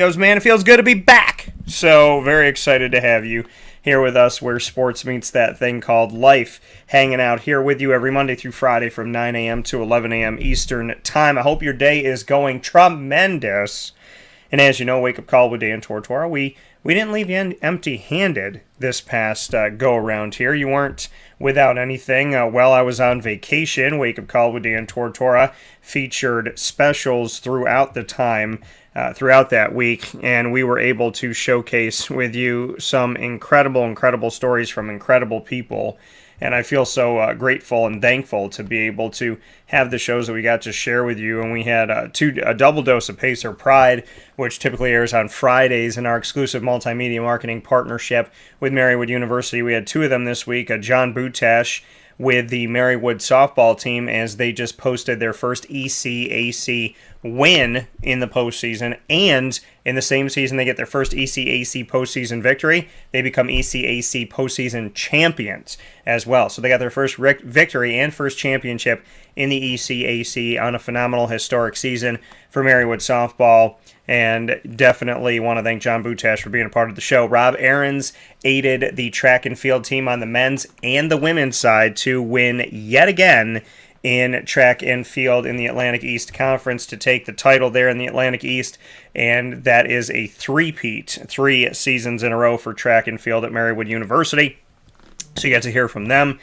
Man, it feels good to be back. So very excited to have you here with us where sports meets that thing called life. Hanging out here with you every Monday through Friday from 9 a.m. to 11 a.m. Eastern Time. I hope your day is going tremendous. And as you know, Wake Up Call with Dan Tortora, we didn't leave you empty-handed this past go-around here. You weren't without anything. While I was on vacation, Wake Up Call with Dan Tortora featured specials throughout the time, throughout that week, and we were able to showcase with you some incredible stories from incredible people. And I feel so grateful and thankful to be able to have the shows that we got to share with you. And we had a double dose of Pacer Pride, which typically airs on Fridays in our exclusive multimedia marketing partnership with Marywood University. We had two of them this week. John Butash with the Marywood softball team as they just posted their first ECAC win in the postseason, and in the same season they get their first ECAC postseason victory. They become ECAC postseason champions as well. So they got their first victory and first championship in the ECAC on a phenomenal historic season for Marywood softball. And definitely want to thank John Butash for being a part of the show. Rob Aarons aided the track and field team on the men's and the women's side to win yet again in track and field in the Atlantic East Conference to take the title there in the Atlantic East. And that is a three-peat, 3 seasons in a row for track and field at Marywood University. So you got to hear from them.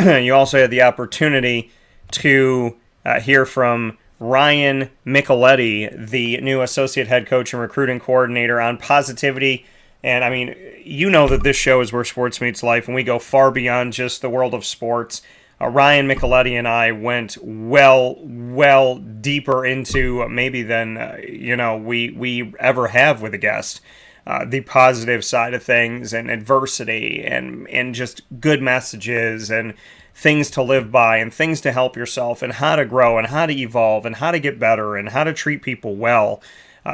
You also had the opportunity to hear from Ryan Micheletti, the new associate head coach and recruiting coordinator, on positivity. And I mean, you know that this show is where sports meets life, and we go far beyond just the world of sports. Ryan Micheletti and I went well deeper into maybe than we ever have with a guest. The positive side of things and adversity and just good messages and things to live by and things to help yourself and how to grow and how to evolve and how to get better and how to treat people well.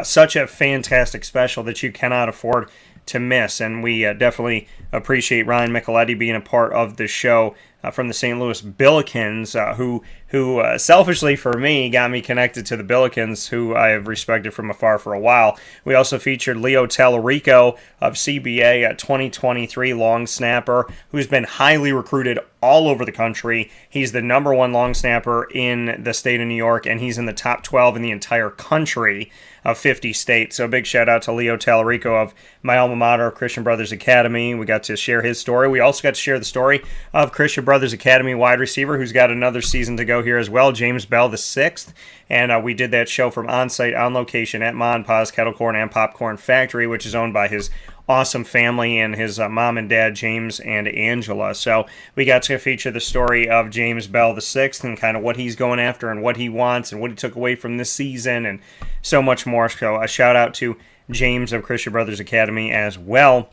Such a fantastic special that you cannot afford to miss. And we definitely appreciate Ryan Micheletti being a part of the show from the St. Louis Billikens, who selfishly for me got me connected to the Billikens, who I have respected from afar for a while. We also featured Leo Talarico of CBA, a 2023 long snapper who's been highly recruited all over the country. He's the number 1 long snapper in the state of New York, and he's in the top 12 in the entire country of 50 states. So a big shout out to Leo Talarico of my alma mater, Christian Brothers Academy. We got to share his story. We also got to share the story of Christian Brothers Academy wide receiver who's got another season to go here as well, James Bell the 6th. And we did that show from on-site, on location at Ma and Pa's Kettle Corn and Popcorn Factory, which is owned by his awesome family and his mom and dad, James and Angela. So we got to feature the story of James Bell the 6th and kind of what he's going after and what he wants and what he took away from this season and so much more. So a shout out to James of Christian Brothers Academy as well.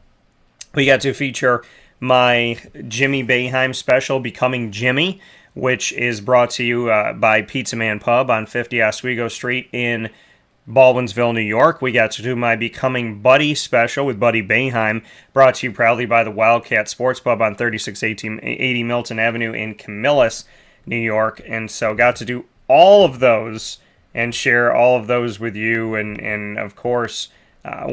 We got to feature my Jimmy Boeheim special, Becoming Jimmy, which is brought to you by Pizza Man Pub on 50 Oswego Street in Baldwinsville, New York. We got to do my Becoming Buddy special with Buddy Boeheim, brought to you proudly by the Wildcat Sports Pub on 3680 Milton Avenue in Camillus, New York. And so got to do all of those and share all of those with you. And of course, I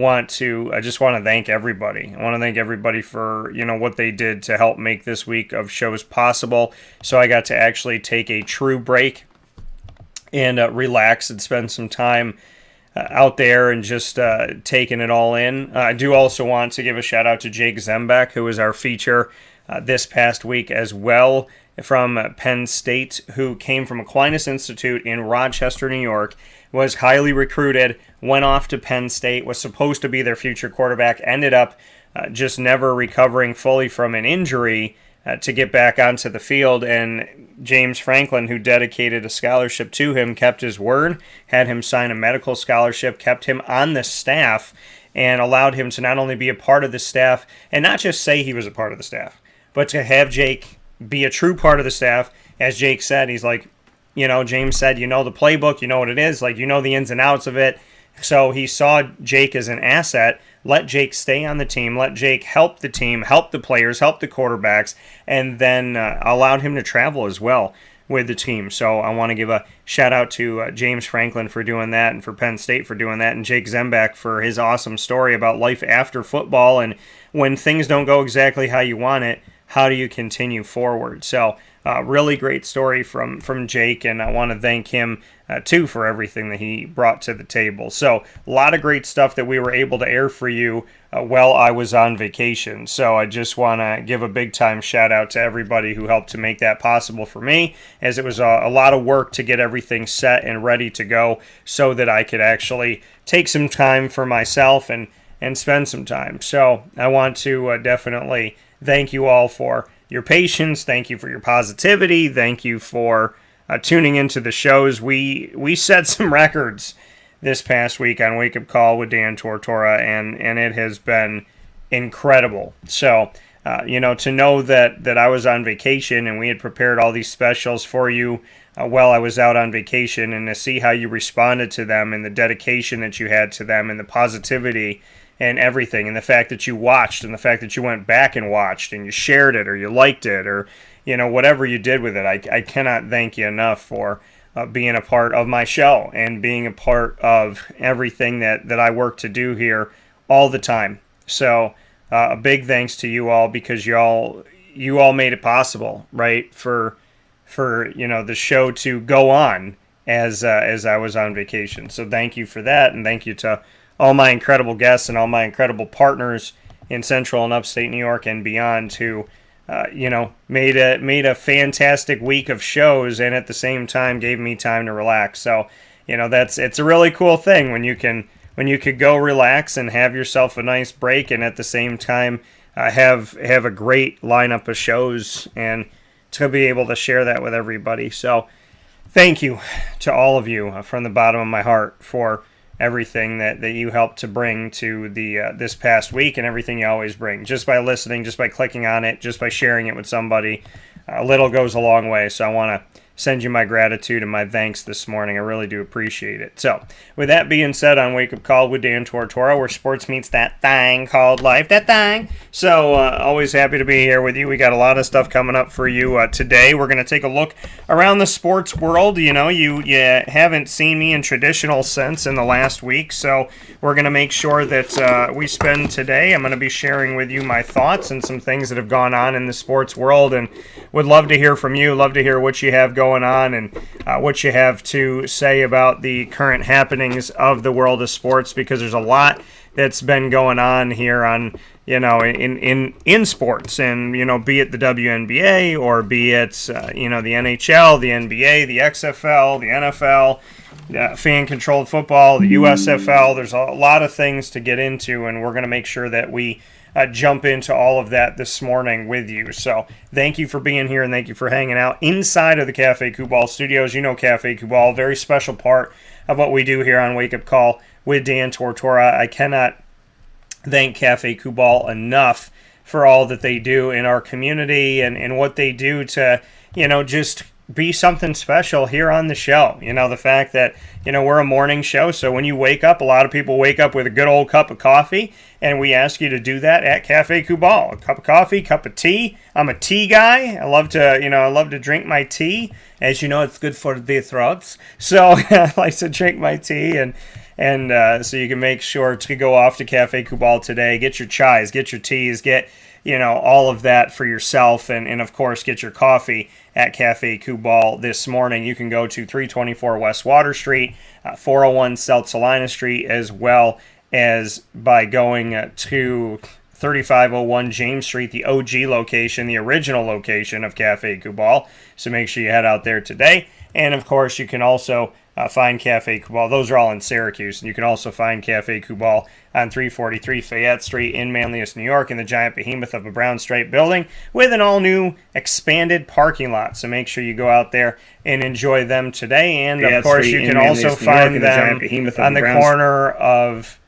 just want to thank everybody. I want to thank everybody for, what they did to help make this week of shows possible. So I got to actually take a true break and relax and spend some time out there and just taking it all in. I do also want to give a shout out to Jake Zembeck, who was our feature this past week as well, from Penn State, who came from Aquinas Institute in Rochester, New York, was highly recruited, went off to Penn State, was supposed to be their future quarterback, ended up just never recovering fully from an injury to get back onto the field. And James Franklin, who dedicated a scholarship to him, kept his word, had him sign a medical scholarship, kept him on the staff, and allowed him to not only be a part of the staff, and not just say he was a part of the staff, but to have Jake be a true part of the staff. As Jake said, he's like, James said, the playbook, you know what it is, like, the ins and outs of it. So he saw Jake as an asset, let Jake stay on the team, let Jake help the team, help the players, help the quarterbacks, and then allowed him to travel as well. with the team. So I want to give a shout out to James Franklin for doing that, and for Penn State for doing that, and Jake Zembeck for his awesome story about life after football, and when things don't go exactly how you want it, how do you continue forward? So really great story from Jake, and I want to thank him too for everything that he brought to the table. So a lot of great stuff that we were able to air for you while I was on vacation. So I just want to give a big time shout out to everybody who helped to make that possible for me, as it was a lot of work to get everything set and ready to go so that I could actually take some time for myself and spend some time. So I want to definitely thank you all for your patience. Thank you for your positivity. Thank you for tuning into the shows. We set some records this past week on Wake Up Call with Dan Tortora, and it has been incredible. So, to know that I was on vacation and we had prepared all these specials for you while I was out on vacation, and to see how you responded to them, and the dedication that you had to them, and the positivity and everything, and the fact that you watched, and the fact that you went back and watched, and you shared it, or you liked it, or whatever you did with it. I cannot thank you enough for being a part of my show and being a part of everything that I work to do here all the time. So a big thanks to you all, because you all made it possible, right, for the show to go on as I was on vacation. So thank you for that, and thank you to all my incredible guests and all my incredible partners in Central and Upstate New York and beyond, who made a fantastic week of shows, and at the same time gave me time to relax. So it's a really cool thing when you could go relax and have yourself a nice break, and at the same time have a great lineup of shows, and to be able to share that with everybody. So thank you to all of you from the bottom of my heart for everything that you helped to bring to the this past week, and everything you always bring, just by listening, just by clicking on it, just by sharing it with somebody. A little goes a long way. So I want to send you my gratitude and my thanks this morning. I really do appreciate it. So with that being said, on Wake Up Call with Dan Tortora, where sports meets that thing called life, that thing. So always happy to be here with you. We got a lot of stuff coming up for you today. We're going to take a look around the sports world. You haven't seen me in traditional sense in the last week, so we're going to make sure that we spend today. I'm going to be sharing with you my thoughts and some things that have gone on in the sports world, and would love to hear from you. Love to hear what you have going on, and what you have to say about the current happenings of the world of sports, because there's a lot that's been going on here on in sports, and be it the WNBA, or be it the NHL, the NBA, the XFL, the NFL, fan-controlled football, the USFL. There's a lot of things to get into, and we're going to make sure that we jump into all of that this morning with you. So thank you for being here, and thank you for hanging out inside of the Cafe Kubal studios. Cafe Kubal, very special part of what we do here on Wake Up Call with Dan Tortora. I cannot thank Cafe Kubal enough for all that they do in our community, and what they do to, just be something special here on the show. The fact that, we're a morning show, so when you wake up, a lot of people wake up with a good old cup of coffee, and we ask you to do that at Cafe Kubal. A cup of coffee, cup of tea. I'm a tea guy. I love to drink my tea. As you know, it's good for the throats. So I like to drink my tea, and so you can make sure to go off to Cafe Kubal today. Get your chais, get your teas, get all of that for yourself, and of course get your coffee at Cafe Kubal this morning. You can go to 324 West Water Street, 401 South Salina Street, as well as by going to 3501 James Street, the OG location, the original location of Cafe Kubal. So make sure you head out there today. And of course, you can also find Cafe Kubal. Those are all in Syracuse. And you can also find Cafe Kubal on 343 Fayette Street in Manlius, New York, in the giant behemoth of a brown stripe building with an all-new expanded parking lot. So make sure you go out there and enjoy them today. And of course, you can also find them on the corner of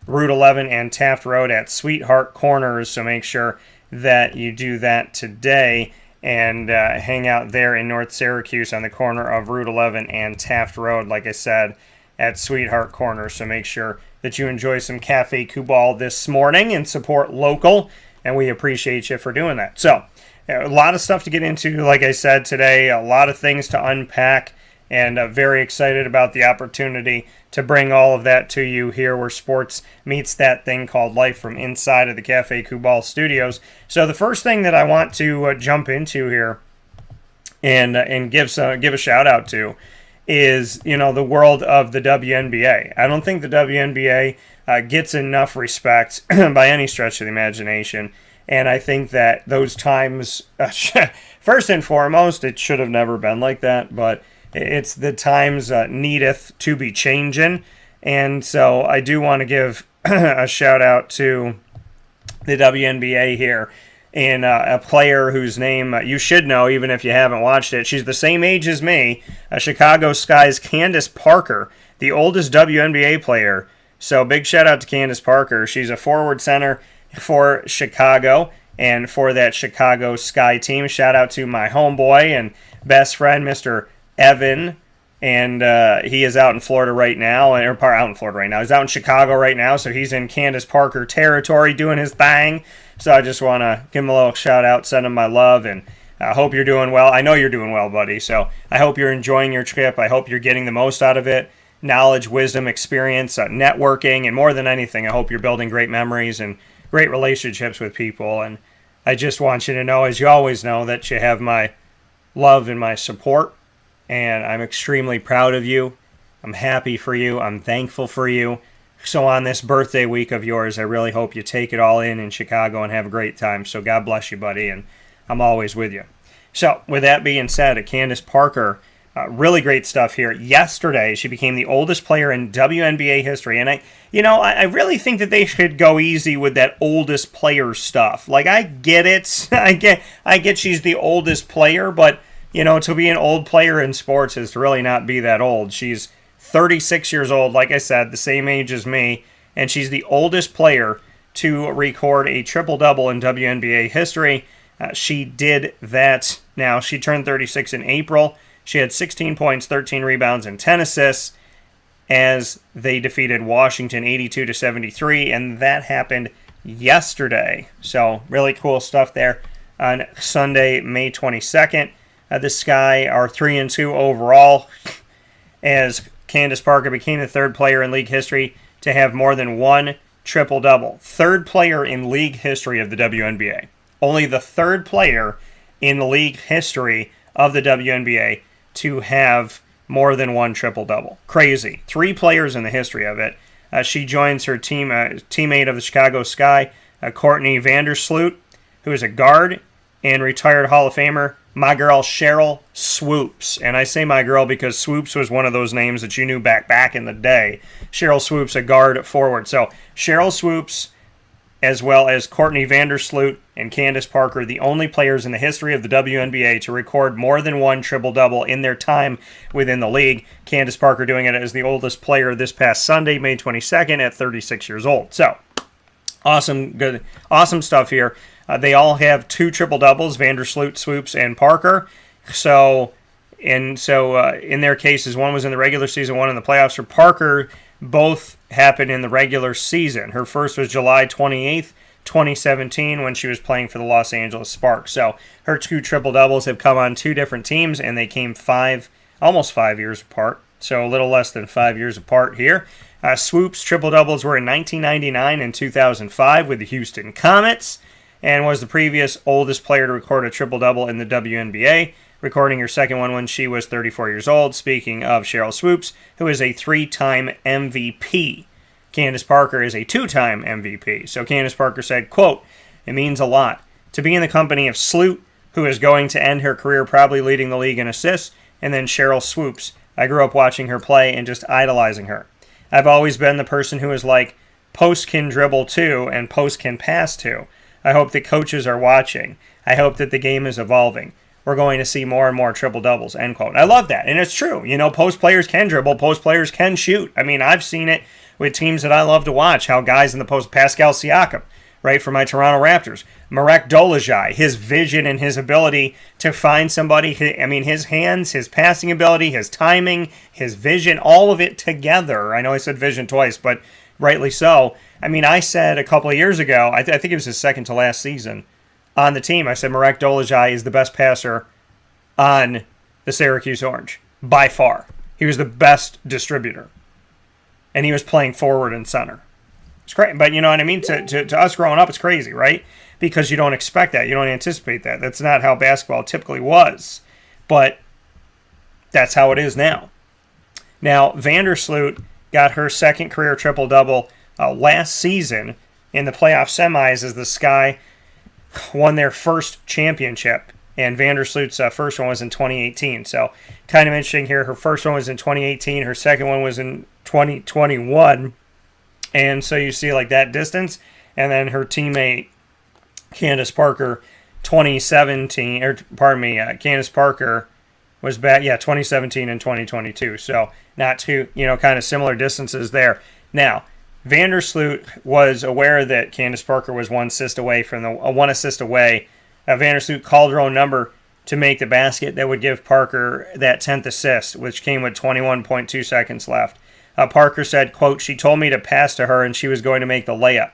Route 11 and Taft Road at Sweetheart Corners. So make sure that you do that today, and hang out there in North Syracuse on the corner of Route 11 and Taft Road, like I said, at Sweetheart Corners. So make sure that you enjoy some Cafe Kubal this morning and support local, and we appreciate you for doing that. So A lot of stuff to get into, like I said today, a lot of things to unpack, and very excited about the opportunity to bring all of that to you here where sports meets that thing called life from inside of the Cafe Kubal studios. So the first thing that I want to jump into here and give a shout out to is, the world of the WNBA. I don't think the WNBA gets enough respect by any stretch of the imagination. And I think that those times, first and foremost, it should have never been like that, but it's the times needeth to be changing. And so I do want to give a shout out to the WNBA here, and a player whose name you should know even if you haven't watched it. She's the same age as me, Chicago Sky's Candice Parker, the oldest WNBA player. So big shout out to Candice Parker. She's a forward center for Chicago and for that Chicago Sky team. Shout out to my homeboy and best friend, Mr. Evan, and he is out in Florida right now, He's out in Chicago right now, so he's in Candace Parker territory doing his thing. So I just want to give him a little shout out, send him my love, and I hope you're doing well. I know you're doing well, buddy, so I hope you're enjoying your trip. I hope you're getting the most out of it. Knowledge, wisdom, experience, networking, and more than anything, I hope you're building great memories and great relationships with people. And I just want you to know, as you always know, that you have my love and my support. And I'm extremely proud of you. I'm happy for you. I'm thankful for you. So on this birthday week of yours, I really hope you take it all in Chicago and have a great time. So God bless you, buddy, and I'm always with you. So with that being said, Candice Parker, really great stuff here. Yesterday, she became the oldest player in WNBA history. And I really think that they should go easy with that oldest player stuff. Like, I get it. I get she's the oldest player, but to be an old player in sports is to really not be that old. She's 36 years old, like I said, the same age as me, and she's the oldest player to record a triple-double in WNBA history. She did that. Now, she turned 36 in April. She had 16 points, 13 rebounds, and 10 assists as they defeated Washington 82-73, and that happened yesterday. So, really cool stuff there on Sunday, May 22nd. The Sky are 3-2 overall, as Candice Parker became the third player in league history to have more than one triple-double. Third player in league history of the WNBA. Only the third player in the league history of the WNBA to have more than one triple-double. Crazy. 3 players in the history of it. She joins her teammate of the Chicago Sky, Courtney Vandersloot, who is a guard and retired Hall of Famer, my girl Cheryl Swoops. And I say my girl because Swoops was one of those names that you knew back in the day. Cheryl Swoops, a guard forward. So Cheryl Swoops, as well as Courtney Vandersloot and Candice Parker, the only players in the history of the WNBA to record more than one triple-double in their time within the league. Candice Parker doing it as the oldest player this past Sunday, May 22nd, at 36 years old. So, awesome stuff here. They all have 2 triple-doubles, Vandersloot, Swoops, and Parker. So in their cases, one was in the regular season, one in the playoffs. For Parker, both happened in the regular season. Her first was July 28th, 2017, when she was playing for the Los Angeles Sparks. So her 2 triple-doubles have come on 2 different teams, and they came almost 5 years apart. So a little less than 5 years apart here. Swoops' triple-doubles were in 1999 and 2005 with the Houston Comets, and was the previous oldest player to record a triple-double in the WNBA, recording her second one when she was 34 years old. Speaking of Cheryl Swoops, who is a 3-time MVP. Candice Parker is a 2-time MVP. So Candice Parker said, quote, "It means a lot to be in the company of Sloot, who is going to end her career probably leading the league in assists, and then Cheryl Swoops. I grew up watching her play and just idolizing her. I've always been the person who is like, post can dribble too, and post can pass too. I hope that coaches are watching. I hope that the game is evolving. We're going to see more and more triple-doubles," end quote. I love that, and it's true. Post players can dribble. Post players can shoot. I mean, I've seen it with teams that I love to watch, how guys in the post, Pascal Siakam, right, for my Toronto Raptors, Marek Dolezaj, his vision and his ability to find somebody, his hands, his passing ability, his timing, his vision, all of it together. I know I said vision twice, but rightly so. I said a couple of years ago, I think it was his second to last season, on the team. I said Marek Dolezaj is the best passer on the Syracuse Orange by far. He was the best distributor, and he was playing forward and center. It's great, but you know what I mean? To us growing up, it's crazy, right? Because you don't expect that. You don't anticipate that. That's not how basketball typically was. But that's how it is now. Now, Vandersloot got her second career triple-double last season in the playoff semis as the Sky won their first championship. And Vandersloot's first one was in 2018. So kind of interesting here. Her first one was in 2018. Her second one was in 2021. And so you see like that distance. And then her teammate, Candice Parker, 2017, or pardon me, Candice Parker was back, 2017 and 2022. So not too, kind of similar distances there. Now, Vandersloot was aware that Candice Parker was one assist away. Vandersloot called her own number to make the basket that would give Parker that 10th assist, which came with 21.2 seconds left. Parker said, quote, "She told me to pass to her and she was going to make the layup.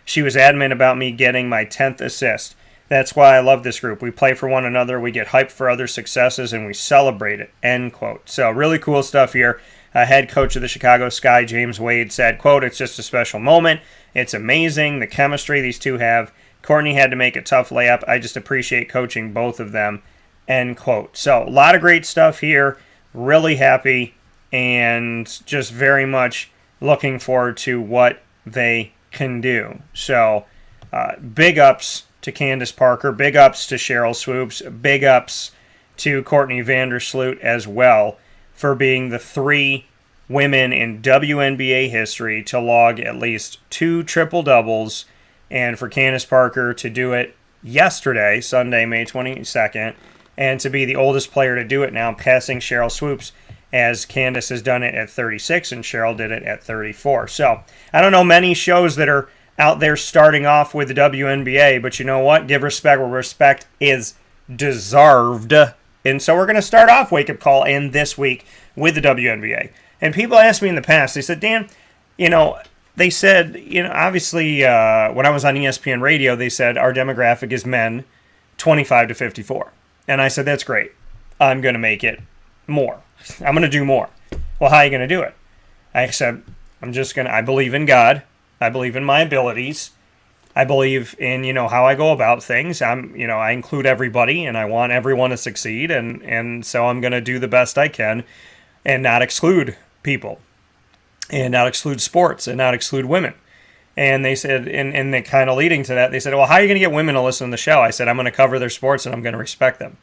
She was adamant about me getting my 10th assist. That's why I love this group. We play for one another, we get hyped for other successes, and we celebrate it," end quote. So really cool stuff here. Head coach of the Chicago Sky, James Wade, said, quote, "It's just a special moment. It's amazing, the chemistry these two have. Courtney had to make a tough layup. I just appreciate coaching both of them," end quote. So a lot of great stuff here. Really happy and just very much looking forward to what they can do. So big ups to Candice Parker, big ups to Cheryl Swoops, big ups to Courtney Vandersloot as well for being the 3 women in WNBA history to log at least 2 triple-doubles, and for Candice Parker to do it yesterday, Sunday, May 22nd, and to be the oldest player to do it now, passing Cheryl Swoops, as Candace has done it at 36 and Cheryl did it at 34. So I don't know many shows that are out there starting off with the WNBA, but you know what? Give respect where respect is deserved. And so we're going to start off Wake Up Call in this week with the WNBA. And people asked me in the past, they said, Dan, they said, obviously when I was on ESPN radio, they said our demographic is men 25 to 54. And I said, that's great. I'm going to make it more. I'm going to do more. Well, how are you going to do it? I said, I believe in God. I believe in my abilities. I believe in, how I go about things. I include everybody and I want everyone to succeed. And so I'm going to do the best I can and not exclude people and not exclude sports and not exclude women. And they said, and they kind of leading to that, they said, well, how are you going to get women to listen to the show? I said, I'm going to cover their sports and I'm going to respect them.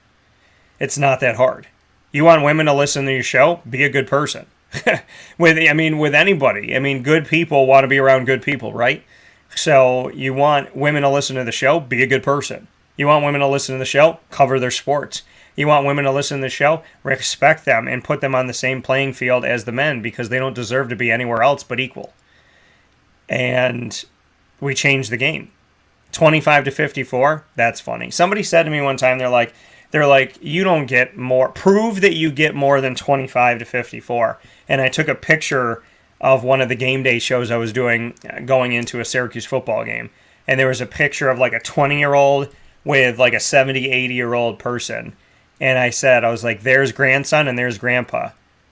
It's not that hard. You want women to listen to your show? Be a good person. with anybody. Good people want to be around good people, right? So you want women to listen to the show? Be a good person. You want women to listen to the show? Cover their sports. You want women to listen to the show? Respect them and put them on the same playing field as the men because they don't deserve to be anywhere else but equal. And we changed the game. 25 to 54, that's funny. Somebody said to me one time, they're like, you don't get more. Prove that you get more than 25 to 54. And I took a picture of one of the game day shows I was doing going into a Syracuse football game. And there was a picture of like a 20-year-old with like a 70, 80-year-old person. And I was like, there's grandson and there's grandpa.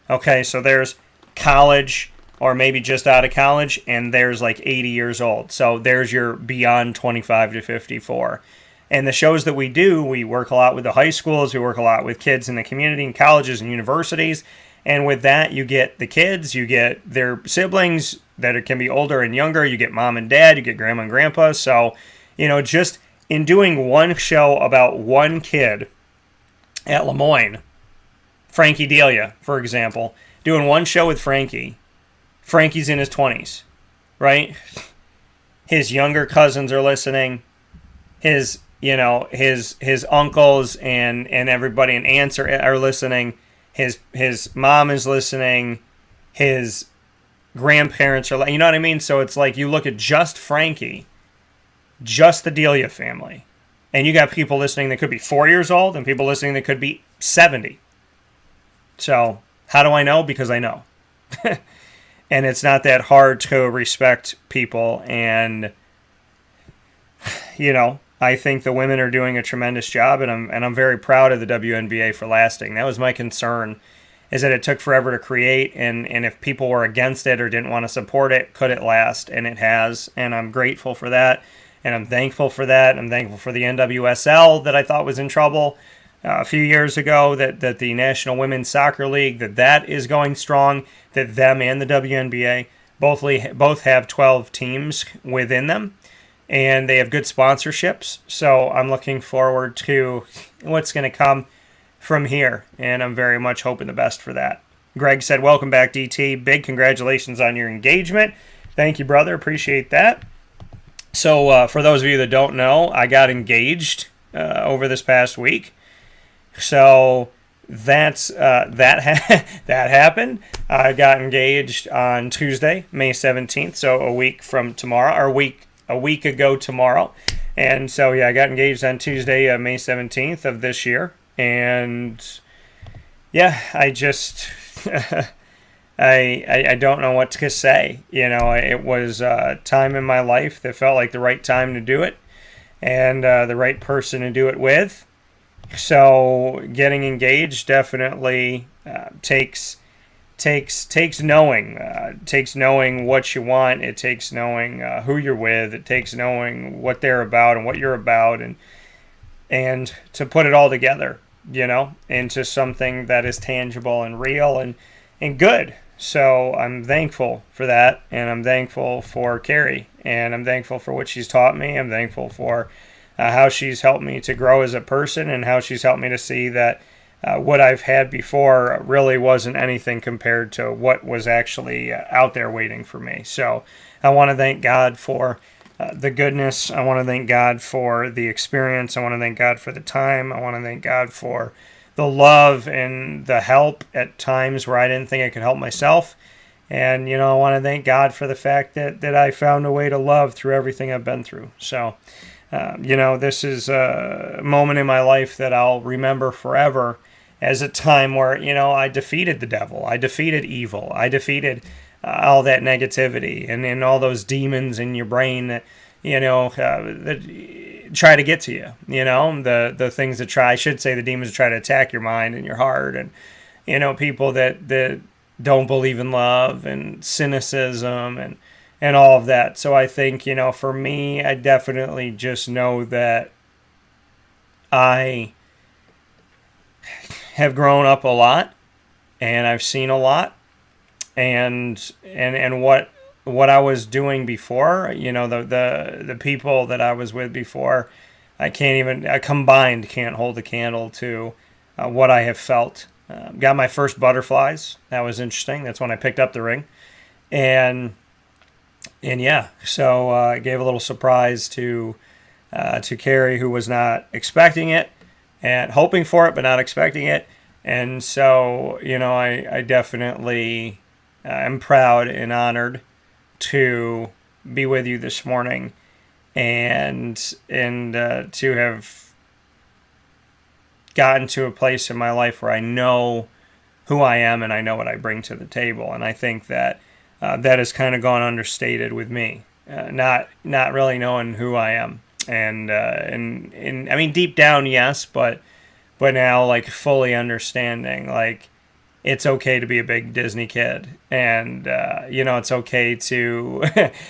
Okay, so there's college or maybe just out of college, and there's like 80 years old. So there's your beyond 25 to 54. And the shows that we do, we work a lot with the high schools, we work a lot with kids in the community and colleges and universities. And with that, you get the kids, you get their siblings that can be older and younger, you get mom and dad, you get grandma and grandpa. So, just in doing one show about one kid at Lemoyne, Frankie Delia, for example, doing one show with Frankie's in his 20s, right? His younger cousins are listening. His uncles and everybody and aunts are listening. His mom is listening. His grandparents are, you know what I mean? So it's like you look at just Frankie, just the Delia family, and you got people listening that could be 4 years old and people listening that could be 70. So how do I know? Because I know. And it's not that hard to respect people and, I think the women are doing a tremendous job, and I'm very proud of the WNBA for lasting. That was my concern, is that it took forever to create, and if people were against it or didn't want to support it, could it last? And it has, and I'm grateful for that, and I'm thankful for that. I'm thankful for the NWSL that I thought was in trouble a few years ago, that the National Women's Soccer League, that is going strong, that them and the WNBA both have 12 teams within them, and they have good sponsorships. So I'm looking forward to what's going to come from here, and I'm very much hoping the best for that. Greg said, welcome back, DT. Big congratulations on your engagement. Thank you, brother. Appreciate that. So for those of you that don't know, I got engaged over this past week. So that happened. I got engaged on Tuesday, May 17th, so a week from tomorrow, or a week ago tomorrow. And so, yeah, I got engaged on Tuesday, May 17th of this year. And, yeah, I just, I don't know what to say. You know, it was a time in my life that felt like the right time to do it, and the right person to do it with. So getting engaged definitely takes knowing. Takes knowing what you want. It takes knowing who you're with. It takes knowing what they're about and what you're about, and to put it all together, you know, into something that is tangible and real and good. So I'm thankful for that, and I'm thankful for Carrie, and I'm thankful for what she's taught me. I'm thankful for how she's helped me to grow as a person, and how she's helped me to see that what I've had before really wasn't anything compared to what was actually out there waiting for me. So I want to thank God for the goodness. I want to thank God for the experience. I want to thank God for the time. I want to thank God for the love and the help at times where I didn't think I could help myself. And, you know, I want to thank God for the fact that I found a way to love through everything I've been through. So, you know, this is a moment in my life that I'll remember forever as a time where, you know, I defeated the devil. I defeated evil. I defeated all that negativity and all those demons in your brain that, you know, that try to get to you. You know, the things that try, I should say the demons that try to attack your mind and your heart, and, you know, people that don't believe in love and cynicism and all of that. So I think, you know, for me, I definitely just know that I have grown up a lot, and I've seen a lot, and what I was doing before, you know, the people that I was with before, combined can't hold a candle to what I have felt. Got my first butterflies. That was interesting. That's when I picked up the ring. And yeah, so I gave a little surprise to Carrie, who was not expecting it and hoping for it, but not expecting it. And so, you know, I definitely am proud and honored to be with you this morning, and to have gotten to a place in my life where I know who I am and I know what I bring to the table. And I think that that has kind of gone understated with me, not really knowing who I am, and I mean, deep down, yes, but now, like, fully understanding, like, it's okay to be a big Disney kid, and you know, it's okay to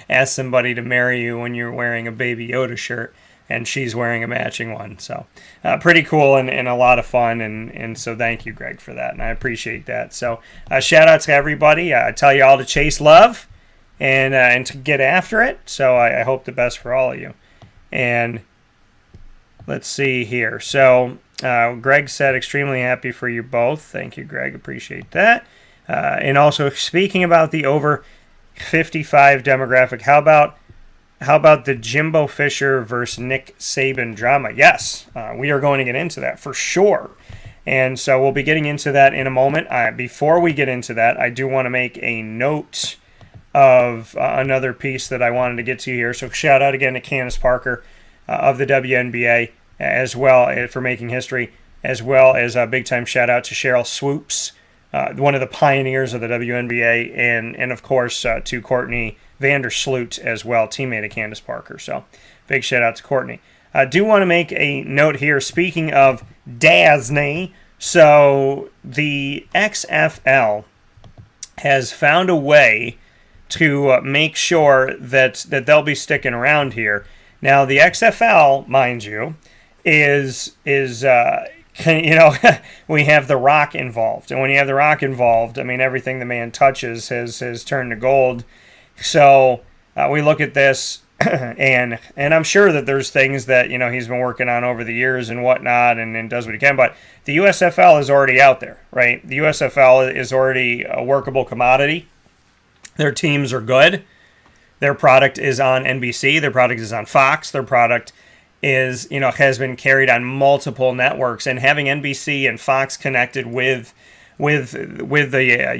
ask somebody to marry you when you're wearing a Baby Yoda shirt and she's wearing a matching one. So pretty cool and a lot of fun, and so thank you, Greg, for that, and I appreciate that. So shout out to everybody. I tell you all to chase love and to get after it. So I hope the best for all of you. And let's see here. So Greg said, extremely happy for you both. Thank you, Greg. Appreciate that. And also, speaking about the over 55 demographic, how about the Jimbo Fisher versus Nick Saban drama? Yes, we are going to get into that for sure. And so we'll be getting into that in a moment. Before we get into that, I do want to make a note of another piece that I wanted to get to here. So shout out again to Candice Parker of the WNBA, as well for making history, as well as a big-time shout-out to Cheryl Swoops, one of the pioneers of the WNBA, and of course, to Courtney Vandersloot as well, teammate of Candace Parker. So big shout-out to Courtney. I do want to make a note here, speaking of Disney. So the XFL has found a way to make sure that they'll be sticking around here. Now, the XFL, mind you, is we have The Rock involved. And when you have The Rock involved, I mean, everything the man touches has turned to gold. So we look at this, and I'm sure that there's things that, he's been working on over the years and whatnot, and does what he can. But the USFL is already out there, right? The USFL is already a workable commodity. Their teams are good. Their product is on NBC. Their product is on Fox. Their product is, has been carried on multiple networks. And having NBC and Fox connected with the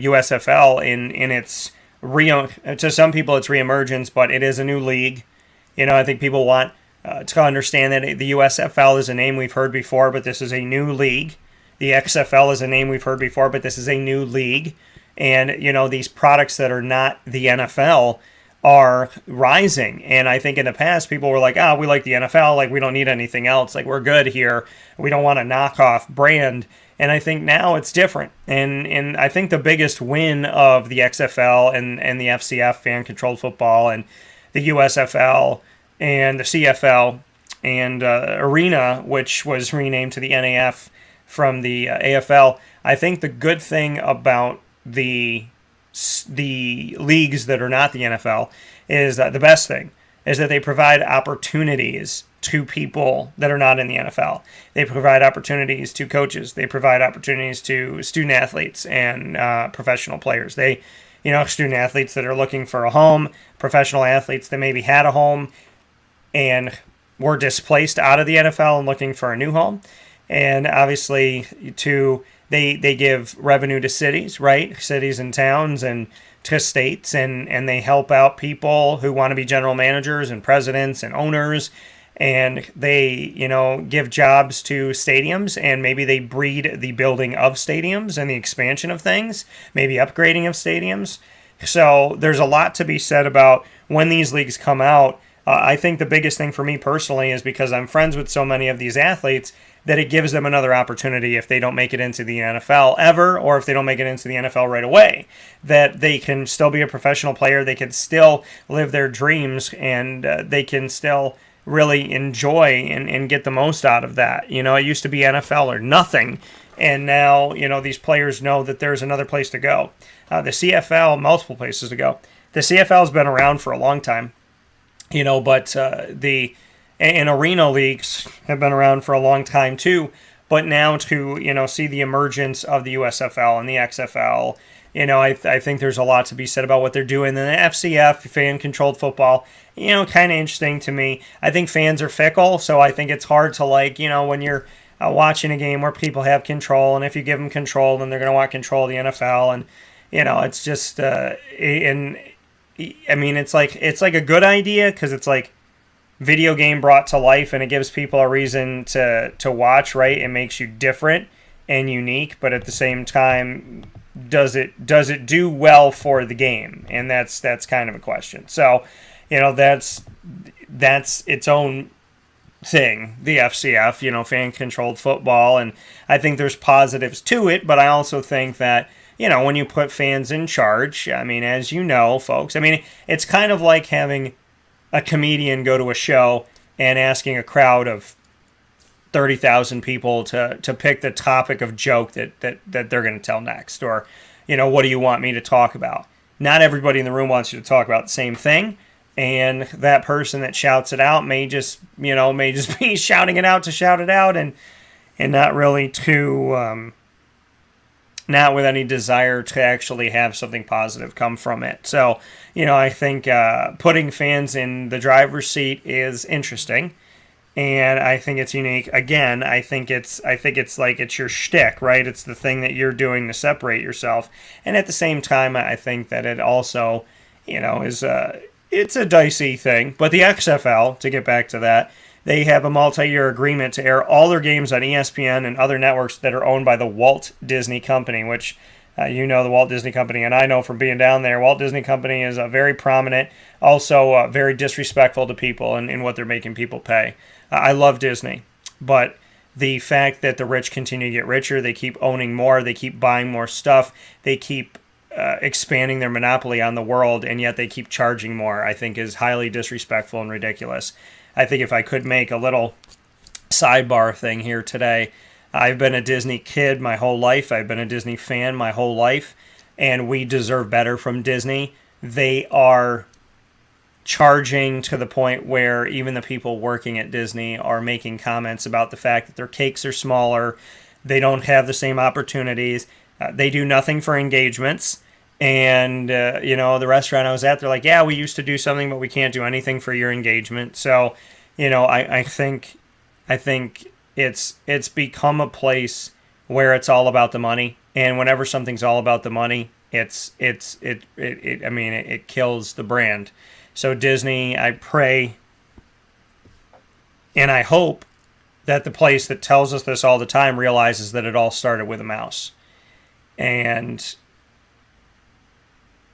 USFL in its to some people it's reemergence, but it is a new league. I think people want to understand that the USFL is a name we've heard before, but this is a new league. The XFL is a name we've heard before, but this is a new league. And, these products that are not the NFL are rising. And I think in the past, people were like, we like the NFL. Like, we don't need anything else. Like, we're good here. We don't want a knockoff brand. And I think now it's different. And I think the biggest win of the XFL and the FCF, fan-controlled football, and the USFL and the CFL and Arena, which was renamed to the NAF from the AFL. I think the good thing about the leagues that are not the NFL is that the best thing is that they provide opportunities to people that are not in the NFL. They provide opportunities to coaches. They provide opportunities to student athletes and professional players. They, student athletes that are looking for a home, professional athletes that maybe had a home and were displaced out of the NFL and looking for a new home. And obviously, they give revenue to cities, right? Cities and towns and to states, and they help out people who want to be general managers and presidents and owners. And they, give jobs to stadiums, and maybe they breed the building of stadiums and the expansion of things, maybe upgrading of stadiums. So there's a lot to be said about when these leagues come out. I think the biggest thing for me personally is because I'm friends with so many of these athletes that it gives them another opportunity if they don't make it into the NFL ever, or if they don't make it into the NFL right away, that they can still be a professional player, they can still live their dreams, and they can still really enjoy and get the most out of that. It used to be NFL or nothing, and now, these players know that there's another place to go. The CFL, multiple places to go. The CFL has been around for a long time, but and arena leagues have been around for a long time too. But now to, see the emergence of the USFL and the XFL, I think there's a lot to be said about what they're doing. And the FCF, fan-controlled football, kind of interesting to me. I think fans are fickle, so I think it's hard to when you're watching a game where people have control, and if you give them control, then they're going to want control of the NFL. And, it's just, it's like a good idea because it's like video game brought to life, and it gives people a reason to watch, right? It makes you different and unique, but at the same time, does it do well for the game? And that's kind of a question. So, that's its own thing, the FCF, fan-controlled football, and I think there's positives to it, but I also think that, when you put fans in charge, as you know, folks, it's kind of like having a comedian go to a show and asking a crowd of 30,000 people to pick the topic of joke that they're going to tell next, or, what do you want me to talk about? Not everybody in the room wants you to talk about the same thing, and that person that shouts it out may just be shouting it out to shout it out, and not really to not with any desire to actually have something positive come from it. So, I think putting fans in the driver's seat is interesting, and I think it's unique. Again, I think it's like it's your shtick, right? It's the thing that you're doing to separate yourself, and at the same time, I think that it also, is it's a dicey thing. But the XFL, to get back to that, they have a multi-year agreement to air all their games on ESPN and other networks that are owned by the Walt Disney Company, which The Walt Disney Company, and I know from being down there, Walt Disney Company is very prominent, also very disrespectful to people in what they're making people pay. I love Disney, but the fact that the rich continue to get richer, they keep owning more, they keep buying more stuff, they keep expanding their monopoly on the world, and yet they keep charging more, I think is highly disrespectful and ridiculous. I think if I could make a little sidebar thing here today, I've been a Disney kid my whole life. I've been a Disney fan my whole life, and we deserve better from Disney. They are charging to the point where even the people working at Disney are making comments about the fact that their cakes are smaller, they don't have the same opportunities, they do nothing for engagements. And, the restaurant I was at, they're like, yeah, we used to do something, but we can't do anything for your engagement. So, I think it's become a place where it's all about the money. And whenever something's all about the money, it kills the brand. So Disney, I pray and I hope that the place that tells us this all the time realizes that it all started with a mouse. And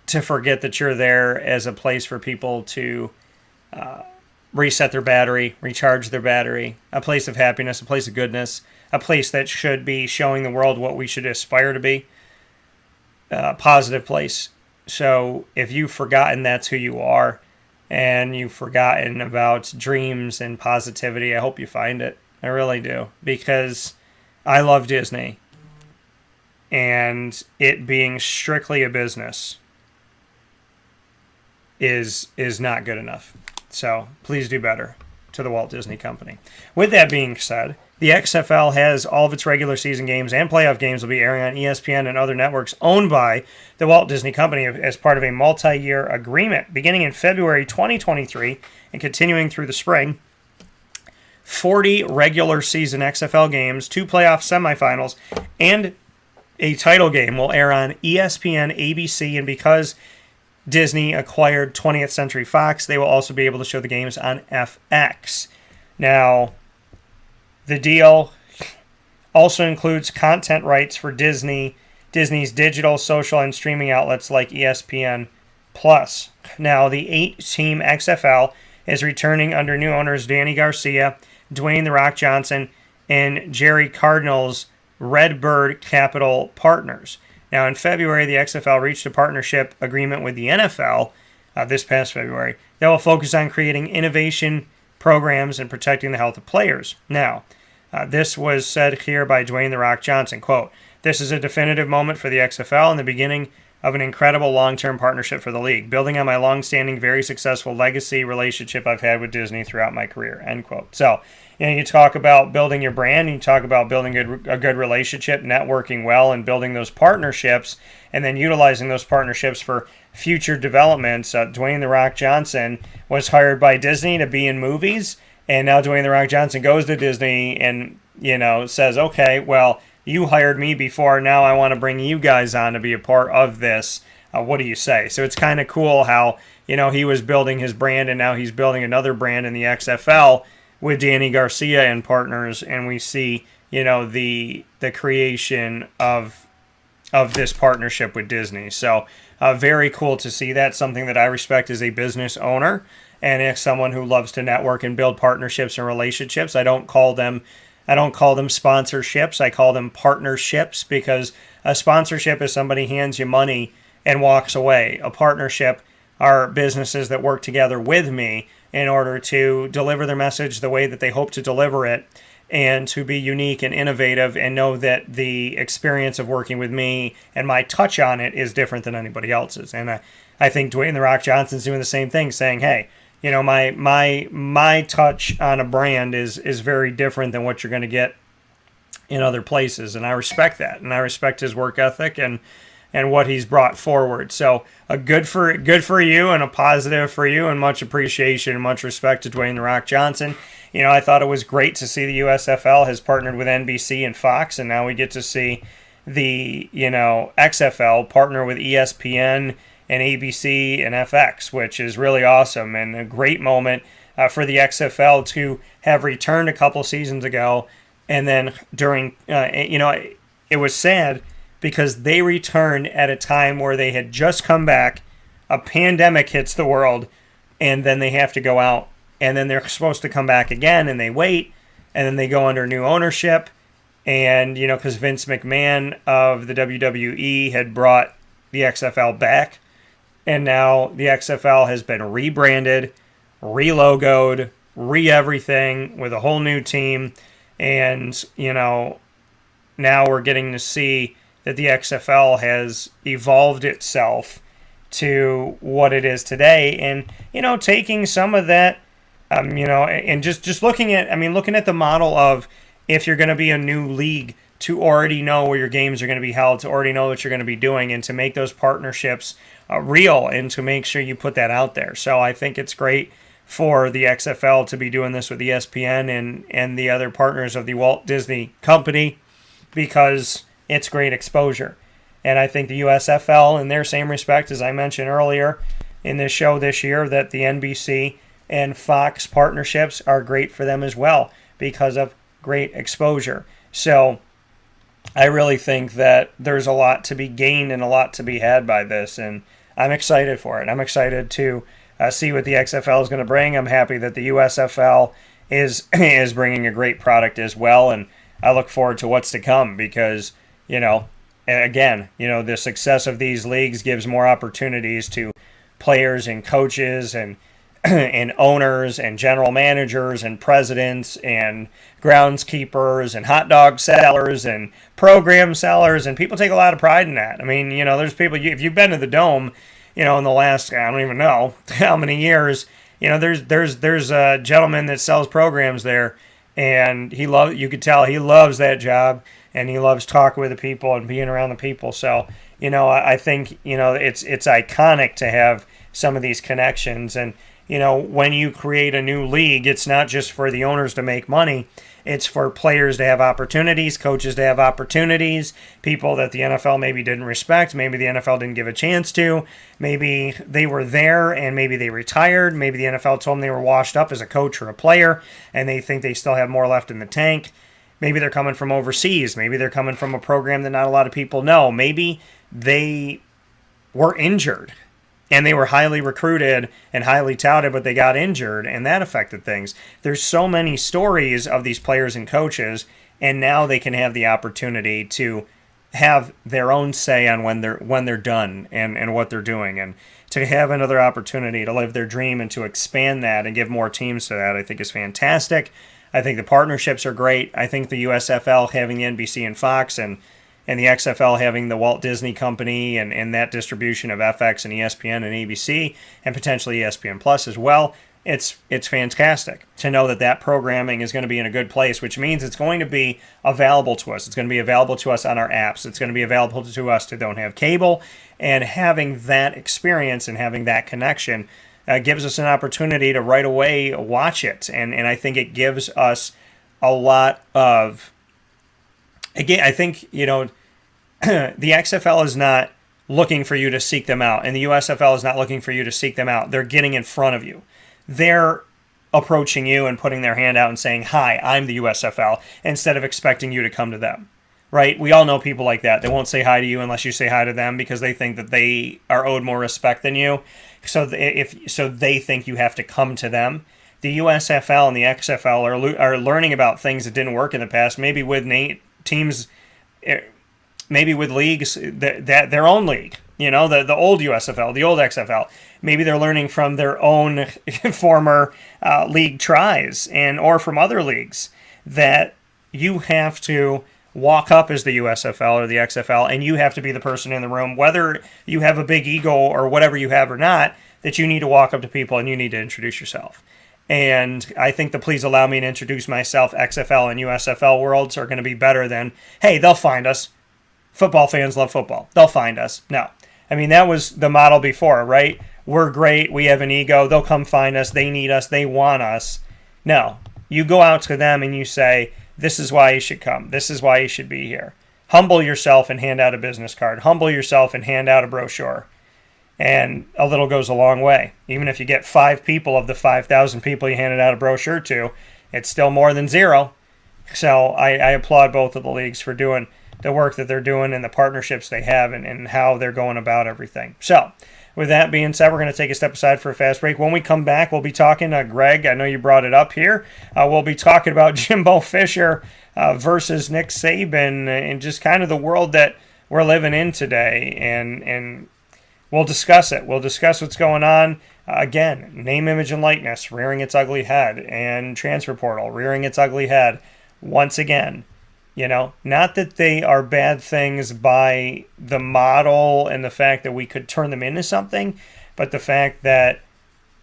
to forget that you're there as a place for people to reset their battery, recharge their battery, a place of happiness, a place of goodness, a place that should be showing the world what we should aspire to be, a positive place. So if you've forgotten that's who you are and you've forgotten about dreams and positivity, I hope you find it. I really do, because I love Disney, and it being strictly a business is not good enough. So please do better to the Walt Disney Company. With that being said, the XFL has all of its regular season games and playoff games will be airing on ESPN and other networks owned by the Walt Disney Company as part of a multi-year agreement beginning in February 2023 and continuing through the spring. 40 regular season XFL games, 2 playoff semifinals, and a title game will air on ESPN, ABC, and because Disney acquired 20th Century Fox, they will also be able to show the games on FX. Now, the deal also includes content rights for Disney's digital, social, and streaming outlets like ESPN+. Now, the 8-team XFL is returning under new owners Danny Garcia, Dwayne "The Rock" Johnson, and Jerry Cardinal's Redbird Capital Partners. Now, in February, the XFL reached a partnership agreement with the NFL this past February that will focus on creating innovation programs and protecting the health of players. Now, this was said here by Dwayne "The Rock" Johnson, quote, "This is a definitive moment for the XFL and the beginning of an incredible long-term partnership for the league, building on my long-standing, very successful legacy relationship I've had with Disney throughout my career," end quote. So, you talk about building your brand, you talk about building a good relationship, networking well, and building those partnerships, and then utilizing those partnerships for future developments. Dwayne "The Rock" Johnson was hired by Disney to be in movies, and now Dwayne "The Rock" Johnson goes to Disney and, says, okay, well, you hired me before, now I want to bring you guys on to be a part of this. What do you say? So it's kind of cool how, he was building his brand, and now he's building another brand in the XFL with Danny Garcia and partners, and we see, the creation of this partnership with Disney. So very cool to see that, something that I respect as a business owner and as someone who loves to network and build partnerships and relationships. I don't call them sponsorships. I call them partnerships, because a sponsorship is somebody hands you money and walks away. A partnership are businesses that work together with me in order to deliver their message the way that they hope to deliver it, and to be unique and innovative, and know that the experience of working with me and my touch on it is different than anybody else's. And I think Dwayne "The Rock" Johnson's doing the same thing, saying, hey, my touch on a brand is very different than what you're going to get in other places, and I respect that, and I respect his work ethic and what he's brought forward. So a good for you, and a positive for you, and much appreciation and much respect to Dwayne "The Rock" Johnson. I thought it was great to see the USFL has partnered with NBC and Fox, and now we get to see the XFL partner with ESPN and ABC and FX, which is really awesome, and a great moment for the XFL to have returned a couple seasons ago. And then during, it was sad because they return at a time where they had just come back, a pandemic hits the world, and then they have to go out, and then they're supposed to come back again, and they wait, and then they go under new ownership, and, because Vince McMahon of the WWE had brought the XFL back, and now the XFL has been rebranded, re-logoed, re-everything with a whole new team, and, now we're getting to see that the XFL has evolved itself to what it is today, and, taking some of that, and just looking at the model of, if you're going to be a new league, to already know where your games are going to be held, to already know what you're going to be doing, and to make those partnerships real, and to make sure you put that out there. So I think it's great for the XFL to be doing this with ESPN and the other partners of the Walt Disney Company, because it's great exposure. And I think the USFL, in their same respect, as I mentioned earlier in this show this year, that the NBC and Fox partnerships are great for them as well, because of great exposure. So I really think that there's a lot to be gained and a lot to be had by this, and I'm excited for it. I'm excited to see what the XFL is going to bring. I'm happy that the USFL is bringing a great product as well, and I look forward to what's to come, because, again, the success of these leagues gives more opportunities to players and coaches and and owners and general managers and presidents and groundskeepers and hot dog sellers and program sellers, and people take a lot of pride in that. I mean, there's people, if you've been to the Dome, in the last, I don't even know how many years, there's a gentleman that sells programs there, and you could tell he loves that job, and he loves talking with the people and being around the people. So, I think, it's iconic to have some of these connections. And, when you create a new league, it's not just for the owners to make money. It's for players to have opportunities, coaches to have opportunities, people that the NFL maybe didn't respect, maybe the NFL didn't give a chance to, maybe they were there and maybe they retired, maybe the NFL told them they were washed up as a coach or a player, and they think they still have more left in the tank. Maybe they're coming from overseas. Maybe they're coming from a program that not a lot of people know. Maybe they were injured and they were highly recruited and highly touted, but they got injured, and that affected things. There's so many stories of these players and coaches, and now they can have the opportunity to have their own say on when they're done and what they're doing, and to have another opportunity to live their dream and to expand that and give more teams to that, I think is fantastic. I think the partnerships are great. I think the USFL having the NBC and Fox, and the XFL having the Walt Disney Company and that distribution of FX and ESPN and ABC and potentially ESPN Plus as well, it's fantastic to know that programming is going to be in a good place, which means it's going to be available to us. It's going to be available to us on our apps. It's going to be available to us who don't have cable, and having that experience and having that connection gives us an opportunity to right away watch it. And I think it gives us a lot of... Again, I think, the XFL is not looking for you to seek them out, and the USFL is not looking for you to seek them out. They're getting in front of you. They're approaching you and putting their hand out and saying, "Hi, I'm the USFL," instead of expecting you to come to them, right? We all know people like that. They won't say hi to you unless you say hi to them, because they think that they are owed more respect than you. So they think you have to come to them. The USFL and the XFL are learning about things that didn't work in the past, maybe with teams, maybe with leagues that their own league, the old USFL, the old XFL. Maybe they're learning from their own former league tries or from other leagues, that you have to walk up as the USFL or the XFL, and you have to be the person in the room, whether you have a big ego or whatever you have or not, that you need to walk up to people and you need to introduce yourself. And I think the "please allow me to introduce myself" XFL and USFL worlds are going to be better than, "Hey, they'll find us. Football fans love football. They'll find us." No. I mean, that was the model before, right? We're great. We have an ego. They'll come find us. They need us. They want us. No. You go out to them and you say, "This is why you should come. This is why you should be here." Humble yourself and hand out a business card. Humble yourself and hand out a brochure. And a little goes a long way. Even if you get 5 people of the 5,000 people you handed out a brochure to, it's still more than 0. So I applaud both of the leagues for doing the work that they're doing and the partnerships they have and how they're going about everything. So, with that being said, we're going to take a step aside for a fast break. When we come back, we'll be talking to Greg. I know you brought it up here. We'll be talking about Jimbo Fisher versus Nick Saban and just kind of the world that we're living in today. And we'll discuss it. We'll discuss what's going on. Again, name, image, and likeness rearing its ugly head, and transfer portal rearing its ugly head once again. You know, not that they are bad things by the model and the fact that we could turn them into something, but the fact that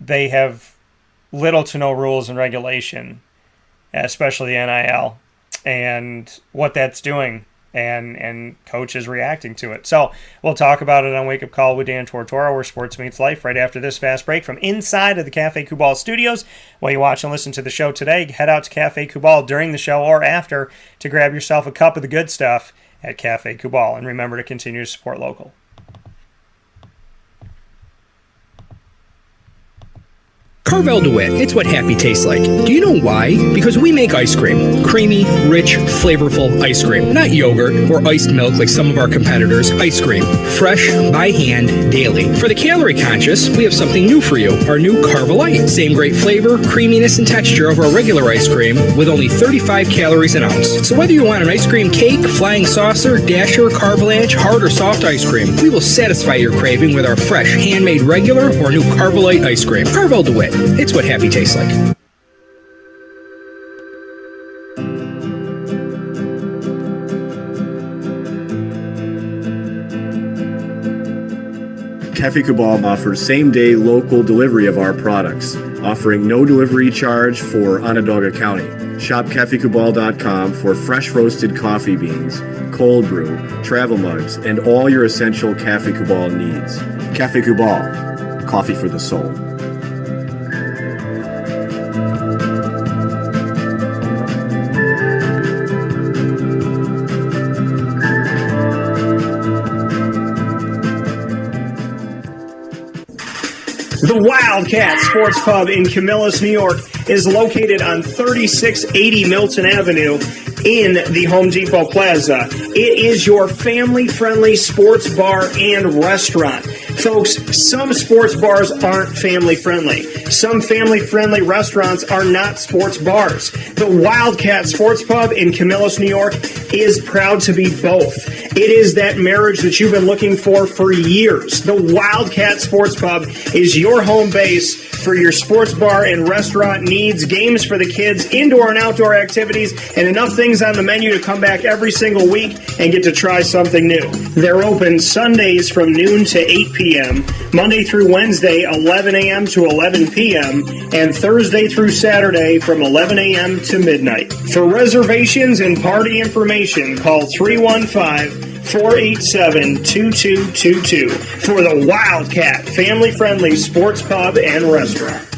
they have little to no rules and regulation, especially the NIL, and what that's doing, and coaches reacting to it. So we'll talk about it on Wake Up Call with Dan Tortora, where sports meets life, right after this fast break from inside of the Cafe Kubal studios. While you watch and listen to the show today, head out to Cafe Kubal during the show or after to grab yourself a cup of the good stuff at Cafe Kubal. And remember to continue to support local. Carvel DeWitt, it's what happy tastes like. Do you know why? Because we make ice cream. Creamy, rich, flavorful ice cream. Not yogurt or iced milk like some of our competitors. Ice cream. Fresh, by hand, daily. For the calorie conscious, we have something new for you. Our new Carvelite. Same great flavor, creaminess, and texture of our regular ice cream with only 35 calories an ounce. So whether you want an ice cream cake, flying saucer, dasher, carvalanche, hard or soft ice cream, we will satisfy your craving with our fresh, handmade regular or new Carvelite ice cream. Carvel DeWitt. It's what happy tastes like. Cafe Kubal offers same-day local delivery of our products, offering no delivery charge for Onondaga County. Shop cafekubal.com for fresh roasted coffee beans, cold brew, travel mugs, and all your essential Cafe Kubal needs. Cafe Kubal, coffee for the soul. The Wildcat Sports Pub in Camillus, New York is located on 3680 Milton Avenue in the Home Depot Plaza. It is your family-friendly sports bar and restaurant. Folks, some sports bars aren't family-friendly. Some family-friendly restaurants are not sports bars. The Wildcat Sports Pub in Camillus, New York is proud to be both. It is that marriage that you've been looking for years. The Wildcat Sports Pub is your home base for your sports bar and restaurant needs, games for the kids, indoor and outdoor activities, and enough things on the menu to come back every single week and get to try something new. They're open Sundays from noon to 8 p.m., Monday through Wednesday, 11 a.m. to 11 p.m., and Thursday through Saturday from 11 a.m. to midnight. For reservations and party information, call 315-487-2222 for the Wildcat family-friendly sports pub and restaurant.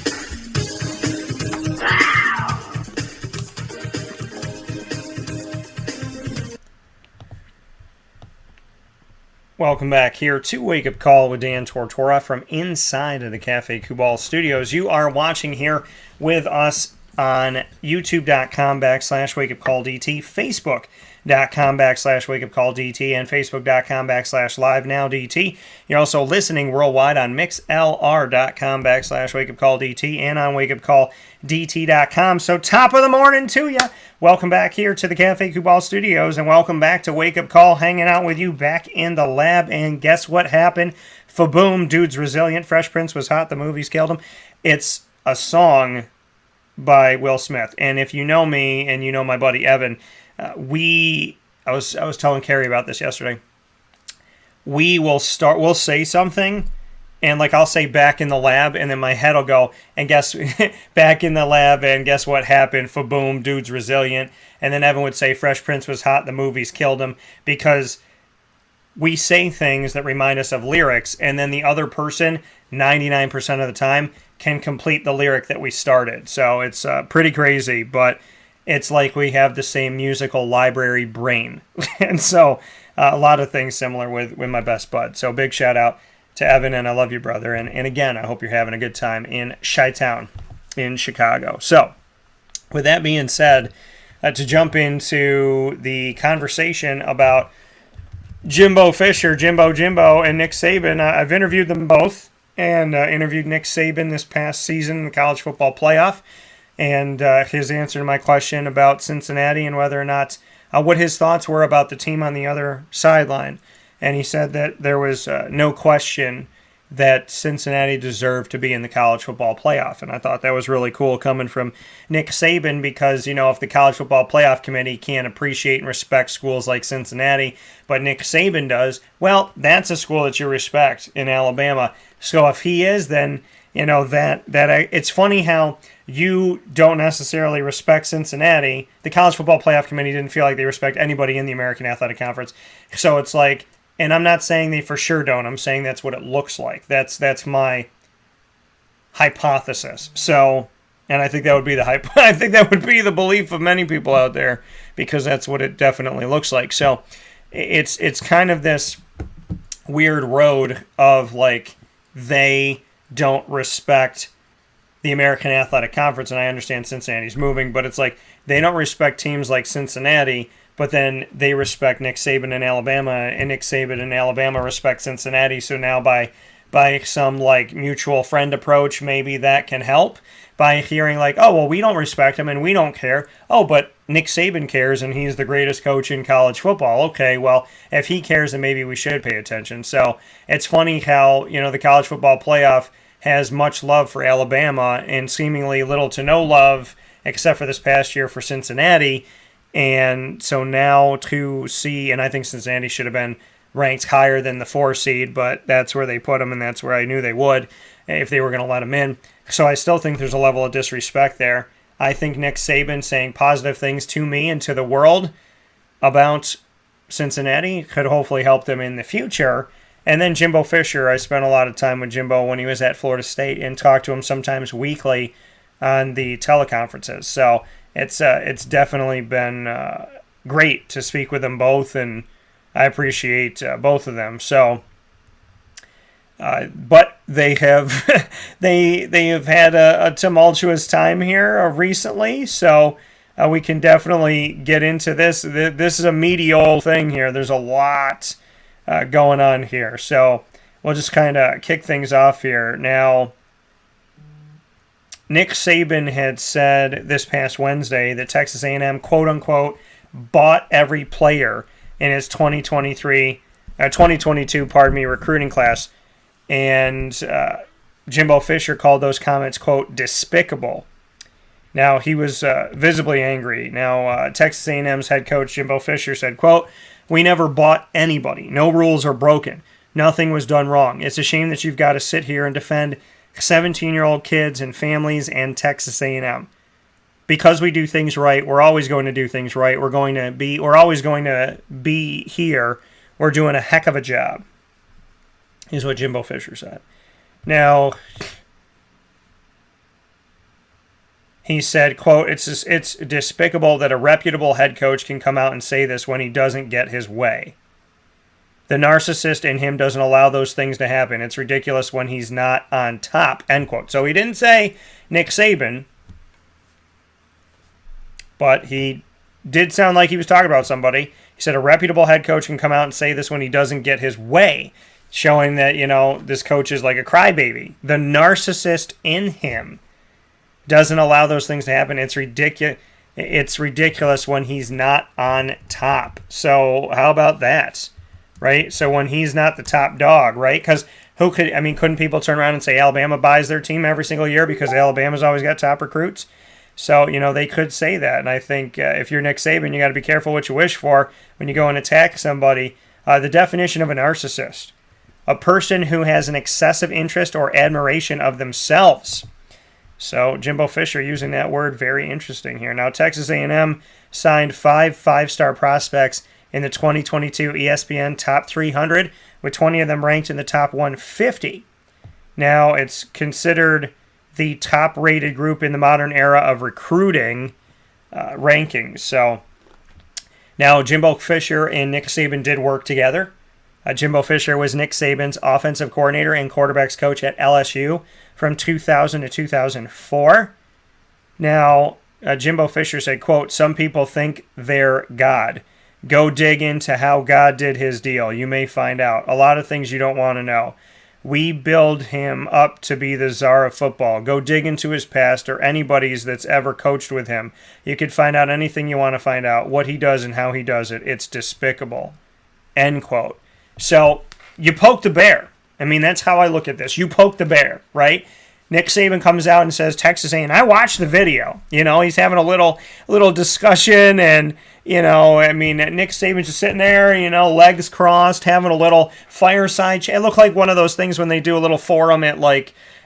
Welcome back here to Wake Up Call with Dan Tortora from inside of the Cafe Kubal studios. You are watching here with us on youtube.com/wakeupcalldt, facebook.com/wakeupcalldt, and facebook.com/livenowdt. You're also listening worldwide on mixlr.com/wakeupcalldt and on wakeupcalldt.com. So top of the morning to you. Welcome back here to the Cafe Kubal studios, and welcome back to Wake Up Call, hanging out with you back in the lab. And guess what happened? Fa-boom, dude's resilient. Fresh Prince was hot. The movies killed him. It's a song by Will Smith. And if you know me and you know my buddy Evan, I was telling Carrie about this yesterday. We'll say something, and like I'll say back in the lab, and then my head will go, and guess back in the lab, and guess what happened? Fa-boom, dude's resilient. And then Evan would say Fresh Prince was hot, the movies killed him, because we say things that remind us of lyrics, and then the other person, 99% of the time, can complete the lyric that we started. So it's pretty crazy, but it's like we have the same musical library brain. And so a lot of things similar with my best bud. So big shout out to Evan, and I love you, brother. And again, I hope you're having a good time in Chi-Town in Chicago. So with that being said, to jump into the conversation about Jimbo, and Nick Saban. I've interviewed them both, and interviewed Nick Saban this past season in the college football playoff, and his answer to my question about Cincinnati and whether or not what his thoughts were about the team on the other sideline. And he said that there was no question that Cincinnati deserved to be in the college football playoff. And I thought that was really cool coming from Nick Saban because, if the college football playoff committee can't appreciate and respect schools like Cincinnati, but Nick Saban does, well, that's a school that you respect in Alabama. So if he is, then, that it's funny how you don't necessarily respect Cincinnati. The college football playoff committee didn't feel like they respect anybody in the American Athletic Conference. So it's like, and I'm not saying they for sure don't. I'm saying that's what it looks like. That's my hypothesis. So, and I think that would be I think that would be the belief of many people out there because that's what it definitely looks like. So, it's kind of this weird road of like they don't respect the American Athletic Conference, and I understand Cincinnati's moving, but it's like they don't respect teams like Cincinnati. But then they respect Nick Saban in Alabama, and Nick Saban in Alabama respect Cincinnati. So now by some like mutual friend approach, maybe that can help by hearing like, oh, well, we don't respect him and we don't care. Oh, but Nick Saban cares and he's the greatest coach in college football. Okay, well, if he cares, then maybe we should pay attention. So it's funny how, the college football playoff has much love for Alabama and seemingly little to no love, except for this past year for Cincinnati. And so now to see, and I think Cincinnati should have been ranked higher than the 4 seed, but that's where they put them, and that's where I knew they would if they were going to let them in. So I still think there's a level of disrespect there. I think Nick Saban saying positive things to me and to the world about Cincinnati could hopefully help them in the future. And then Jimbo Fisher, I spent a lot of time with Jimbo when he was at Florida State and talked to him sometimes weekly on the teleconferences. So it's definitely been great to speak with them both, and I appreciate both of them. So, but they have they have had a tumultuous time here recently. So we can definitely get into this. This is a meaty old thing here. There's a lot going on here. So we'll just kind of kick things off here now. Nick Saban had said this past Wednesday that Texas A&M, quote-unquote, bought every player in his 2022 recruiting class. And Jimbo Fisher called those comments, quote, despicable. Now, he was visibly angry. Now, Texas A&M's head coach Jimbo Fisher said, quote, we never bought anybody. No rules are broken. Nothing was done wrong. It's a shame that you've got to sit here and defend 17-year-old kids and families and Texas A&M. Because we do things right, we're always going to do things right. We're always going to be here. We're doing a heck of a job, is what Jimbo Fisher said. Now, he said, quote, it's despicable that a reputable head coach can come out and say this when he doesn't get his way. The narcissist in him doesn't allow those things to happen. It's ridiculous when he's not on top, end quote. So he didn't say Nick Saban, but he did sound like he was talking about somebody. He said a reputable head coach can come out and say this when he doesn't get his way, showing that, this coach is like a crybaby. The narcissist in him doesn't allow those things to happen. It's ridiculous. It's ridiculous when he's not on top. So how about that? Right? So when he's not the top dog, right? Because couldn't people turn around and say Alabama buys their team every single year because Alabama's always got top recruits? So, they could say that. And I think if you're Nick Saban, you got to be careful what you wish for when you go and attack somebody. The definition of a narcissist, a person who has an excessive interest or admiration of themselves. So Jimbo Fisher using that word, very interesting here. Now, Texas A&M signed 5 five-star prospects in the 2022 ESPN Top 300, with 20 of them ranked in the top 150. Now, it's considered the top-rated group in the modern era of recruiting rankings. So, now Jimbo Fisher and Nick Saban did work together. Jimbo Fisher was Nick Saban's offensive coordinator and quarterbacks coach at LSU from 2000 to 2004. Now, Jimbo Fisher said, quote, "Some people think they're God. Go dig into how God did his deal. You may find out a lot of things you don't want to know. We build him up to be the czar of football. Go dig into his past or anybody's that's ever coached with him. You could find out anything you want to find out, what he does and how he does it. It's despicable." End quote. So you poke the bear. I mean, that's how I look at this. You poke the bear, right? Nick Saban comes out and says Texas A&M. I watched the video. He's having a little discussion, and I mean, Nick Saban's just sitting there, legs crossed, having a little fireside chat. It looked like one of those things when they do a little forum at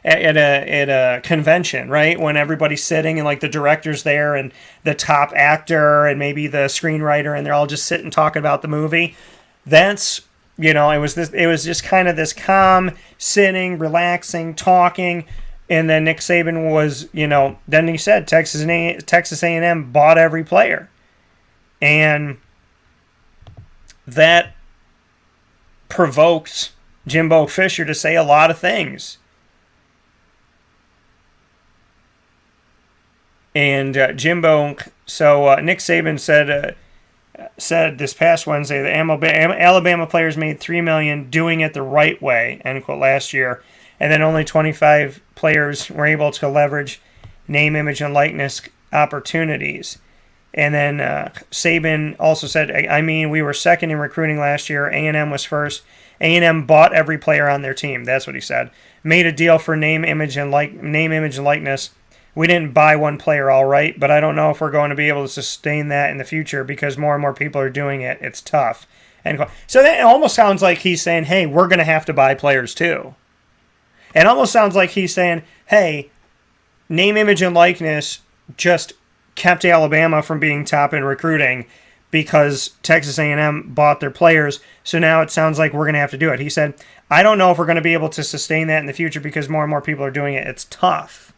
a convention, right? When everybody's sitting and like the director's there and the top actor and maybe the screenwriter, and they're all just sitting talking about the movie. That's it was just kind of this calm, sitting, relaxing, talking. And then Nick Saban was, then he said Texas A&M bought every player. And that provoked Jimbo Fisher to say a lot of things. And Nick Saban said this past Wednesday the Alabama players made $3 million doing it the right way, end quote, last year. And then only 25 players were able to leverage name, image, and likeness opportunities. And then Saban also said, I mean, we were second in recruiting last year. A&M was first. A&M bought every player on their team. That's what he said. Made a deal for name, image, and likeness. We didn't buy one player, all right, but I don't know if we're going to be able to sustain that in the future because more and more people are doing it. It's tough. And so that almost sounds like he's saying, hey, we're going to have to buy players too. It almost sounds like he's saying, hey, name, image, and likeness just kept Alabama from being top in recruiting because Texas A&M bought their players. So now it sounds like we're going to have to do it. He said, I don't know if we're going to be able to sustain that in the future because more and more people are doing it. It's tough.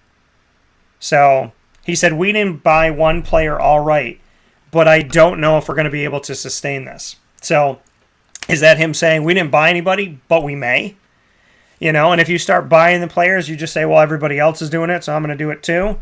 So he said, we didn't buy one player, all right, but I don't know if we're going to be able to sustain this. So is that him saying we didn't buy anybody, but we may? And if you start buying the players, you just say, well, everybody else is doing it, so I'm going to do it too.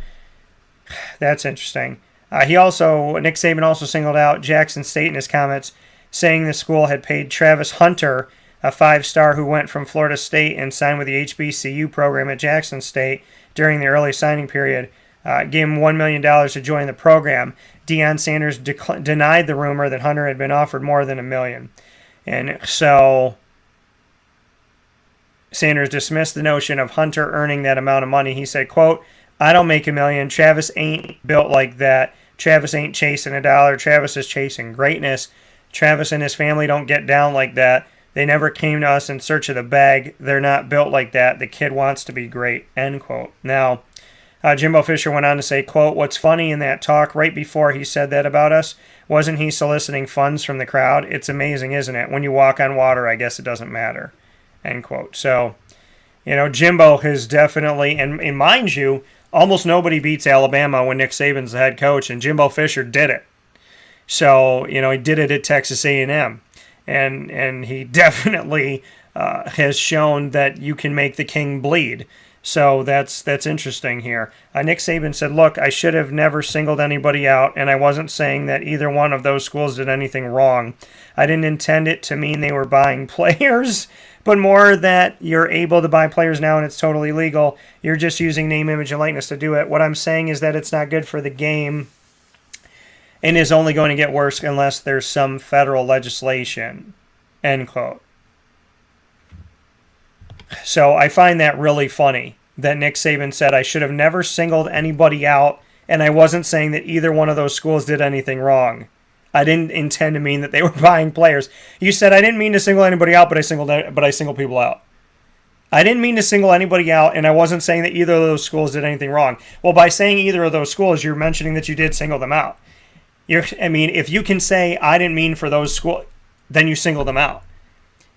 That's interesting. Nick Saban also singled out Jackson State in his comments, saying the school had paid Travis Hunter, a 5-star who went from Florida State and signed with the HBCU program at Jackson State during the early signing period, gave him $1 million to join the program. Deion Sanders denied the rumor that Hunter had been offered more than $1 million. And so Sanders dismissed the notion of Hunter earning that amount of money. He said, quote, I don't make $1 million. Travis ain't built like that. Travis ain't chasing a dollar. Travis is chasing greatness. Travis and his family don't get down like that. They never came to us in search of the bag. They're not built like that. The kid wants to be great, end quote. Now, Jimbo Fisher went on to say, quote, what's funny in that talk right before he said that about us, wasn't he soliciting funds from the crowd? It's amazing, isn't it? When you walk on water, I guess it doesn't matter, end quote. So, Jimbo has definitely, and mind you, almost nobody beats Alabama when Nick Saban's the head coach, and Jimbo Fisher did it. So, he did it at Texas A&M. And he definitely has shown that you can make the king bleed. So that's interesting here. Nick Saban said, look, I should have never singled anybody out, and I wasn't saying that either one of those schools did anything wrong. I didn't intend it to mean they were buying players, but more that you're able to buy players now and it's totally legal. You're just using name, image, and likeness to do it. What I'm saying is that it's not good for the game and is only going to get worse unless there's some federal legislation, end quote. So I find that really funny that Nick Saban said I should have never singled anybody out, and I wasn't saying that either one of those schools did anything wrong. I didn't intend to mean that they were buying players. You said I didn't mean to single anybody out, but I singled people out. I didn't mean to single anybody out, and I wasn't saying that either of those schools did anything wrong. Well, by saying either of those schools, you're mentioning that you did single them out. If you can say I didn't mean for those schools, then you single them out.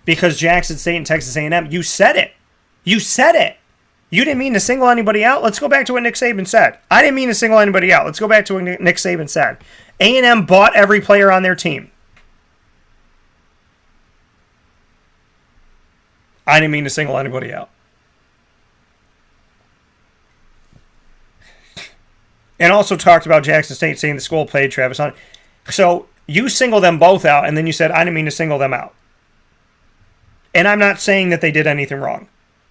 Because Jackson State and Texas A&M, you said it. You said it. You didn't mean to single anybody out. Let's go back to what Nick Saban said. I didn't mean to single anybody out. Let's go back to what Nick Saban said. A&M bought every player on their team. I didn't mean to single anybody out. And also talked about Jackson State saying the school paid Travis Hunter. So you single them both out, and then you said, I didn't mean to single them out. And I'm not saying that they did anything wrong.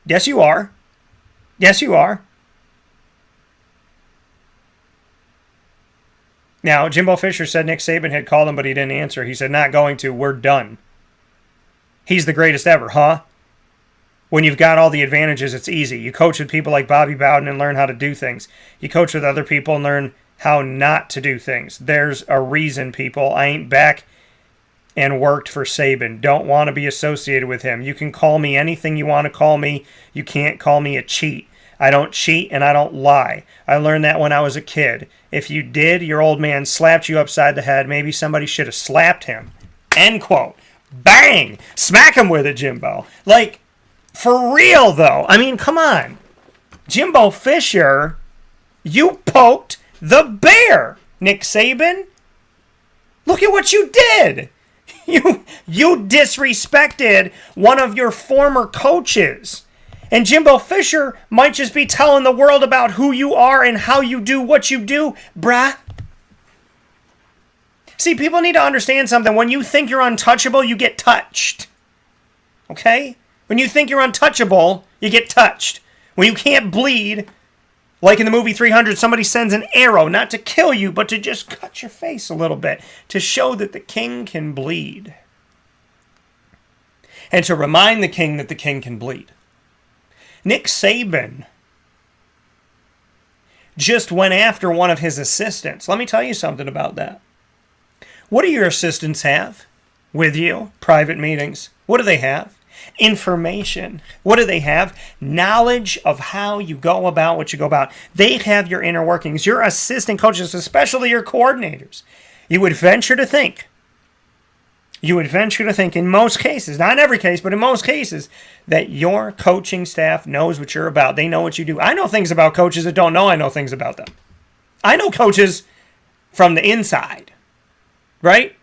Yes, you are. Yes, you are. Now, Jimbo Fisher said Nick Saban had called him, but he didn't answer. He said, not going to. We're done. He's the greatest ever, huh? When you've got all the advantages, it's easy. You coach with people like Bobby Bowden and learn how to do things. You coach with other people and learn how not to do things. There's a reason, people. I ain't back and worked for Saban. Don't want to be associated with him. You can call me anything you want to call me. You can't call me a cheat. I don't cheat and I don't lie. I learned that when I was a kid. If you did, your old man slapped you upside the head. Maybe somebody should have slapped him. End quote. Bang! Smack him with it, Jimbo. Like, for real, though. I mean, come on. Jimbo Fisher, you poked the bear. Nick Saban, look at what you did. You disrespected one of your former coaches. And Jimbo Fisher might just be telling the world about who you are and how you do what you do, brah. See, people need to understand something. When you think you're untouchable, you get touched. Okay? When you think you're untouchable, you get touched. When you can't bleed, like in the movie 300, somebody sends an arrow, not to kill you, but to just cut your face a little bit, to show that the king can bleed. And to remind the king that the king can bleed. Nick Saban just went after one of his assistants. Let me tell you something about that. What do your assistants have with you? Private meetings. What do they have? Information. What do they have? Knowledge of how you go about what you go about. They have your inner workings. Your assistant coaches, especially your coordinators. You would venture to think in most cases, not in every case, but in most cases, that your coaching staff knows what you're about. They know what you do. I know things about coaches that don't know I know things about them. I know coaches from the inside, right?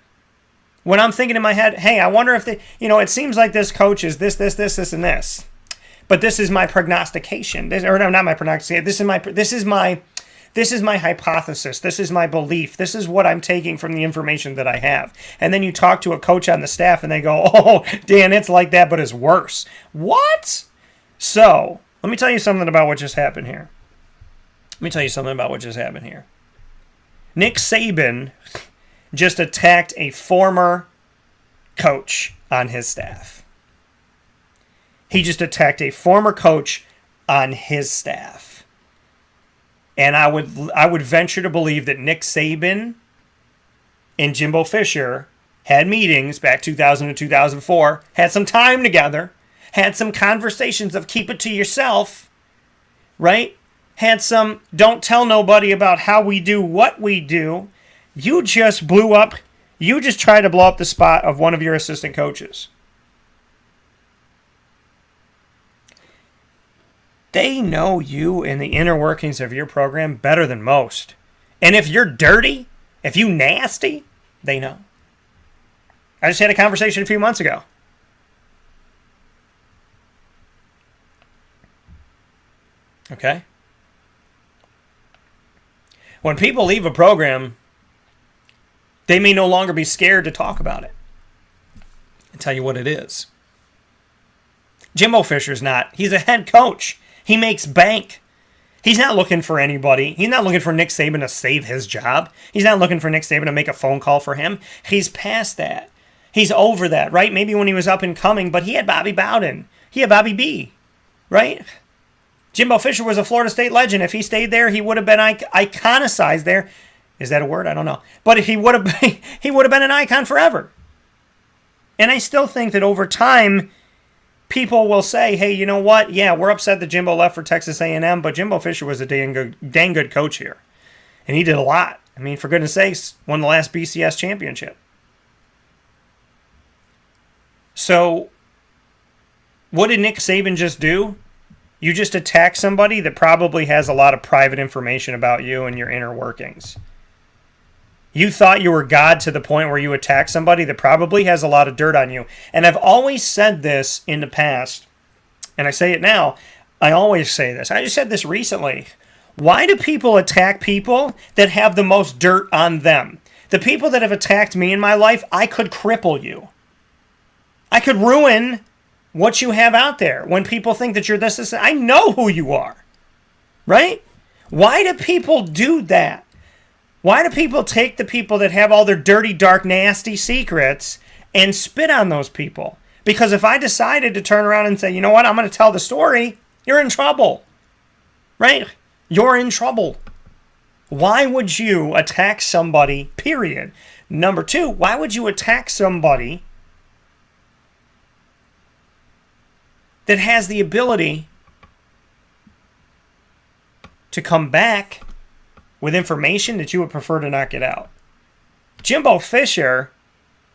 When I'm thinking in my head, hey, I wonder if they, it seems like this coach is this, and this. But this is my prognostication. Not my prognostication. This is my hypothesis. This is my belief. This is what I'm taking from the information that I have. And then you talk to a coach on the staff and they go, oh, Dan, it's like that, but it's worse. What? So, let me tell you something about what just happened here. Nick Saban just attacked a former coach on his staff. He just attacked a former coach on his staff. And I would venture to believe that Nick Saban and Jimbo Fisher had meetings back 2000 to 2004, had some time together, had some conversations of keep it to yourself, right? Had some don't tell nobody about how we do what we do. You just tried to blow up the spot of one of your assistant coaches. They know you and the inner workings of your program better than most. And if you're dirty, if you nasty, they know. I just had a conversation a few months ago. Okay? When people leave a program, they may no longer be scared to talk about it. I'll tell you what it is. Jimbo Fisher's not. He's a head coach. He makes bank. He's not looking for anybody. He's not looking for Nick Saban to save his job. He's not looking for Nick Saban to make a phone call for him. He's past that. He's over that, right? Maybe when he was up and coming, but he had Bobby Bowden. He had Bobby B, right? Jimbo Fisher was a Florida State legend. If he stayed there, he would have been iconicized there. Is that a word? I don't know. But if he would have been an icon forever. And I still think that over time, people will say, hey, you know what? Yeah, we're upset that Jimbo left for Texas A&M, but Jimbo Fisher was a dang good coach here. And he did a lot. I mean, for goodness sakes, won the last BCS championship. So, what did Nick Saban just do? You just attack somebody that probably has a lot of private information about you and your inner workings. You thought you were God to the point where you attack somebody that probably has a lot of dirt on you. And I've always said this in the past, and I say it now. I always say this. I just said this recently. Why do people attack people that have the most dirt on them? The people that have attacked me in my life, I could cripple you. I could ruin what you have out there. When people think that you're this, I know who you are. Right? Why do people do that? Why do people take the people that have all their dirty, dark, nasty secrets and spit on those people? Because if I decided to turn around and say, you know what, I'm going to tell the story, you're in trouble. Right? You're in trouble. Why would you attack somebody, period? Number two, why would you attack somebody that has the ability to come back with information that you would prefer to not get out? Jimbo Fisher,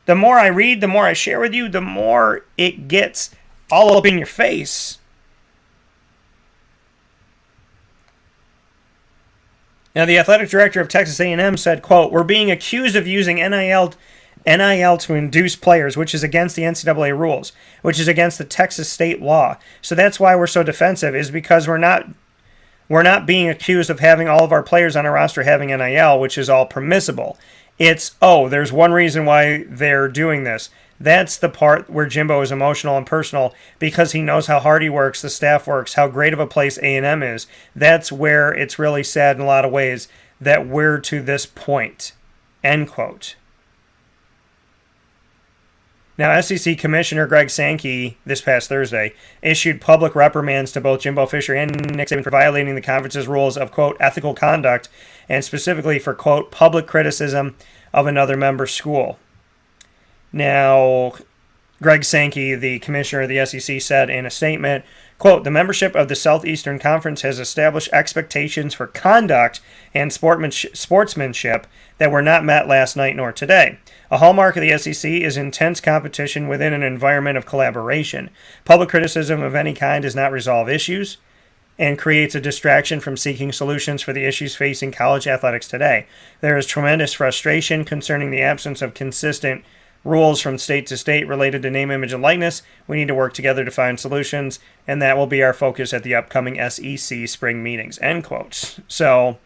the more I read, the more I share with you, the more it gets all up in your face. Now, the athletic director of Texas A&M said, quote, "We're being accused of using NIL to induce players, which is against the NCAA rules, which is against the Texas state law. So that's why we're so defensive, is because we're not being accused of having all of our players on our roster having NIL, which is all permissible. It's, there's one reason why they're doing this." That's the part where Jimbo is emotional and personal, because he knows how hard he works, the staff works, how great of a place A&M is. That's where it's really sad in a lot of ways that we're to this point. End quote. Now, SEC Commissioner Greg Sankey, this past Thursday, issued public reprimands to both Jimbo Fisher and Nick Saban for violating the conference's rules of, quote, ethical conduct, and specifically for, quote, public criticism of another member school. Now, Greg Sankey, the commissioner of the SEC, said in a statement, quote, "The membership of the Southeastern Conference has established expectations for conduct and sportsmanship that were not met last night nor today. A hallmark of the SEC is intense competition within an environment of collaboration. Public criticism of any kind does not resolve issues and creates a distraction from seeking solutions for the issues facing college athletics today. There is tremendous frustration concerning the absence of consistent rules from state to state related to name, image, and likeness. We need to work together to find solutions, and that will be our focus at the upcoming SEC spring meetings," end quotes. So,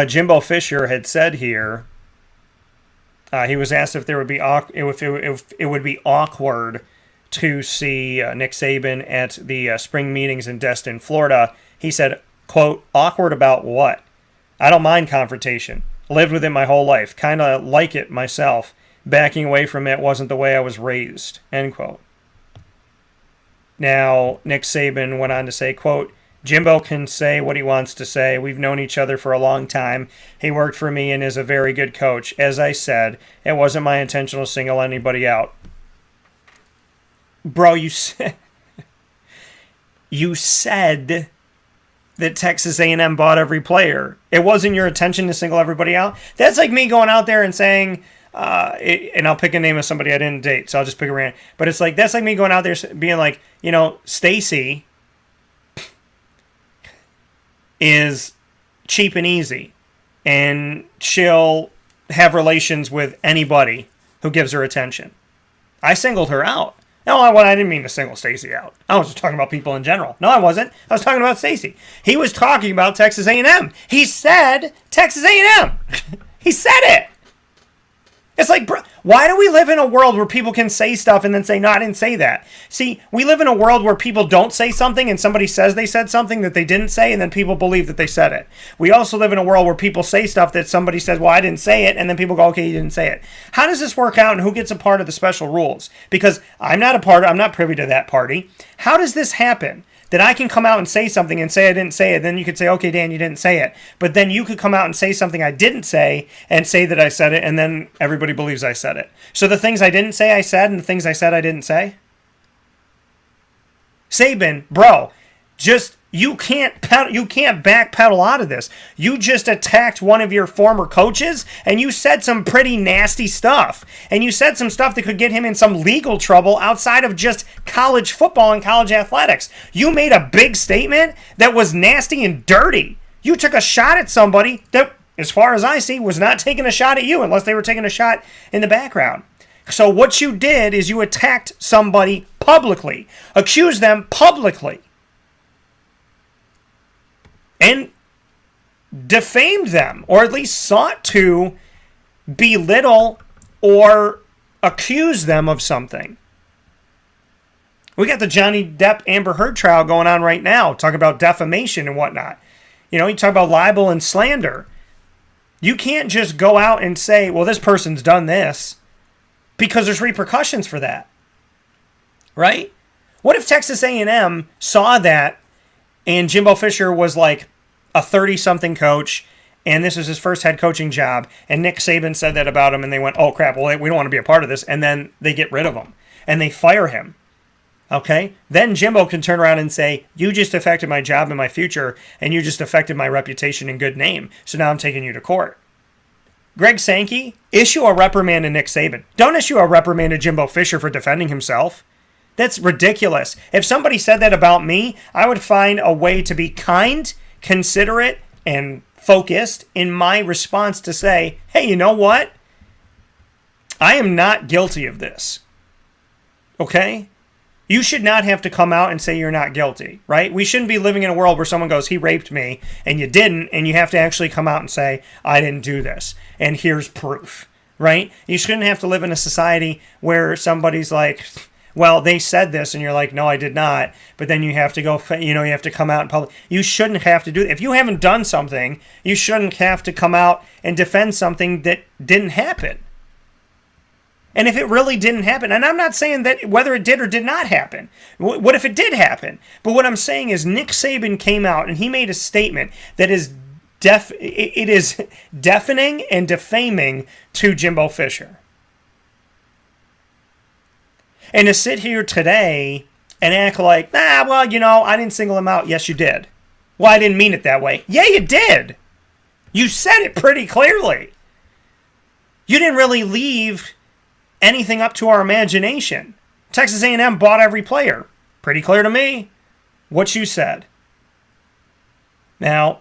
Jimbo Fisher had said here, he was asked if there would be if it would be awkward to see Nick Saban at the spring meetings in Destin, Florida. He said, quote, "Awkward about what? I don't mind confrontation. Lived with it my whole life. Kind of like it myself. Backing away from it wasn't the way I was raised," end quote. Now, Nick Saban went on to say, quote, "Jimbo can say what he wants to say. We've known each other for a long time. He worked for me and is a very good coach. As I said, it wasn't my intention to single anybody out." Bro, you said that Texas A&M bought every player. It wasn't your intention to single everybody out. That's like me going out there and saying, and I'll pick a name of somebody I didn't date, so I'll just pick a random. But it's like, that's like me going out there being like, Stacy is cheap and easy, and she'll have relations with anybody who gives her attention. I singled her out. No, I didn't mean to single Stacy out. I was just talking about people in general. No, I wasn't. I was talking about Stacy. He was talking about Texas A&M. He said Texas A&M. He said it. It's like, bro, why do we live in a world where people can say stuff and then say, no, I didn't say that? See, we live in a world where people don't say something and somebody says they said something that they didn't say, and then people believe that they said it. We also live in a world where people say stuff that somebody says, well, I didn't say it, and then people go, okay, you didn't say it. How does this work out, and who gets a part of the special rules? Because I'm not privy to that party. How does this happen? That I can come out and say something and say I didn't say it, then you could say, okay, Dan, you didn't say it. But then you could come out and say something I didn't say and say that I said it, and then everybody believes I said it. So the things I didn't say I said, and the things I said I didn't say? Saban, bro, you can't backpedal out of this. You just attacked one of your former coaches, and you said some pretty nasty stuff. And you said some stuff that could get him in some legal trouble outside of just college football and college athletics. You made a big statement that was nasty and dirty. You took a shot at somebody that, as far as I see, was not taking a shot at you unless they were taking a shot in the background. So what you did is you attacked somebody publicly, accused them publicly. and defamed them, or at least sought to belittle or accuse them of something. We got the Johnny Depp Amber Heard trial going on right now, talking about defamation and whatnot. You talk about libel and slander. You can't just go out and say, well, this person's done this, because there's repercussions for that. Right? What if Texas A&M saw that and Jimbo Fisher was like a 30-something coach and this was his first head coaching job, and Nick Saban said that about him, and they went, oh, crap, well, we don't want to be a part of this, and then they get rid of him, and they fire him. Okay? Then Jimbo can turn around and say, you just affected my job and my future, and you just affected my reputation and good name, so now I'm taking you to court. Greg Sankey, issue a reprimand to Nick Saban. Don't issue a reprimand to Jimbo Fisher for defending himself. That's ridiculous. If somebody said that about me, I would find a way to be kind, considerate, and focused in my response to say, hey, you know what? I am not guilty of this. Okay? You should not have to come out and say you're not guilty, right? We shouldn't be living in a world where someone goes, he raped me, and you didn't, and you have to actually come out and say, I didn't do this, and here's proof, right? You shouldn't have to live in a society where somebody's like, well, they said this, and you're like, no, I did not. But then you have to go, you have to come out in public. You shouldn't have to do it. If you haven't done something, you shouldn't have to come out and defend something that didn't happen. And if it really didn't happen, and I'm not saying that whether it did or did not happen. What if it did happen? But what I'm saying is Nick Saban came out and he made a statement that is it is deafening and defaming to Jimbo Fisher. And to sit here today and act like, I didn't single him out. Yes, you did. Well, I didn't mean it that way. Yeah, you did. You said it pretty clearly. You didn't really leave anything up to our imagination. Texas A&M bought every player. Pretty clear to me what you said. Now,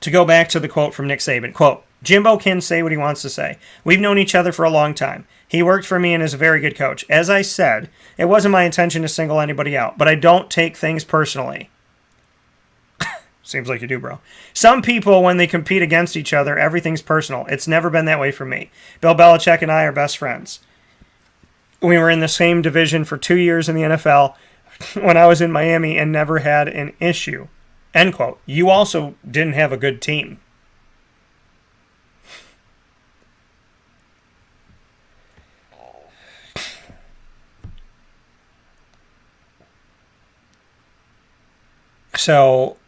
to go back to the quote from Nick Saban, quote, Jimbo can say what he wants to say. We've known each other for a long time. He worked for me and is a very good coach. As I said, it wasn't my intention to single anybody out, but I don't take things personally. Seems like you do, bro. Some people, when they compete against each other, everything's personal. It's never been that way for me. Bill Belichick and I are best friends. We were in the same division for 2 years in the NFL when I was in Miami and never had an issue. End quote. You also didn't have a good team. So,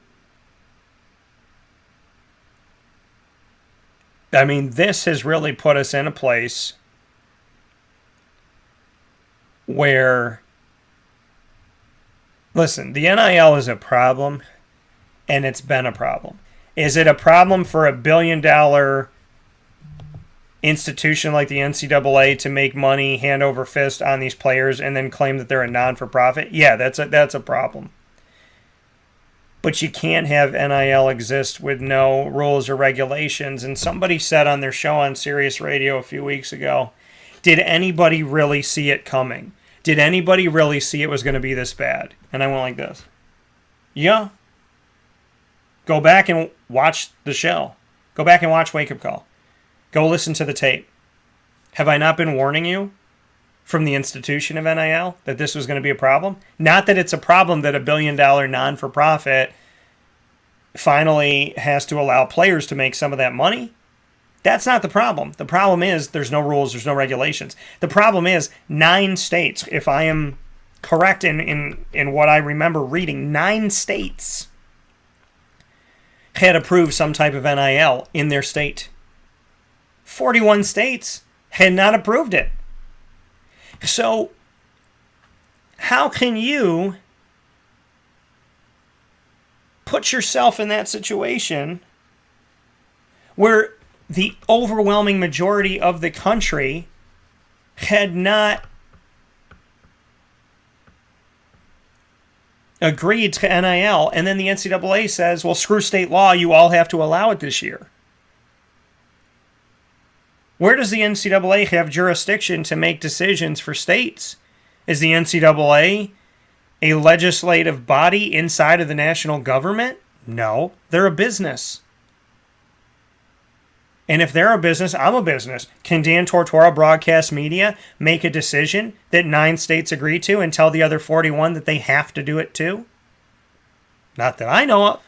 I mean, this has really put us in a place where, listen, the NIL is a problem, and it's been a problem. Is it a problem for a billion-dollar institution like the NCAA to make money hand over fist on these players and then claim that they're a non-for-profit? Yeah, that's a problem. But you can't have NIL exist with no rules or regulations. And somebody said on their show on Sirius Radio a few weeks ago, did anybody really see it coming? Did anybody really see it was going to be this bad? And I went like this. Yeah. Go back and watch the show. Go back and watch Wake Up Call. Go listen to the tape. Have I not been warning you from the institution of NIL that this was going to be a problem? Not that it's a problem that a billion-dollar non-for-profit finally has to allow players to make some of that money. That's not the problem. The problem is there's no rules, there's no regulations. The problem is 9 states, if I am correct in what I remember reading, 9 states had approved some type of NIL in their state. 41 states had not approved it. So, how can you put yourself in that situation where the overwhelming majority of the country had not agreed to NIL, and then the NCAA says, well, screw state law, you all have to allow it this year? Where does the NCAA have jurisdiction to make decisions for states? Is the NCAA a legislative body inside of the national government? No, they're a business. And if they're a business, I'm a business. Can Dan Tortora Broadcast Media make a decision that 9 states agree to and tell the other 41 that they have to do it too? Not that I know of.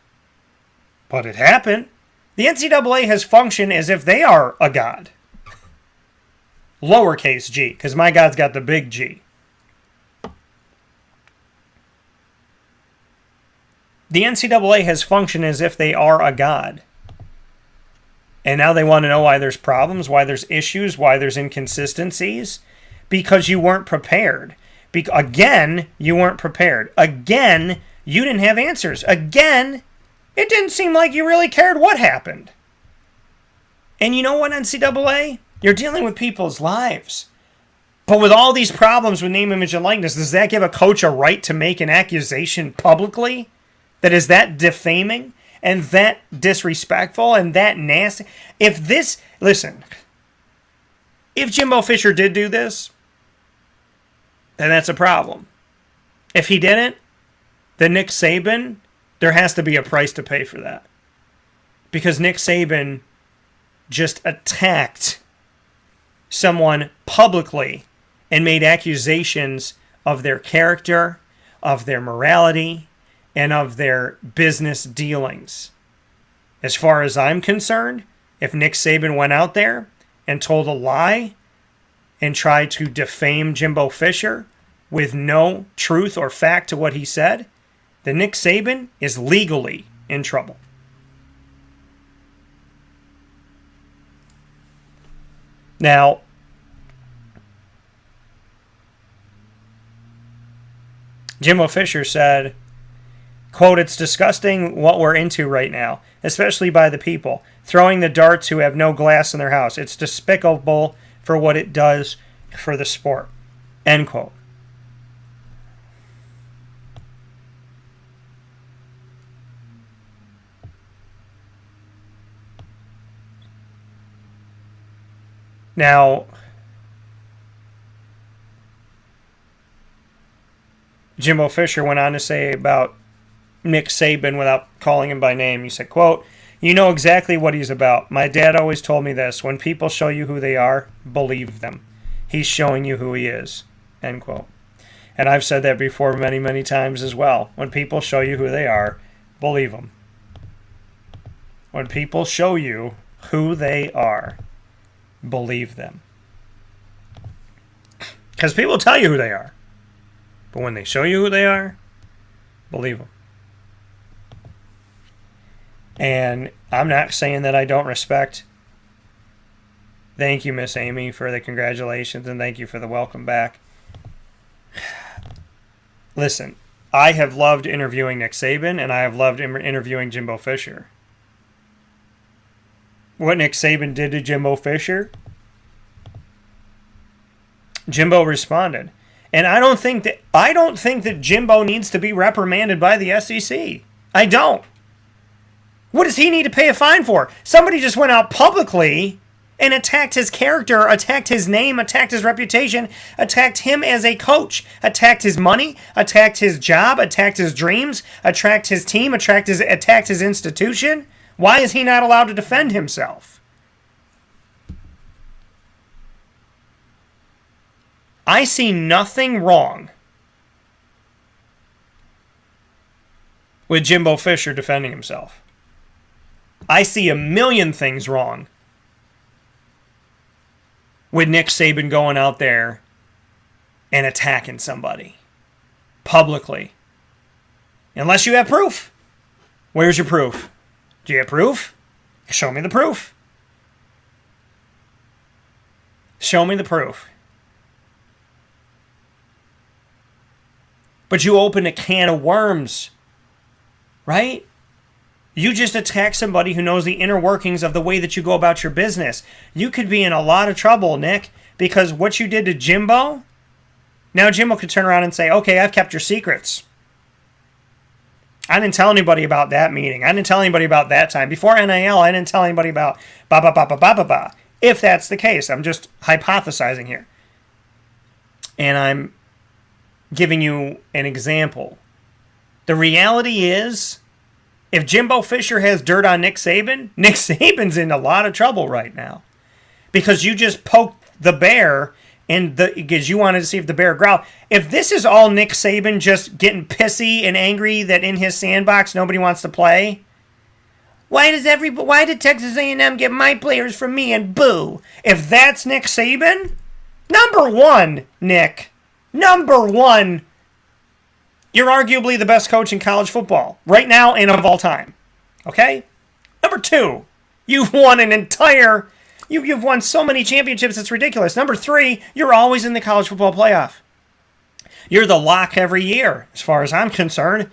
But it happened. The NCAA has functioned as if they are a god. Lowercase g, because my God's got the big G. The NCAA has functioned as if they are a god. And now they want to know why there's problems, why there's issues, why there's inconsistencies. Because you weren't prepared. Again, you weren't prepared. Again, you didn't have answers. Again, it didn't seem like you really cared what happened. And you know what, NCAA? You're dealing with people's lives. But with all these problems with name, image, and likeness, does that give a coach a right to make an accusation publicly that is that defaming and that disrespectful and that nasty? Listen, if Jimbo Fisher did do this, then that's a problem. If he didn't, then Nick Saban, there has to be a price to pay for that. Because Nick Saban just attacked someone publicly and made accusations of their character, of their morality, and of their business dealings. As far as I'm concerned, if Nick Saban went out there and told a lie and tried to defame Jimbo Fisher with no truth or fact to what he said, then Nick Saban is legally in trouble. Now, Jimbo Fisher said, quote, "It's disgusting what we're into right now, especially by the people, throwing the darts who have no glass in their house. It's despicable for what it does for the sport," end quote. Now, Jimbo Fisher went on to say about Nick Saban without calling him by name. He said, quote, "You know exactly what he's about. My dad always told me this. When people show you who they are, believe them. He's showing you who he is," end quote. And I've said that before many, many times as well. When people show you who they are, believe them. When people show you who they are, believe them. Because people tell you who they are. But when they show you who they are, believe them. And I'm not saying that I don't respect. Thank you, Miss Amy, for the congratulations, and thank you for the welcome back. Listen, I have loved interviewing Nick Saban, and I have loved interviewing Jimbo Fisher. What Nick Saban did to Jimbo Fisher, Jimbo responded. And I don't think that Jimbo needs to be reprimanded by the SEC. I don't. What does he need to pay a fine for? Somebody just went out publicly and attacked his character, attacked his name, attacked his reputation, attacked him as a coach, attacked his money, attacked his job, attacked his dreams, attacked his team, attacked his institution. Why is he not allowed to defend himself? I see nothing wrong with Jimbo Fisher defending himself. I see a million things wrong with Nick Saban going out there and attacking somebody publicly. Unless you have proof. Where's your proof? Do you have proof? Show me the proof. Show me the proof. But you open a can of worms, right? You just attack somebody who knows the inner workings of the way that you go about your business. You could be in a lot of trouble, Nick, because what you did to Jimbo, now Jimbo could turn around and say, okay, I've kept your secrets. I didn't tell anybody about that meeting. I didn't tell anybody about that time. Before NIL, I didn't tell anybody about ba-ba-ba-ba-ba-ba-ba. If that's the case, I'm just hypothesizing here. And I'm giving you an example. The reality is, if Jimbo Fisher has dirt on Nick Saban's in a lot of trouble right now. Because you just poked the bear because you wanted to see if the bear growled. If this is all Nick Saban just getting pissy and angry that in his sandbox nobody wants to play, why did Texas A&M get my players from me and boo? If that's Nick Saban, number one, you're arguably the best coach in college football right now and of all time. Okay? Number two, you've won you've won so many championships, it's ridiculous. Number three, you're always in the college football playoff. You're the lock every year, as far as I'm concerned.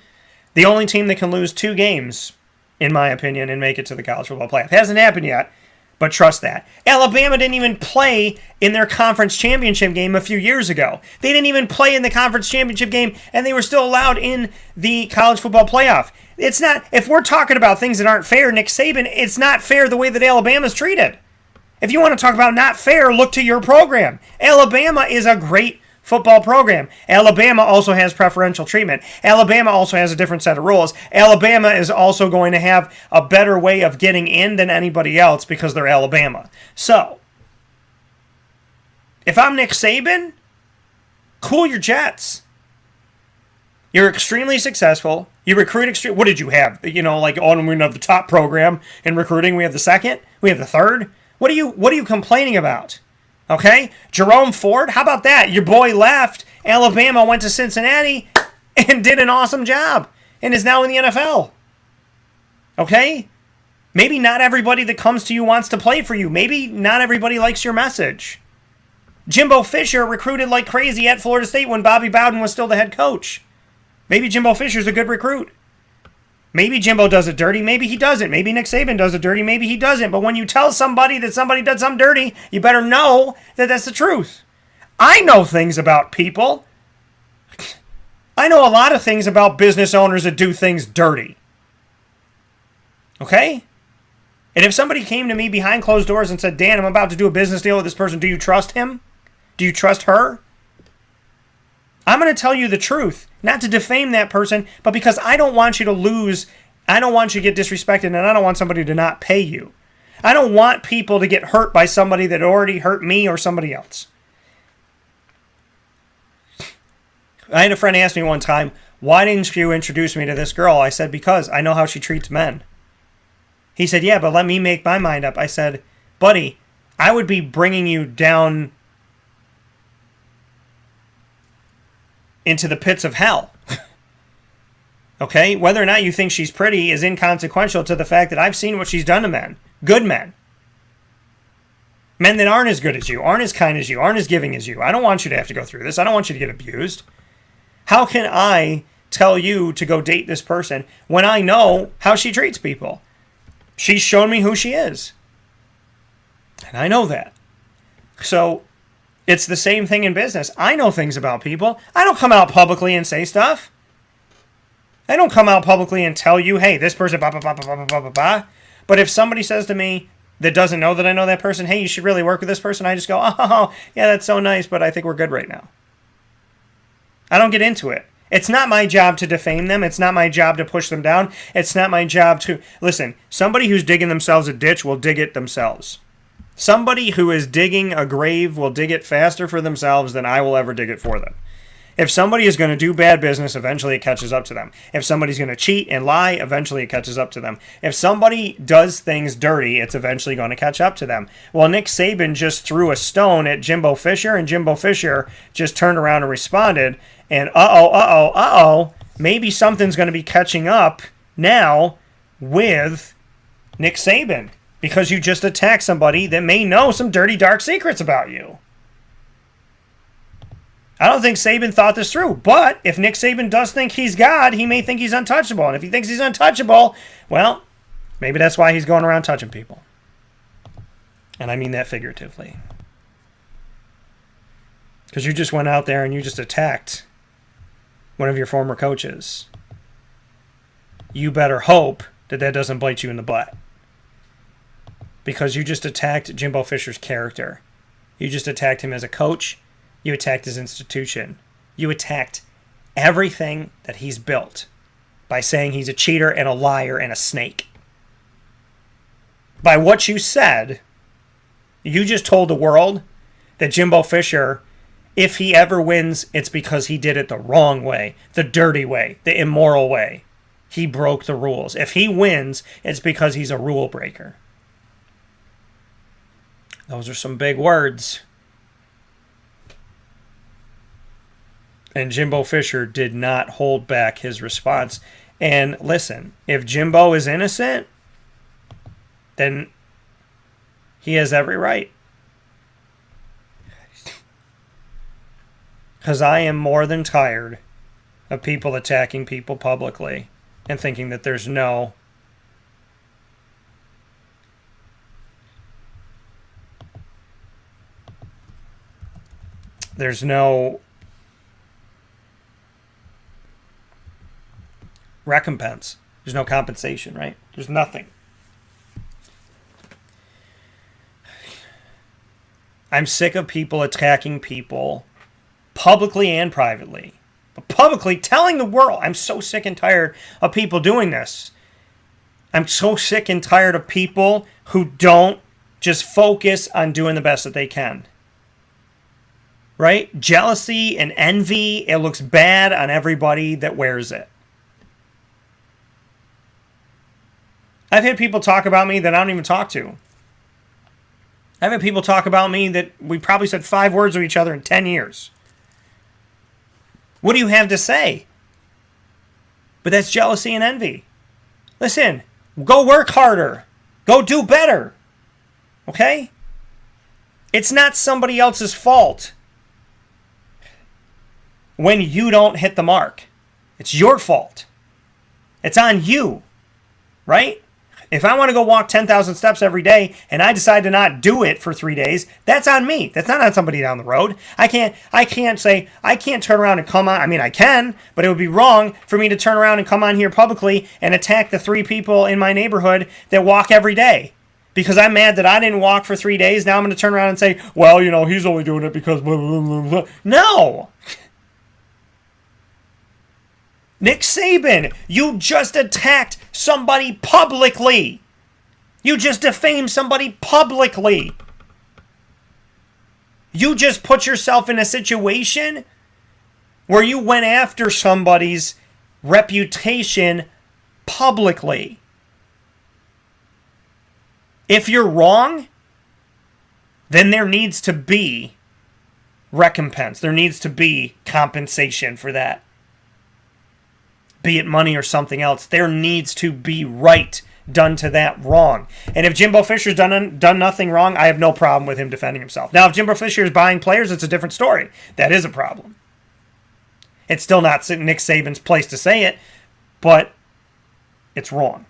The only team that can lose 2 games, in my opinion, and make it to the college football playoff. Hasn't happened yet, but trust that. Alabama didn't even play in their conference championship game a few years ago. They didn't even play in the conference championship game, and they were still allowed in the college football playoff. It's not, if we're talking about things that aren't fair, Nick Saban, it's not fair the way that Alabama's treated. If you want to talk about not fair, look to your program. Alabama is a great football program. Alabama also has preferential treatment. Alabama also has a different set of rules. Alabama is also going to have a better way of getting in than anybody else because they're Alabama. So, if I'm Nick Saban, cool your jets. You're extremely successful. You recruit what did you have? We have the top program in recruiting. We have the second. We have the third. What are you complaining about? Okay? Jerome Ford, how about that? Your boy left. Alabama went to Cincinnati and did an awesome job and is now in the NFL. Okay? Maybe not everybody that comes to you wants to play for you. Maybe not everybody likes your message. Jimbo Fisher recruited like crazy at Florida State when Bobby Bowden was still the head coach. Maybe Jimbo Fisher's a good recruit. Maybe Jimbo does it dirty. Maybe he doesn't. Maybe Nick Saban does it dirty. Maybe he doesn't. But when you tell somebody that somebody did something dirty, you better know that that's the truth. I know things about people. I know a lot of things about business owners that do things dirty. Okay? And if somebody came to me behind closed doors and said, Dan, I'm about to do a business deal with this person, do you trust him? Do you trust her? I'm going to tell you the truth, not to defame that person, but because I don't want you to lose. I don't want you to get disrespected, and I don't want somebody to not pay you. I don't want people to get hurt by somebody that already hurt me or somebody else. I had a friend ask me one time, why didn't you introduce me to this girl? I said, because I know how she treats men. He said, yeah, but let me make my mind up. I said, buddy, I would be bringing you down into the pits of hell. Okay? Whether or not you think she's pretty is inconsequential to the fact that I've seen what she's done to men. Good men. Men that aren't as good as you, aren't as kind as you, aren't as giving as you. I don't want you to have to go through this. I don't want you to get abused. How can I tell you to go date this person when I know how she treats people? She's shown me who she is. And I know that. So, it's the same thing in business. I know things about people. I don't come out publicly and say stuff. I don't come out publicly and tell you, hey, this person, blah, blah, blah, blah, blah, blah, blah, blah. But if somebody says to me that doesn't know that I know that person, hey, you should really work with this person, I just go, oh, yeah, that's so nice, but I think we're good right now. I don't get into it. It's not my job to defame them. It's not my job to push them down. It's not my job to... Listen, somebody who's digging themselves a ditch will dig it themselves. Somebody who is digging a grave will dig it faster for themselves than I will ever dig it for them. If somebody is going to do bad business, eventually it catches up to them. If somebody's going to cheat and lie, eventually it catches up to them. If somebody does things dirty, it's eventually going to catch up to them. Well, Nick Saban just threw a stone at Jimbo Fisher, and Jimbo Fisher just turned around and responded, and maybe something's going to be catching up now with Nick Saban. Because you just attacked somebody that may know some dirty, dark secrets about you. I don't think Saban thought this through. But if Nick Saban does think he's God, he may think he's untouchable. And if he thinks he's untouchable, well, maybe that's why he's going around touching people. And I mean that figuratively. Because you just went out there and you just attacked one of your former coaches. You better hope that that doesn't bite you in the butt. Because you just attacked Jimbo Fisher's character. You just attacked him as a coach. You attacked his institution. You attacked everything that he's built by saying he's a cheater and a liar and a snake. By what you said, you just told the world that Jimbo Fisher, if he ever wins, it's because he did it the wrong way, the dirty way, the immoral way. He broke the rules. If he wins, it's because he's a rule breaker. Those are some big words. And Jimbo Fisher did not hold back his response. And listen, if Jimbo is innocent, then he has every right. Because I am more than tired of people attacking people publicly and thinking that there's no recompense. There's no compensation, right? There's nothing. I'm sick of people attacking people publicly and privately. But publicly telling the world, I'm so sick and tired of people doing this. I'm so sick and tired of people who don't just focus on doing the best that they can. Right? Jealousy and envy, it looks bad on everybody that wears it. I've had people talk about me that I don't even talk to. I've had people talk about me that we probably said 5 words to each other in 10 years. What do you have to say? But that's jealousy and envy. Listen, go work harder. Go do better. Okay? It's not somebody else's fault when you don't hit the mark. It's your fault. It's on you. Right? If I want to go walk 10,000 steps every day and I decide to not do it for 3 days, that's on me. That's not on somebody down the road. I can't turn around and come on. I mean, I can, but it would be wrong for me to turn around and come on here publicly and attack the 3 people in my neighborhood that walk every day. Because I'm mad that I didn't walk for 3 days. Now I'm going to turn around and say, well, you know, he's only doing it because blah, blah, blah, blah. No! Nick Saban, you just attacked somebody publicly. You just defamed somebody publicly. You just put yourself in a situation where you went after somebody's reputation publicly. If you're wrong, then there needs to be recompense. There needs to be compensation for that. Be it money or something else. There needs to be right done to that wrong. And if Jimbo Fisher's done nothing wrong, I have no problem with him defending himself. Now, if Jimbo Fisher is buying players, it's a different story. That is a problem. It's still not Nick Saban's place to say it, but it's wrong.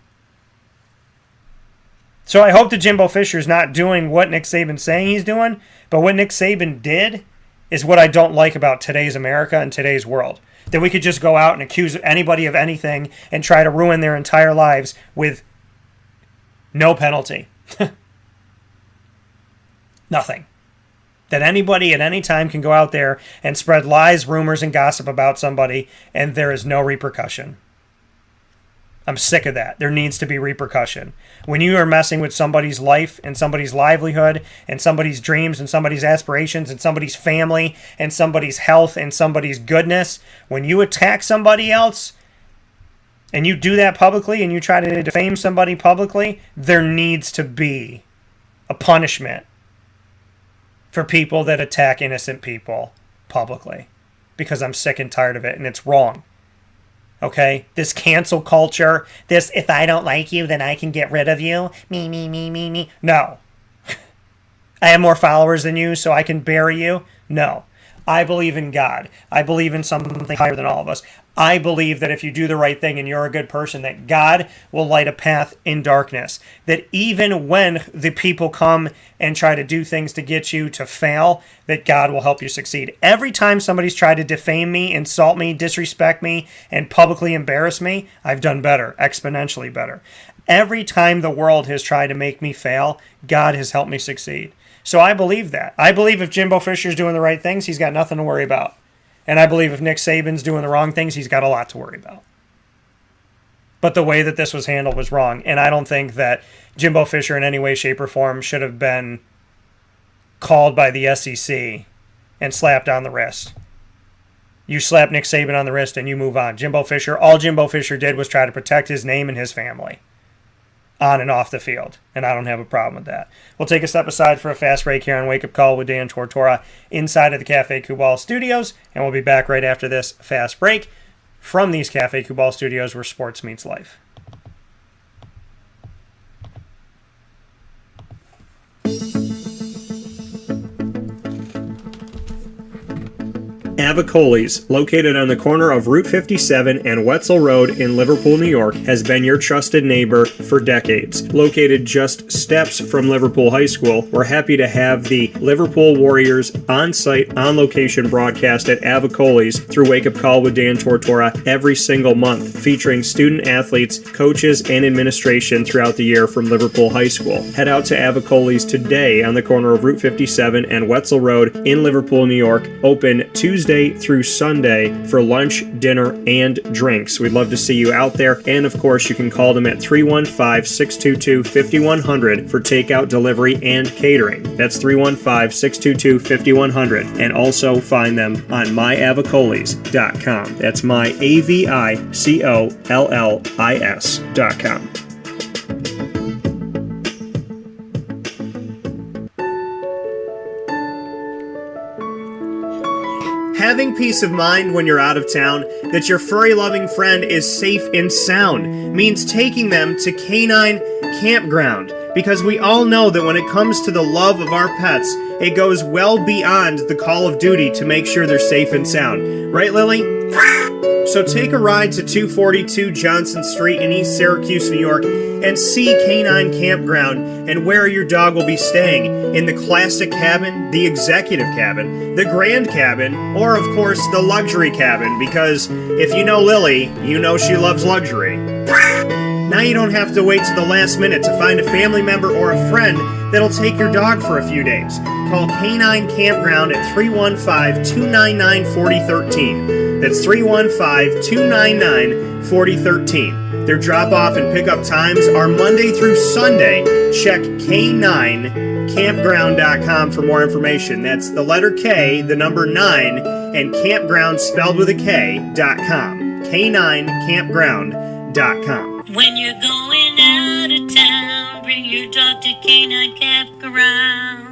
So I hope that Jimbo Fisher's not doing what Nick Saban's saying he's doing, but what Nick Saban did is what I don't like about today's America and today's world. That we could just go out and accuse anybody of anything and try to ruin their entire lives with no penalty. Nothing. That anybody at any time can go out there and spread lies, rumors, and gossip about somebody, and there is no repercussion. I'm sick of that. There needs to be repercussion. When you are messing with somebody's life and somebody's livelihood and somebody's dreams and somebody's aspirations and somebody's family and somebody's health and somebody's goodness, when you attack somebody else and you do that publicly and you try to defame somebody publicly, there needs to be a punishment for people that attack innocent people publicly. Because I'm sick and tired of it, and it's wrong. Okay? This cancel culture, this if I don't like you, then I can get rid of you. Me. No. I have more followers than you, so I can bury you. No. I believe in God. I believe in something higher than all of us. I believe that if you do the right thing and you're a good person, that God will light a path in darkness. That even when the people come and try to do things to get you to fail, that God will help you succeed. Every time somebody's tried to defame me, insult me, disrespect me, and publicly embarrass me, I've done better, exponentially better. Every time the world has tried to make me fail, God has helped me succeed. So I believe that. I believe if Jimbo Fisher's doing the right things, he's got nothing to worry about. And I believe if Nick Saban's doing the wrong things, he's got a lot to worry about. But the way that this was handled was wrong. And I don't think that Jimbo Fisher in any way, shape, or form should have been called by the SEC and slapped on the wrist. You slap Nick Saban on the wrist and you move on. All Jimbo Fisher did was try to protect his name and his family on and off the field. And I don't have a problem with that. We'll take a step aside for a fast break here on Wake Up Call with Dan Tortora inside of the Cafe Kubal studios. And we'll be back right after this fast break from these Cafe Kubal studios where sports meets life. Avicoli's, located on the corner of Route 57 and Wetzel Road in Liverpool, New York, has been your trusted neighbor for decades. Located just steps from Liverpool High School, we're happy to have the Liverpool Warriors on-site, on-location broadcast at Avicoli's through Wake Up Call with Dan Tortora every single month, featuring student athletes, coaches, and administration throughout the year from Liverpool High School. Head out to Avicoli's today on the corner of Route 57 and Wetzel Road in Liverpool, New York, open Tuesday through Sunday for lunch, dinner, and drinks. We'd love to see you out there. And of course, you can call them at 315-622-5100 for takeout, delivery, and catering. That's 315-622-5100. And also find them on myavicoli's.com. That's myaviccollis.com. Having peace of mind when you're out of town that your furry-loving friend is safe and sound means taking them to Canine Campground, because we all know that when it comes to the love of our pets, it goes well beyond the call of duty to make sure they're safe and sound. Right, Lily? So take a ride to 242 Johnson Street in East Syracuse, New York, and see Canine Campground and where your dog will be staying, in the classic cabin, the executive cabin, the grand cabin, or of course the luxury cabin, because if you know Lily, you know she loves luxury. Now you don't have to wait to the last minute to find a family member or a friend that'll take your dog for a few days. Call Canine Campground at 315-299-4013. That's 315-299-4013. Their drop-off and pickup times are Monday through Sunday. Check K9campground.com for more information. That's the letter K, the number 9, and campground spelled with a K.com. K9campground.com. When you're going out of town, bring your dog to Canine Campground.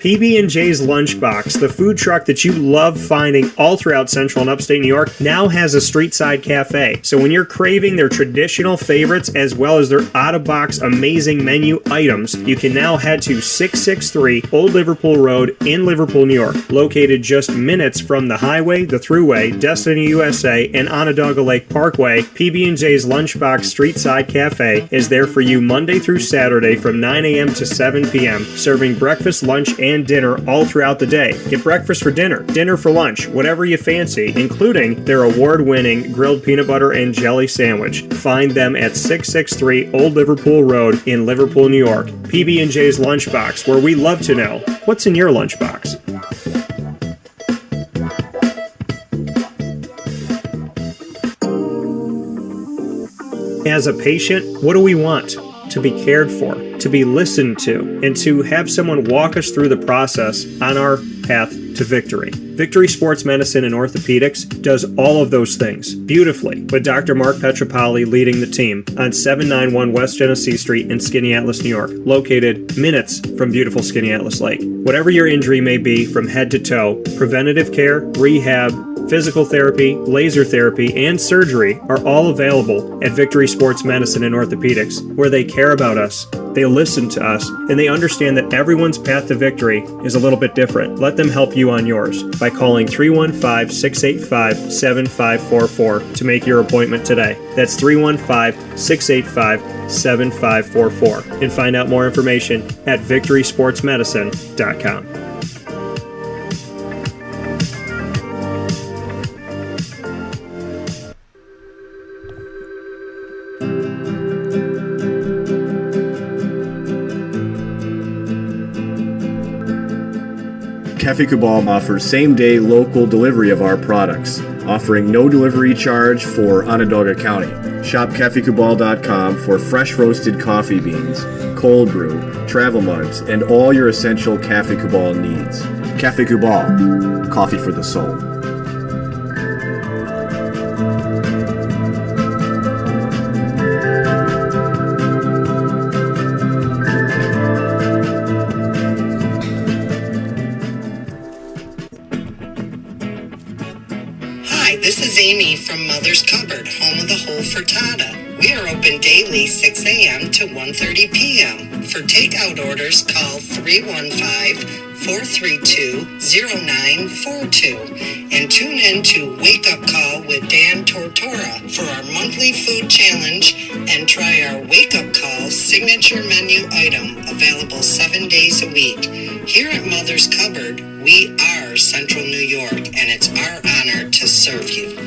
PB&J's Lunchbox, the food truck that you love finding all throughout central and upstate New York, now has a street-side cafe. So when you're craving their traditional favorites as well as their out-of-box amazing menu items, you can now head to 663 Old Liverpool Road in Liverpool, New York. Located just minutes from the highway, the Thruway, Destiny USA, and Onondaga Lake Parkway, PB&J's Lunchbox Street-Side Cafe is there for you Monday through Saturday from 9 a.m. to 7 p.m., serving breakfast, lunch, and dinner all throughout the day. Get breakfast for dinner, dinner for lunch, whatever you fancy, including their award-winning grilled peanut butter and jelly sandwich. Find them at 663 Old Liverpool Road in Liverpool, New York. PB&J's Lunchbox, where we love to know what's in your lunchbox. As a patient, what do we want? To be cared for, to be listened to, and to have someone walk us through the process on our path to victory. Victory Sports Medicine and Orthopedics does all of those things beautifully, with Dr. Mark Petropoli leading the team on 791 West Genesee Street in Skaneateles, New York, located minutes from beautiful Skaneateles Lake. Whatever your injury may be from head to toe, preventative care, rehab, physical therapy, laser therapy, and surgery are all available at Victory Sports Medicine and Orthopedics, where they care about us, they listen to us, and they understand that everyone's path to victory is a little bit different. Let them help you on yours by calling 315-685-7544 to make your appointment today. That's 315-685-7544. And find out more information at victorysportsmedicine.com. Cafe Kubal offers same-day local delivery of our products, offering no delivery charge for Onondaga County. Shop cafekubal.com for fresh roasted coffee beans, cold brew, travel mugs, and all your essential Cafe Kubal needs. Cafe Kubal, coffee for the soul. This is Amy from Mother's Cupboard, home of the whole frittata. We are open daily 6 a.m. to 1:30 p.m. For takeout orders, call 315-432-0942 and tune in to Wake Up Call with Dan Tortora for our monthly food challenge and try our Wake Up Call signature menu item available 7 days a week. Here at Mother's Cupboard, we are Central New York, and it's our honor to serve you.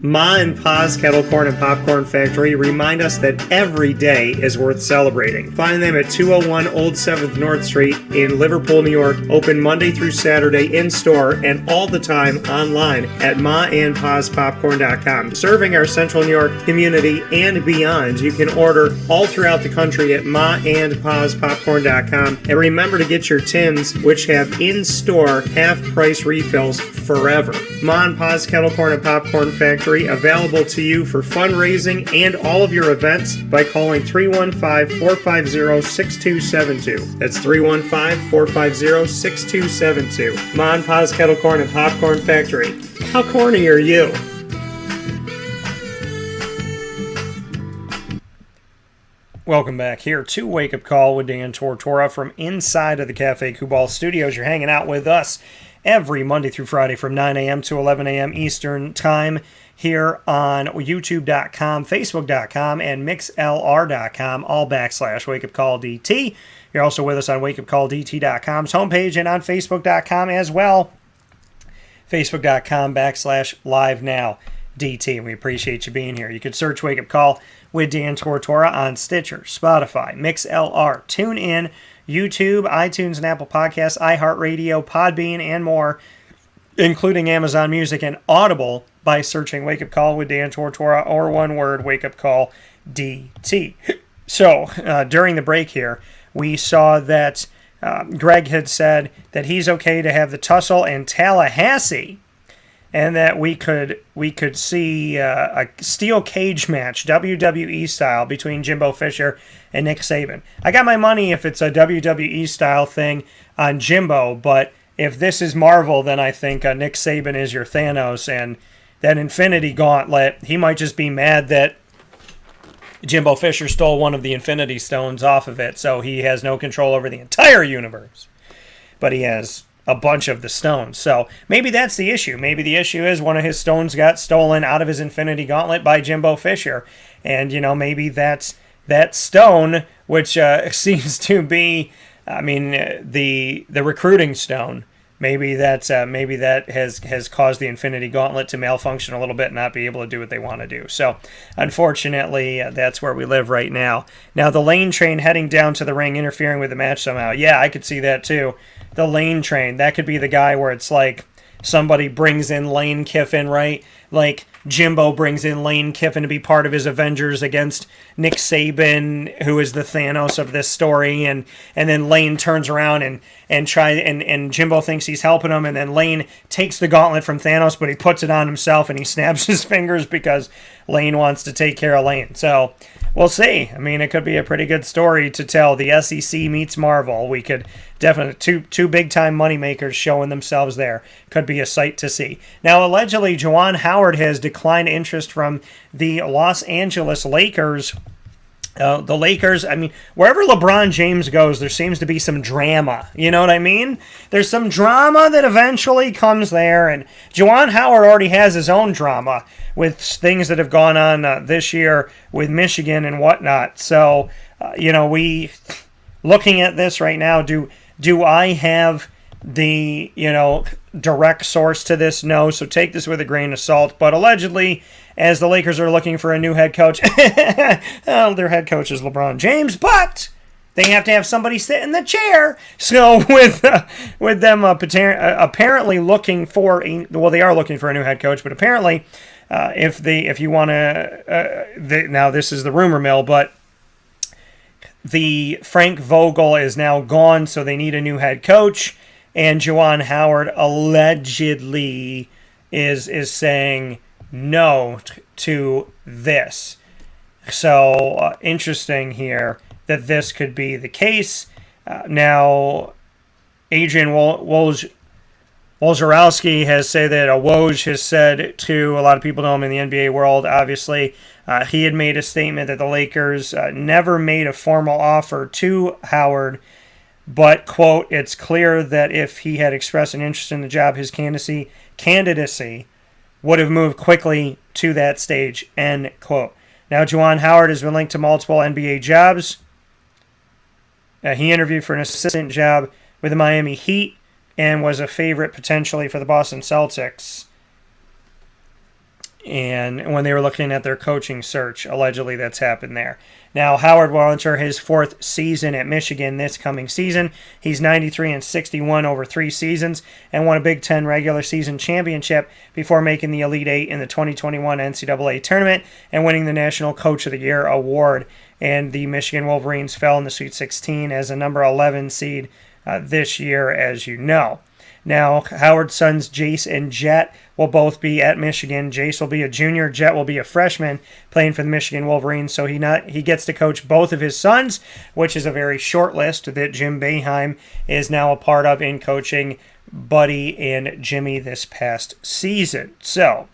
Ma and Pa's Kettle Corn and Popcorn Factory remind us that every day is worth celebrating. Find them at 201 Old 7th North Street in Liverpool, New York. Open Monday through Saturday in-store and all the time online at maandpaspopcorn.com. Serving our Central New York community and beyond, you can order all throughout the country at maandpaspopcorn.com. And remember to get your tins, which have in-store half-price refills forever. Ma and Pa's Kettle Corn and Popcorn Factory, available to you for fundraising and all of your events by calling 315-450-6272. That's 315-450-6272. Ma and Pa's Kettle Corn and Popcorn Factory. How corny are you? Welcome back here to Wake Up Call with Dan Tortora from inside of the Cafe Kubal studios. You're hanging out with us every Monday through Friday from 9 a.m. to 11 a.m. Eastern Time here on YouTube.com, Facebook.com, and MixLR.com, all / Wake Up Call DT. You're also with us on WakeUpCallDT.com's homepage and on Facebook.com as well. Facebook.com / Live Now DT. And we appreciate you being here. You can search Wake Up Call with Dan Tortora on Stitcher, Spotify, MixLR, TuneIn, YouTube, iTunes, and Apple Podcasts, iHeartRadio, Podbean, and more, including Amazon Music and Audible, by searching Wake Up Call with Dan Tortora, or one word, Wake Up Call DT. So, during the break here, we saw that Greg had said that he's okay to have the tussle in Tallahassee, and that we could see a steel cage match, WWE style, between Jimbo Fisher and Nick Saban. I got my money if it's a WWE style thing on Jimbo, but if this is Marvel, then I think Nick Saban is your Thanos, and that Infinity Gauntlet, he might just be mad that Jimbo Fisher stole one of the Infinity Stones off of it, so he has no control over the entire universe. But he has a bunch of the stones. So maybe that's the issue. Maybe the issue is one of his stones got stolen out of his Infinity Gauntlet by Jimbo Fisher. And, maybe that's that stone, which seems to be, the recruiting stone. Maybe that has caused the Infinity Gauntlet to malfunction a little bit and not be able to do what they want to do. So, unfortunately, that's where we live right now. Now, the lane train heading down to the ring, interfering with the match somehow. Yeah, I could see that too. The lane train, that could be the guy where it's like somebody brings in Lane Kiffin, right? Like Jimbo brings in Lane Kiffin to be part of his Avengers against Nick Saban, who is the Thanos of this story, and then Lane turns around and Jimbo thinks he's helping him, and then Lane takes the gauntlet from Thanos, but he puts it on himself and he snaps his fingers because Lane wants to take care of Lane. So we'll see. It could be a pretty good story to tell. The SEC meets Marvel. We could definitely, two big-time moneymakers showing themselves there. Could be a sight to see. Now, allegedly, Juwan Howard has declined interest from the Los Angeles Lakers. The Lakers, wherever LeBron James goes, there seems to be some drama. You know what I mean? There's some drama that eventually comes there, and Juwan Howard already has his own drama with things that have gone on this year with Michigan and whatnot. So, we looking at this right now, do I have the, direct source to this? No, so take this with a grain of salt. But allegedly, as the Lakers are looking for a new head coach, well, their head coach is LeBron James, but They have to have somebody sit in the chair. So with them apparently looking for they are looking for a new head coach, but apparently if you want to now this is the rumor mill, but the Frank Vogel is now gone, so they need a new head coach, and Juwan Howard allegedly is saying no to this. So interesting here that this could be the case. Now, Adrian Wojnarowski has said that Woj has said to a lot of people know him in the NBA world, obviously, he had made a statement that the Lakers never made a formal offer to Howard, but, quote, it's clear that if he had expressed an interest in the job, his candidacy would have moved quickly to that stage, end quote. Now, Juwan Howard has been linked to multiple NBA jobs. He interviewed for an assistant job with the Miami Heat and was a favorite potentially for the Boston Celtics. And when they were looking at their coaching search, allegedly that's happened there. Now, Howard will enter his fourth season at Michigan this coming season. He's 93-61 over 3 seasons and won a Big Ten regular season championship before making the Elite Eight in the 2021 NCAA tournament and winning the National Coach of the Year award. And the Michigan Wolverines fell in the Sweet 16 as a number 11 seed this year, as you know. Now, Howard's sons, Jace and Jet, will both be at Michigan. Jace will be a junior. Jet will be a freshman playing for the Michigan Wolverines. So he gets to coach both of his sons, which is a very short list that Jim Boeheim is now a part of in coaching Buddy and Jimmy this past season. So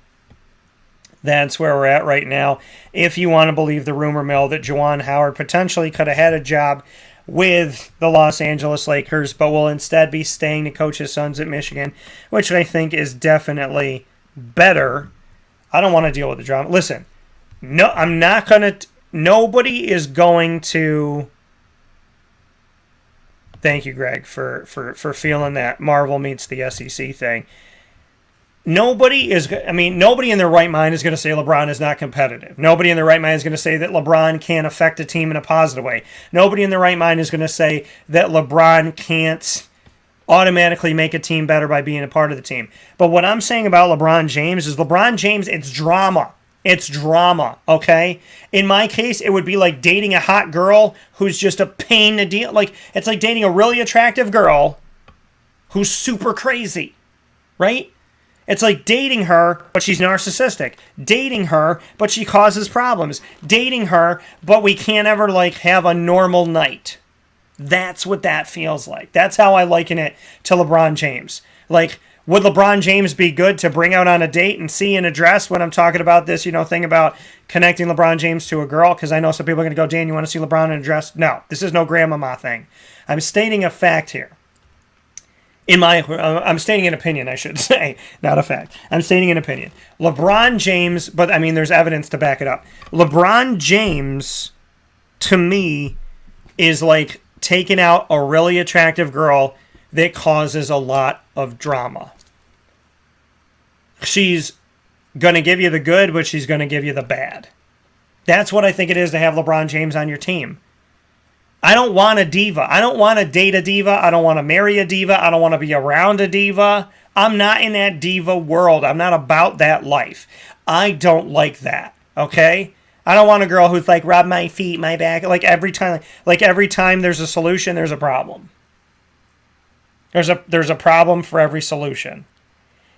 that's where we're at right now. If you want to believe the rumor mill that Juwan Howard potentially could have had a job with the Los Angeles Lakers, but will instead be staying to coach his sons at Michigan, which I think is definitely better. I don't want to deal with the drama. Listen, no, I'm not going to... Nobody is going to... Thank you, Greg, for feeling that Marvel meets the SEC thing. Nobody in their right mind is going to say LeBron is not competitive. Nobody in their right mind is going to say that LeBron can't affect a team in a positive way. Nobody in their right mind is going to say that LeBron can't automatically make a team better by being a part of the team. But what I'm saying about LeBron James is LeBron James, it's drama. It's drama, okay? In my case, it would be like dating a hot girl who's just a pain to deal. Like, it's like dating a really attractive girl who's super crazy, right? It's like dating her, but she's narcissistic. Dating her, but she causes problems. Dating her, but we can't ever, have a normal night. That's what that feels like. That's how I liken it to LeBron James. Like, would LeBron James be good to bring out on a date and see and address when I'm talking about this, thing about connecting LeBron James to a girl? Because I know some people are going to go, Dan, you want to see LeBron and address? No, this is no grandmama thing. I'm stating a fact here. I'm stating an opinion, I should say, not a fact. I'm stating an opinion. LeBron James, but there's evidence to back it up. LeBron James, to me, is like taking out a really attractive girl that causes a lot of drama. She's going to give you the good, but she's going to give you the bad. That's what I think it is to have LeBron James on your team. I don't want a diva. I don't want to date a diva. I don't want to marry a diva. I don't want to be around a diva. I'm not in that diva world. I'm not about that life. I don't like that, okay? I don't want a girl who's like, rub my feet, my back. Every time there's a solution, there's a problem. There's a problem for every solution.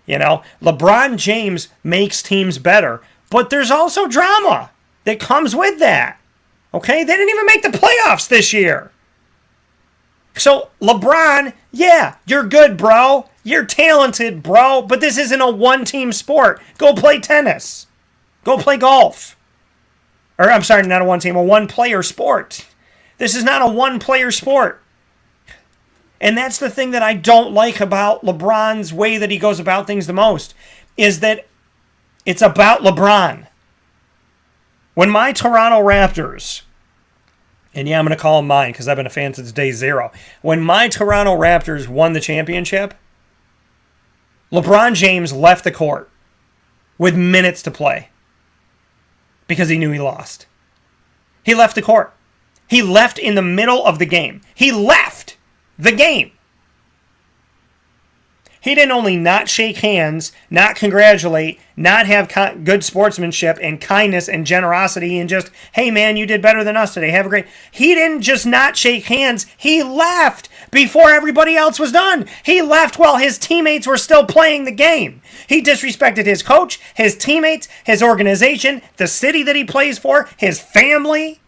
LeBron James makes teams better, but there's also drama that comes with that. Okay, they didn't even make the playoffs this year. So, LeBron, yeah, you're good, bro. You're talented, bro. But this isn't a one-team sport. Go play tennis. Go play golf. Or, I'm sorry, not a one-team, a one-player sport. This is not a one-player sport. And that's the thing that I don't like about LeBron's way that he goes about things the most, is that it's about LeBron. When my Toronto Raptors, and yeah, I'm going to call them mine because I've been a fan since day zero. When my Toronto Raptors won the championship, LeBron James left the court with minutes to play because he knew he lost. He left the court. He left in the middle of the game. He left the game. He didn't only not shake hands, not congratulate, not have good sportsmanship and kindness and generosity and just, hey man, you did better than us today. Have a great... He didn't just not shake hands. He left before everybody else was done. He left while his teammates were still playing the game. He disrespected his coach, his teammates, his organization, the city that he plays for, his family.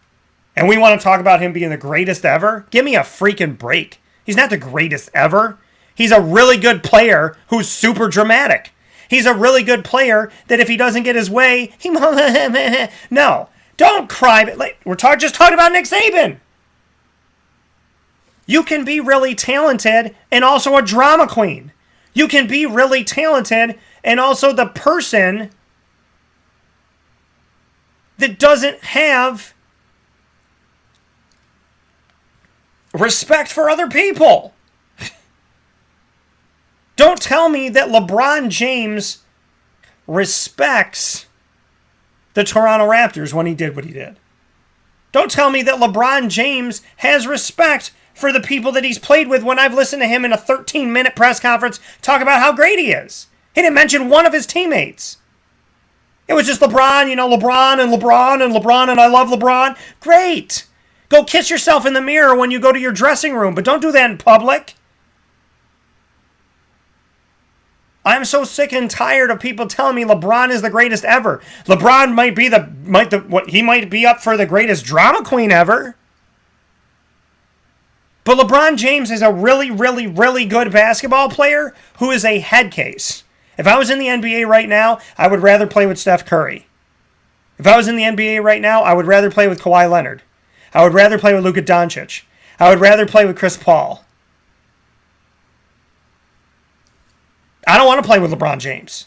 And we want to talk about him being the greatest ever? Give me a freaking break. He's not the greatest ever. He's a really good player who's super dramatic. He's a really good player that if he doesn't get his way, he... No, don't cry. We're just talking about Nick Saban. You can be really talented and also a drama queen. You can be really talented and also the person that doesn't have respect for other people. Don't tell me that LeBron James respects the Toronto Raptors when he did what he did. Don't tell me that LeBron James has respect for the people that he's played with when I've listened to him in a 13-minute press conference talk about how great he is. He didn't mention one of his teammates. It was just LeBron, LeBron and LeBron and LeBron and I love LeBron. Great. Go kiss yourself in the mirror when you go to your dressing room, but don't do that in public. I'm so sick and tired of people telling me LeBron is the greatest ever. LeBron might be up for the greatest drama queen ever. But LeBron James is a really, really, really good basketball player who is a head case. If I was in the NBA right now, I would rather play with Steph Curry. If I was in the NBA right now, I would rather play with Kawhi Leonard. I would rather play with Luka Doncic. I would rather play with Chris Paul. I don't want to play with LeBron James.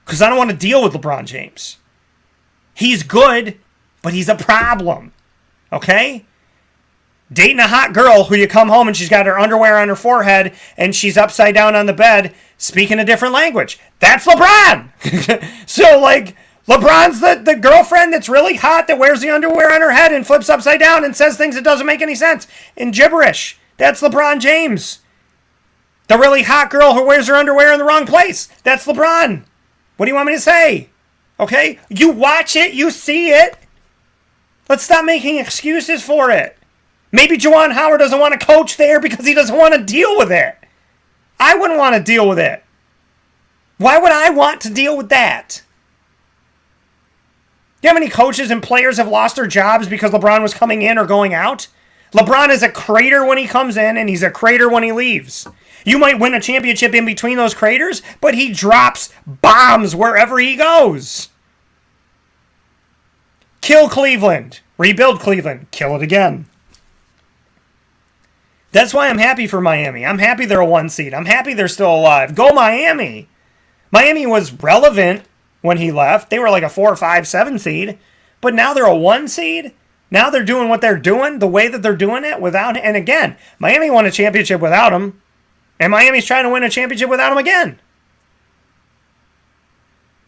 Because I don't want to deal with LeBron James. He's good, but he's a problem. Okay? Dating a hot girl who you come home and she's got her underwear on her forehead and she's upside down on the bed speaking a different language. That's LeBron! So, LeBron's the girlfriend that's really hot that wears the underwear on her head and flips upside down and says things that doesn't make any sense in gibberish. That's LeBron James. The really hot girl who wears her underwear in the wrong place. That's LeBron. What do you want me to say? Okay? You watch it. You see it. Let's stop making excuses for it. Maybe Juwan Howard doesn't want to coach there because he doesn't want to deal with it. I wouldn't want to deal with it. Why would I want to deal with that? Do you know how many coaches and players have lost their jobs because LeBron was coming in or going out? LeBron is a crater when he comes in and he's a crater when he leaves. You might win a championship in between those craters, but he drops bombs wherever he goes. Kill Cleveland. Rebuild Cleveland. Kill it again. That's why I'm happy for Miami. I'm happy they're a 1 seed. I'm happy they're still alive. Go Miami. Miami was relevant when he left. They were like a 4, 5, 7 seed. But now they're a 1 seed. Now they're doing what they're doing, the way that they're doing it without... And again, Miami won a championship without him. And Miami's trying to win a championship without him again.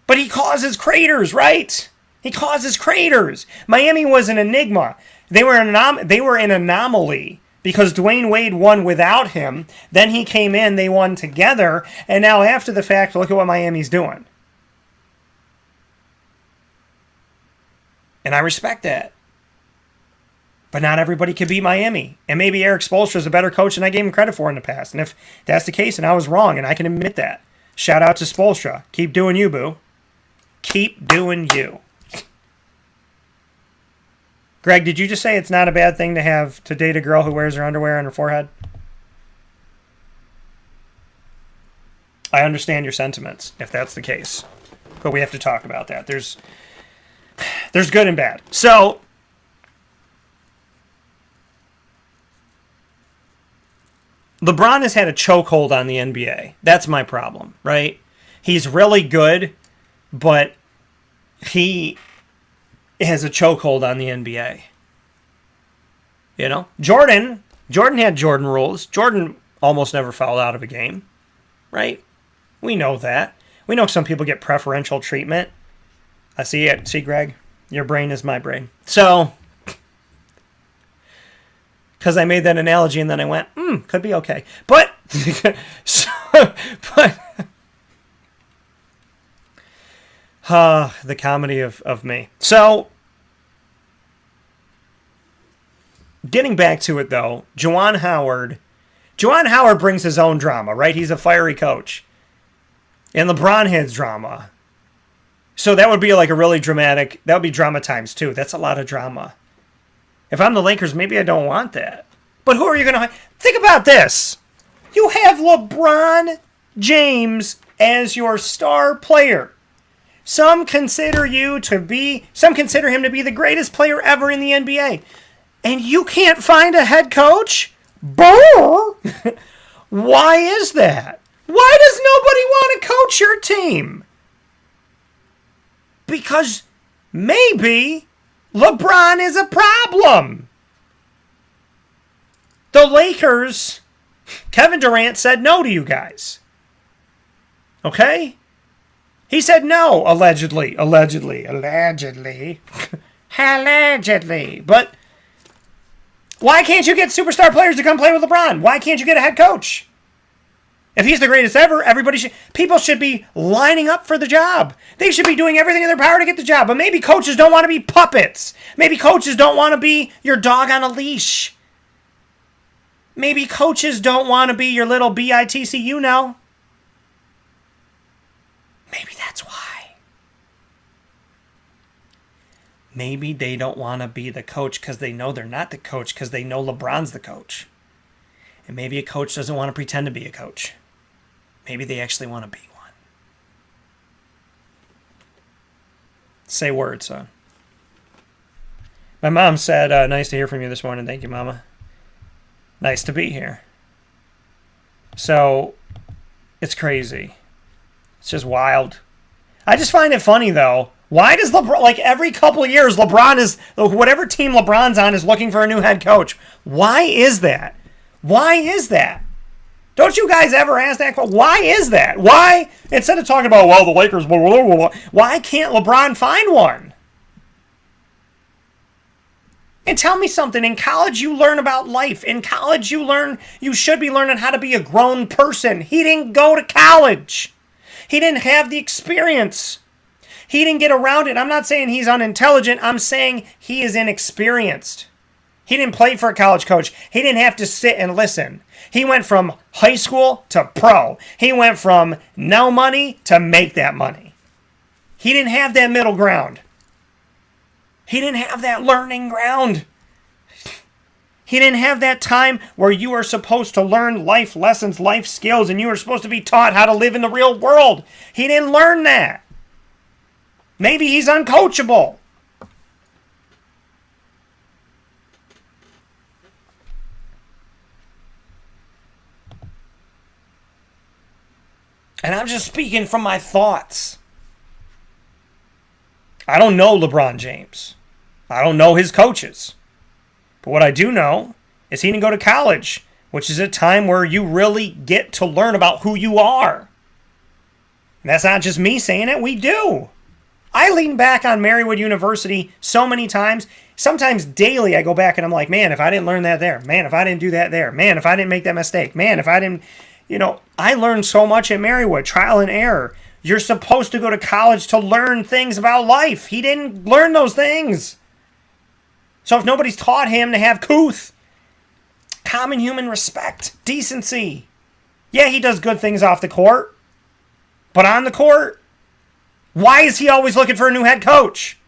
But he causes craters, right? He causes craters. Miami was an enigma. They were an anomaly because Dwayne Wade won without him. Then he came in, they won together. And now after the fact, look at what Miami's doing. And I respect that. But not everybody can beat Miami. And maybe Eric Spoelstra is a better coach than I gave him credit for in the past. And if that's the case, and I was wrong, and I can admit that. Shout out to Spoelstra. Keep doing you, boo. Keep doing you. Greg, did you just say it's not a bad thing to date a girl who wears her underwear on her forehead? I understand your sentiments, if that's the case. But we have to talk about that. There's good and bad. So... LeBron has had a chokehold on the NBA. That's my problem, right? He's really good, but he has a chokehold on the NBA. You know? Jordan had Jordan rules. Jordan almost never fouled out of a game, right? We know that. We know some people get preferential treatment. I see it. See, Greg? Your brain is my brain. So, because I made that analogy and then I went, could be okay. But, the comedy of me. So, getting back to it though, Juwan Howard brings his own drama, right? He's a fiery coach. And LeBron has drama. So that would be like a really dramatic, that would be drama times two. That's a lot of drama. If I'm the Lakers, maybe I don't want that. But who are you going to... Think about this. You have LeBron James as your star player. Some consider him to be the greatest player ever in the NBA. And you can't find a head coach? Brr! Why is that? Why does nobody want to coach your team? Because maybe LeBron is a problem. The Lakers, Kevin Durant said no to you guys. Okay? He said no, allegedly. Allegedly. But why can't you get superstar players to come play with LeBron? Why can't you get a head coach? If he's the greatest ever, people should be lining up for the job. They should be doing everything in their power to get the job. But maybe coaches don't want to be puppets. Maybe coaches don't want to be your dog on a leash. Maybe coaches don't want to be your little BITC, you know. Maybe that's why. Maybe they don't want to be the coach because they know they're not the coach because they know LeBron's the coach. And maybe a coach doesn't want to pretend to be a coach. Maybe they actually want to be one. Say words, son. My mom said, nice to hear from you this morning. Thank you, Mama. Nice to be here. So, it's crazy. It's just wild. I just find it funny, though. Why does LeBron, like every couple of years, whatever team LeBron's on is looking for a new head coach? Why is that? Why is that? Don't you guys ever ask that question? Why is that? Why, instead of talking about, well, the Lakers, blah, blah, blah, blah, why can't LeBron find one? And tell me something. In college, you learn about life. In college, you should be learning how to be a grown person. He didn't go to college. He didn't have the experience. He didn't get around it. I'm not saying he's unintelligent. I'm saying he is inexperienced. He didn't play for a college coach. He didn't have to sit and listen. He went from high school to pro. He went from no money to make that money. He didn't have that middle ground. He didn't have that learning ground. He didn't have that time where you are supposed to learn life lessons, life skills, and you are supposed to be taught how to live in the real world. He didn't learn that. Maybe he's uncoachable. And I'm just speaking from my thoughts. I don't know LeBron James. I don't know his coaches. But what I do know is he didn't go to college, which is a time where you really get to learn about who you are. And that's not just me saying it, we do. I lean back on Marywood University so many times. Sometimes daily I go back and I'm like, man, if I didn't learn that there. Man, if I didn't do that there. Man, if I didn't make that mistake. Man, if I didn't... I learned so much at Marywood, trial and error. You're supposed to go to college to learn things about life. He didn't learn those things. So if nobody's taught him to have couth, common human respect, decency. Yeah, he does good things off the court. But on the court, why is he always looking for a new head coach?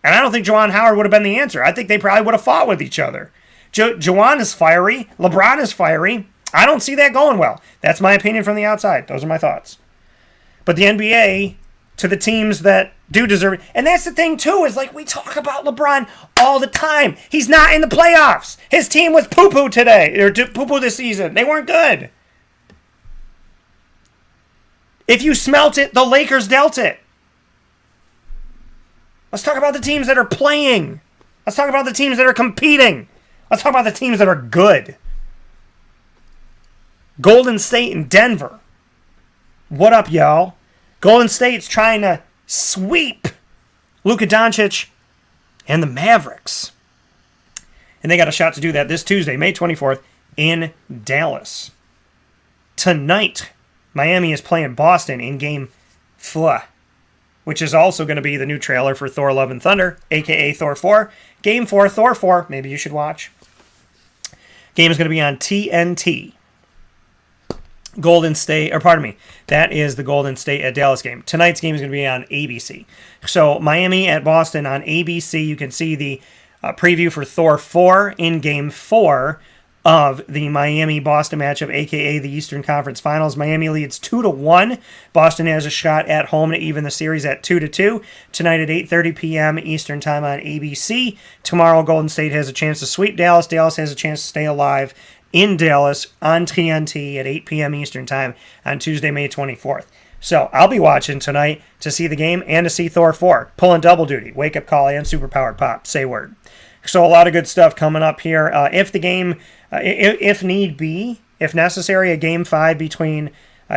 And I don't think Juwan Howard would have been the answer. I think they probably would have fought with each other. Juwan is fiery. LeBron is fiery. I don't see that going well. That's my opinion from the outside. Those are my thoughts. But the NBA, to the teams that do deserve it, and that's the thing too, is like we talk about LeBron all the time. He's not in the playoffs. His team was poo-poo today, or poo-poo this season. They weren't good. If you smelt it, the Lakers dealt it. Let's talk about the teams that are playing. Let's talk about the teams that are competing. Let's talk about the teams that are good. Golden State and Denver. What up, y'all? Golden State's trying to sweep Luka Doncic and the Mavericks. And they got a shot to do that this Tuesday, May 24th, in Dallas. Tonight, Miami is playing Boston in Game 4, which is also going to be the new trailer for Thor Love and Thunder, a.k.a. Thor 4. Game 4, Thor 4, maybe you should watch. Game is going to be on TNT. That is the Golden State at Dallas game. Tonight's game is going to be on ABC. So Miami at Boston on ABC. You can see the preview for Thor 4 in Game 4 of the Miami-Boston matchup, a.k.a. the Eastern Conference Finals. Miami leads 2-1. Boston has a shot at home to even the series at 2-2. Tonight at 8:30 p.m. Eastern Time on ABC. Tomorrow, Golden State has a chance to sweep Dallas. Dallas has a chance to stay alive in Dallas on TNT at 8 p.m. Eastern Time on Tuesday, May 24th. So I'll be watching tonight to see the game and to see Thor 4. Pulling double duty, wake-up call, and superpowered pop. Say word. So a lot of good stuff coming up here. If the game, if need be, if necessary, a Game 5 between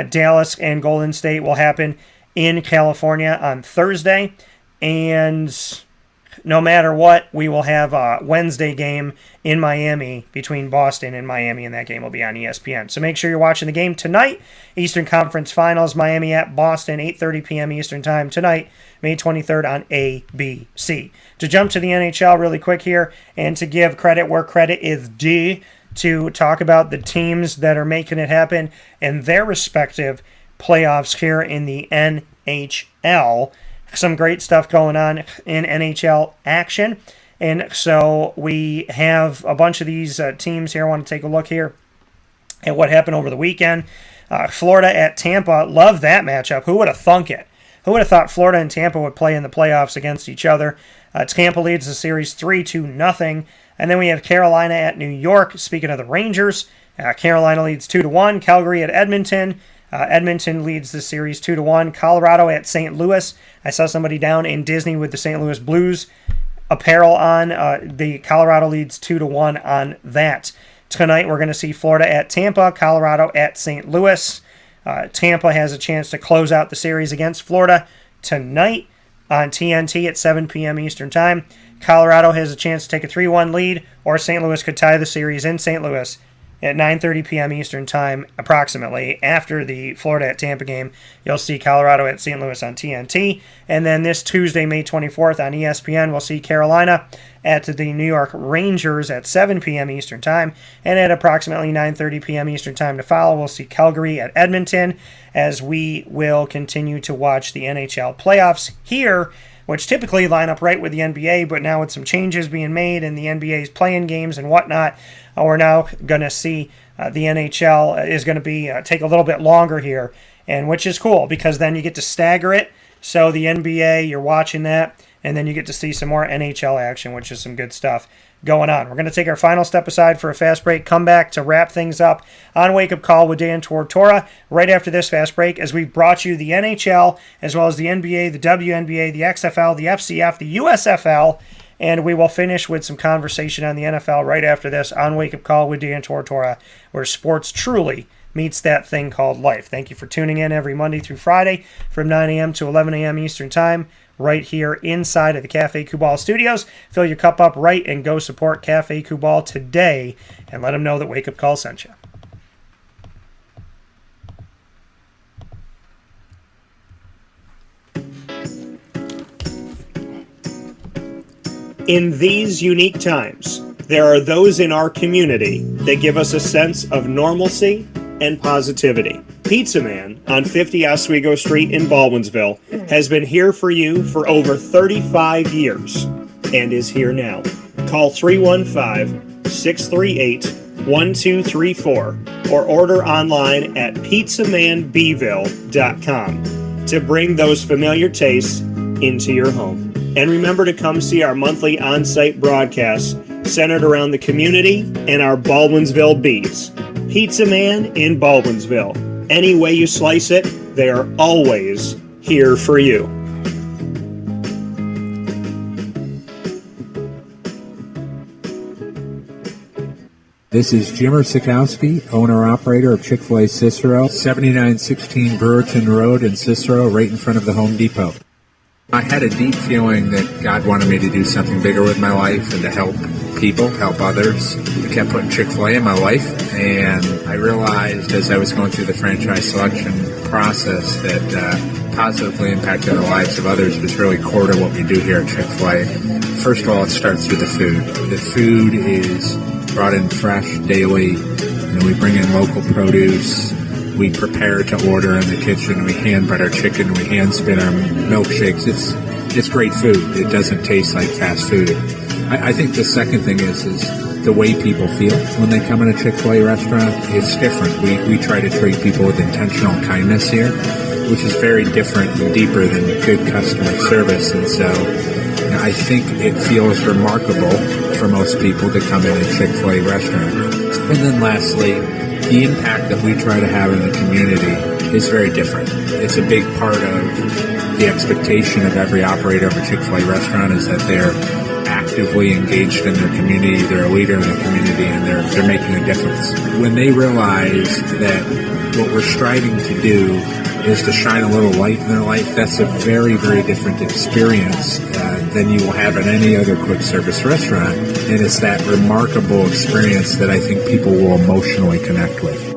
Dallas and Golden State will happen in California on Thursday. And no matter what, we will have a Wednesday game in Miami between Boston and Miami, and that game will be on ESPN. So make sure you're watching the game tonight. Eastern Conference Finals, Miami at Boston, 8:30 p.m. Eastern Time tonight, May 23rd on ABC. To jump to the NHL really quick here, and to give credit where credit is due, to talk about the teams that are making it happen and their respective playoffs here in the NHL. Some great stuff going on in NHL action. And so we have a bunch of these teams here. I want to take a look here at what happened over the weekend. Florida at Tampa. Love that matchup. Who would have thunk it? Who would have thought Florida and Tampa would play in the playoffs against each other? Tampa leads the series 3-0. And then we have Carolina at New York. Speaking of the Rangers, Carolina leads 2-1. Calgary at Edmonton. Edmonton leads the series 2-1. Colorado at St. Louis. I saw somebody down in Disney with the St. Louis Blues apparel on. The Colorado leads 2-1 on that. Tonight we're going to see Florida at Tampa, Colorado at St. Louis. Tampa has a chance to close out the series against Florida tonight on TNT at 7 p.m. Eastern Time. Colorado has a chance to take a 3-1 lead, or St. Louis could tie the series in St. Louis at 9:30 p.m. Eastern Time, approximately. After the Florida at Tampa game, you'll see Colorado at St. Louis on TNT. And then this Tuesday, May 24th on ESPN, we'll see Carolina at the New York Rangers at 7 p.m. Eastern Time. And at approximately 9:30 p.m. Eastern Time to follow, we'll see Calgary at Edmonton, as we will continue to watch the NHL playoffs here, which typically line up right with the NBA, but now with some changes being made in the NBA's play-in games and whatnot, we're now going to see the NHL is going to be take a little bit longer here, and which is cool because then you get to stagger it. So the NBA, you're watching that, and then you get to see some more NHL action, which is some good stuff going on. We're going to take our final step aside for a fast break, come back to wrap things up on Wake Up Call with Dan Tortora right after this fast break, as we've brought you the NHL, as well as the NBA, the WNBA, the XFL, the FCF, the USFL, and we will finish with some conversation on the NFL right after this on Wake Up Call with Dan Tortora, where sports truly meets that thing called life. Thank you for tuning in every Monday through Friday from 9 a.m. to 11 a.m. Eastern Time, right here inside of the Cafe Kubal studios. Fill your cup up right and go support Cafe Kubal today, and let them know that Wake Up Call sent you. In these unique times, there are those in our community that give us a sense of normalcy and positivity. Pizza Man on 50 Oswego Street in Baldwinsville has been here for you for over 35 years and is here now. Call 315-638-1234 or order online at pizzamanbville.com to bring those familiar tastes into your home. And remember to come see our monthly on-site broadcasts centered around the community and our Baldwinsville beats. Pizza Man in Baldwinsville. Any way you slice it, they are always here for you. This is Jimmer Sikowski, owner-operator of Chick-fil-A Cicero, 7916 Brewerton Road in Cicero, right in front of the Home Depot. I had a deep feeling that God wanted me to do something bigger with my life and to help people, help others. I kept putting Chick-fil-A in my life, and I realized as I was going through the franchise selection process that positively impacting the lives of others was really core to what we do here at Chick-fil-A. First of all, it starts with the food. The food is brought in fresh daily. We bring in local produce. We prepare to order in the kitchen. We hand bread our chicken. We hand spin our milkshakes. It's great food. It doesn't taste like fast food. I think the second thing is the way people feel when they come in a Chick-fil-A restaurant. It's different. We try to treat people with intentional kindness here, which is very different and deeper than good customer service. And so I think it feels remarkable for most people to come in a Chick-fil-A restaurant. And then lastly, the impact that we try to have in the community is very different. It's a big part of the expectation of every operator of a Chick-fil-A restaurant is that they're actively engaged in their community, they're a leader in the community, and they're making a difference. When they realize that what we're striving to do is to shine a little light in their life, that's a very, very different experience than you will have at any other quick service restaurant. And it's that remarkable experience that I think people will emotionally connect with.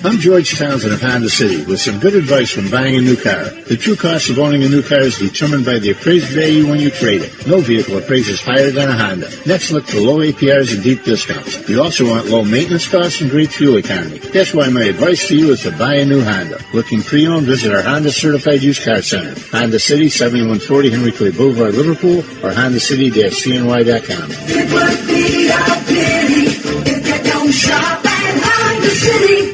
I'm George Townsend of Honda City with some good advice when buying a new car. The true cost of owning a new car is determined by the appraised value when you trade it. No vehicle appraises higher than a Honda. Next, look for low APRs and deep discounts. You also want low maintenance costs and great fuel economy. That's why my advice to you is to buy a new Honda. Looking pre-owned, visit our Honda Certified Used Car Center. Honda City, 7140 Henry Clay Boulevard, Liverpool, or HondaCity-CNY.com. It would be a pity if you don't shop at Honda City.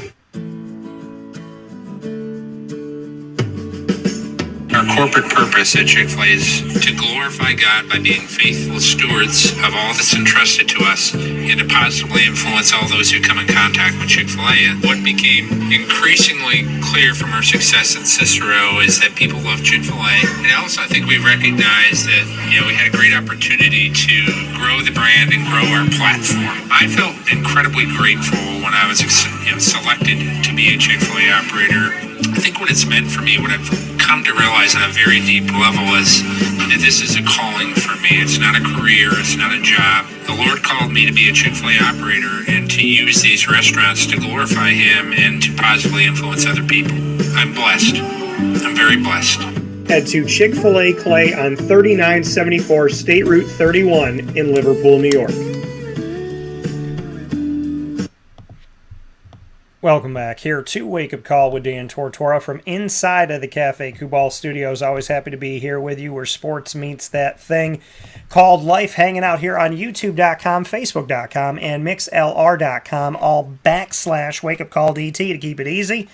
Our corporate purpose at Chick-fil-A is to glorify God by being faithful stewards of all that's entrusted to us and to positively influence all those who come in contact with Chick-fil-A. And what became increasingly clear from our success at Cicero is that people love Chick-fil-A. And also I think we recognized that, we had a great opportunity to grow the brand and grow our platform. I felt incredibly grateful when I was selected to be a Chick-fil-A operator. I think what it's meant for me, what I've come to realize on a very deep level is that this is a calling for me. It's not a career. It's not a job. The Lord called me to be a Chick-fil-A operator and to use these restaurants to glorify Him and to positively influence other people. I'm blessed. I'm very blessed. Head to Chick-fil-A Clay on 3974 State Route 31 in Liverpool, New York. Welcome back here to Wake Up Call with Dan Tortora from inside of the Cafe Kubal Studios. Always happy to be here with you where sports meets that thing called life. Hanging out here on YouTube.com, Facebook.com, and MixLR.com, all / Wake Up Call DT to keep it easy.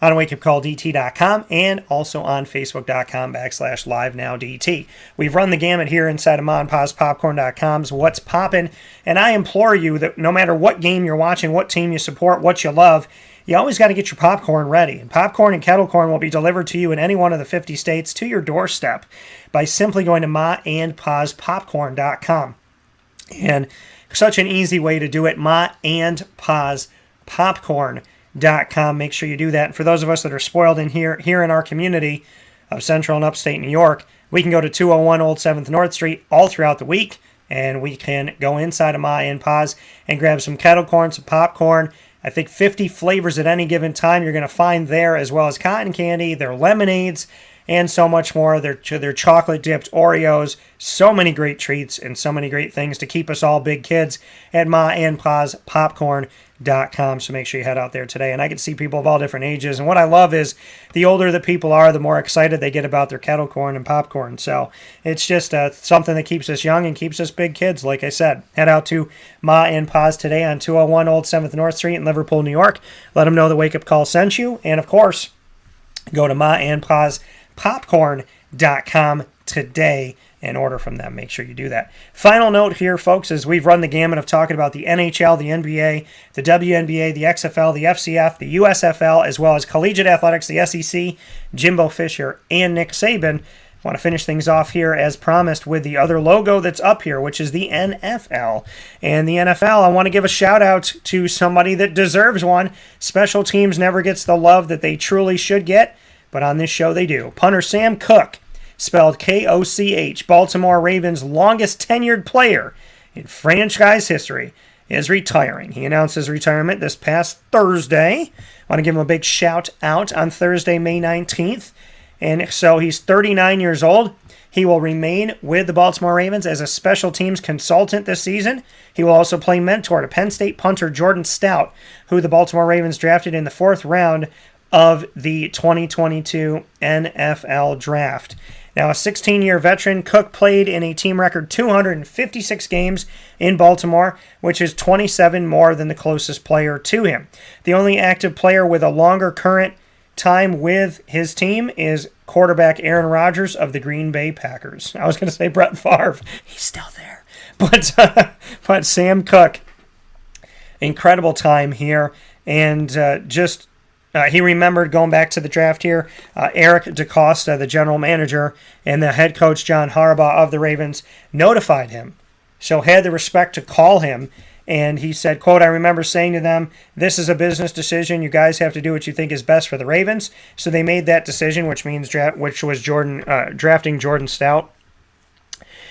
On wakeupcalldt.com and also on Facebook.com / LiveNowDT. We've run the gamut here inside of MonPazPopcorn.com's What's Poppin', and I implore you that no matter what game you're watching, what team you support, what you love, you always got to get your popcorn ready. And popcorn and kettle corn will be delivered to you in any one of the 50 states to your doorstep by simply going to MaandPazPopcorn.com. And such an easy way to do it, MaandPazPopcorn.com. Make sure you do that. And for those of us that are spoiled in here in our community of Central and Upstate New York, we can go to 201 Old 7th North Street all throughout the week, and we can go inside of Ma and Paz and grab some kettle corn, some popcorn. I think 50 flavors at any given time you're going to find there, as well as cotton candy, their lemonades, and so much more. Their chocolate-dipped Oreos, so many great treats and so many great things to keep us all big kids at MaandPazPopcorn.com. So make sure you head out there today. And I can see people of all different ages. And what I love is the older the people are, the more excited they get about their kettle corn and popcorn. So it's just something that keeps us young and keeps us big kids, like I said. Head out to Ma and Paz today on 201 Old 7th North Street in Liverpool, New York. Let them know the Wake Up Call sent you. And, of course, go to MaandPazPopcorn.com today and order from them. Make sure you do that. Final note here, folks, is we've run the gamut of talking about the NHL, the NBA, the WNBA, the XFL, the FCF, the USFL, as well as collegiate athletics, the SEC, Jimbo Fisher, and Nick Saban. Want to finish things off here, as promised, with the other logo that's up here, which is the NFL. And the NFL, I want to give a shout-out to somebody that deserves one. Special teams never gets the love that they truly should get, but on this show they do. Punter Sam Cook, spelled K-O-C-H, Baltimore Ravens' longest tenured player in franchise history, is retiring. He announced his retirement this past Thursday. I want to give him a big shout-out on Thursday, May 19th. And so he's 39 years old. He will remain with the Baltimore Ravens as a special teams consultant this season. He will also play mentor to Penn State punter Jordan Stout, who the Baltimore Ravens drafted in the 4th round of the 2022 NFL Draft. Now, a 16-year veteran, Cook played in a team record 256 games in Baltimore, which is 27 more than the closest player to him. The only active player with a longer current time with his team is quarterback Aaron Rodgers of the Green Bay Packers. I was going to say Brett Favre. He's still there. But Sam Cook, incredible time here. And he remembered going back to the draft here. Eric DeCosta, the general manager, and the head coach John Harbaugh of the Ravens notified him. So had the respect to call him. And he said, quote, I remember saying to them, this is a business decision. You guys have to do what you think is best for the Ravens. So they made that decision, which was drafting Jordan Stout.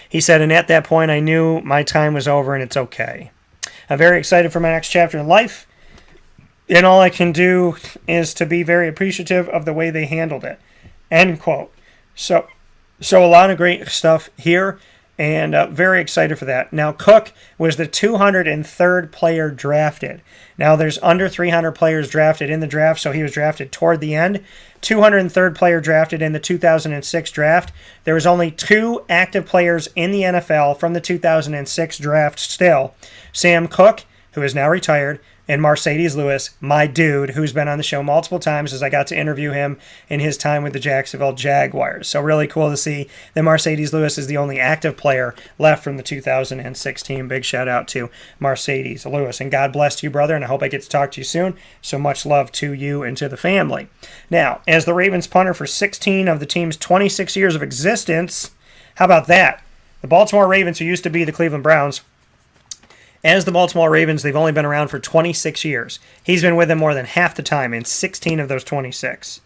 He said, and at that point, I knew my time was over and it's okay. I'm very excited for my next chapter in life. And all I can do is to be very appreciative of the way they handled it. End quote. So a lot of great stuff here. And very excited for that. Now, Cook was the 203rd player drafted. Now, there's under 300 players drafted in the draft, so he was drafted toward the end. 203rd player drafted in the 2006 draft. There was only 2 active players in the NFL from the 2006 draft still. Sam Cook, who is now retired, and Mercedes Lewis, my dude, who's been on the show multiple times as I got to interview him in his time with the Jacksonville Jaguars. So really cool to see that Mercedes Lewis is the only active player left from the 2006 team. Big shout out to Mercedes Lewis. And God bless you, brother, and I hope I get to talk to you soon. So much love to you and to the family. Now, as the Ravens punter for 16 of the team's 26 years of existence, how about that? The Baltimore Ravens, who used to be the Cleveland Browns, as the Baltimore Ravens, they've only been around for 26 years. He's been with them more than half the time in 16 of those 26.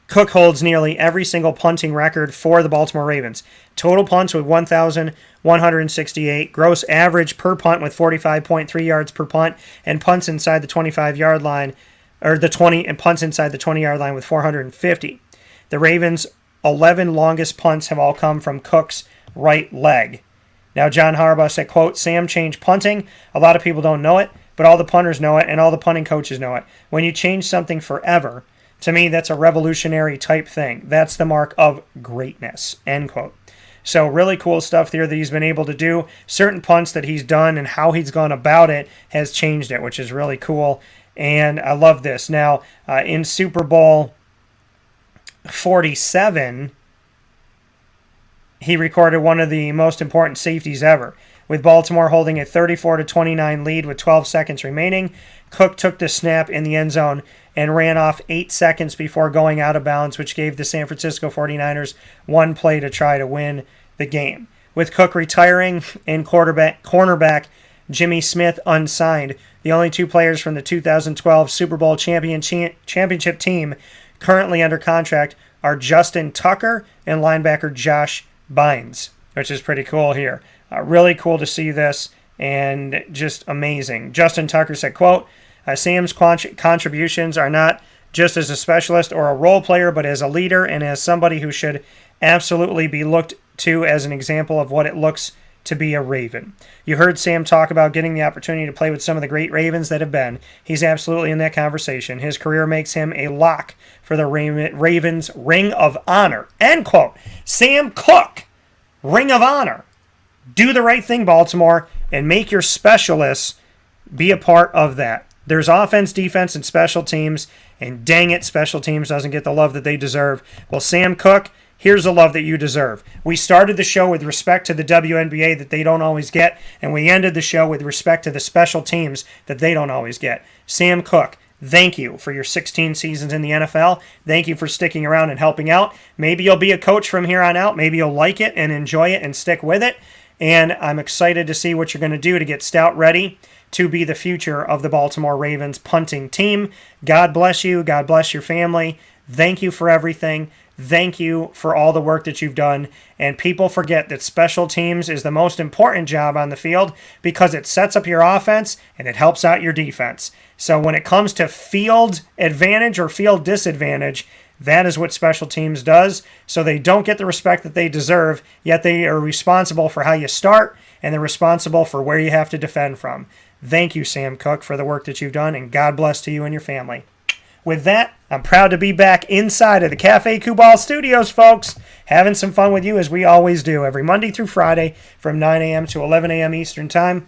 Cook holds nearly every single punting record for the Baltimore Ravens. Total punts with 1,168. Gross average per punt with 45.3 yards per punt. And punts inside the 25-yard line, and punts inside the 20-yard line with 450. The Ravens' 11 longest punts have all come from Cook's right leg. Now, John Harbaugh said, quote, Sam changed punting. A lot of people don't know it, but all the punters know it, and all the punting coaches know it. When you change something forever, to me, that's a revolutionary type thing. That's the mark of greatness, end quote. So really cool stuff there that he's been able to do. Certain punts that he's done and how he's gone about it has changed it, which is really cool. And I love this. Now, in Super Bowl 47... he recorded one of the most important safeties ever. With Baltimore holding a 34-29 lead with 12 seconds remaining, Cook took the snap in the end zone and ran off 8 seconds before going out of bounds, which gave the San Francisco 49ers one play to try to win the game. With Cook retiring and cornerback Jimmy Smith unsigned, the only 2 players from the 2012 Super Bowl championship team currently under contract are Justin Tucker and linebacker Josh Bynes, which is pretty cool here. Really cool to see this and just amazing. Justin Tucker said, quote, Sam's contributions are not just as a specialist or a role player, but as a leader and as somebody who should absolutely be looked to as an example of what it looks to be a Raven. You heard Sam talk about getting the opportunity to play with some of the great Ravens that have been. He's absolutely in that conversation. His career makes him a lock for the Ravens Ring of Honor. End quote. Sam Cook, Ring of Honor. Do the right thing, Baltimore, and make your specialists be a part of that. There's offense, defense, and special teams, and dang it, special teams doesn't get the love that they deserve. Well, Sam Cook, here's the love that you deserve. We started the show with respect to the WNBA that they don't always get, and we ended the show with respect to the special teams that they don't always get. Sam Cook, thank you for your 16 seasons in the NFL. Thank you for sticking around and helping out. Maybe you'll be a coach from here on out. Maybe you'll like it and enjoy it and stick with it. And I'm excited to see what you're going to do to get Stout ready to be the future of the Baltimore Ravens punting team. God bless you. God bless your family. Thank you for everything. Thank you for all the work that you've done. And people forget that special teams is the most important job on the field because it sets up your offense and it helps out your defense. So when it comes to field advantage or field disadvantage, that is what special teams does. So they don't get the respect that they deserve, yet they are responsible for how you start and they're responsible for where you have to defend from. Thank you, Sam Cook, for the work that you've done, and God bless to you and your family. With that, I'm proud to be back inside of the Cafe Kubal studios, folks, having some fun with you as we always do every Monday through Friday from 9 a.m. to 11 a.m. Eastern Time,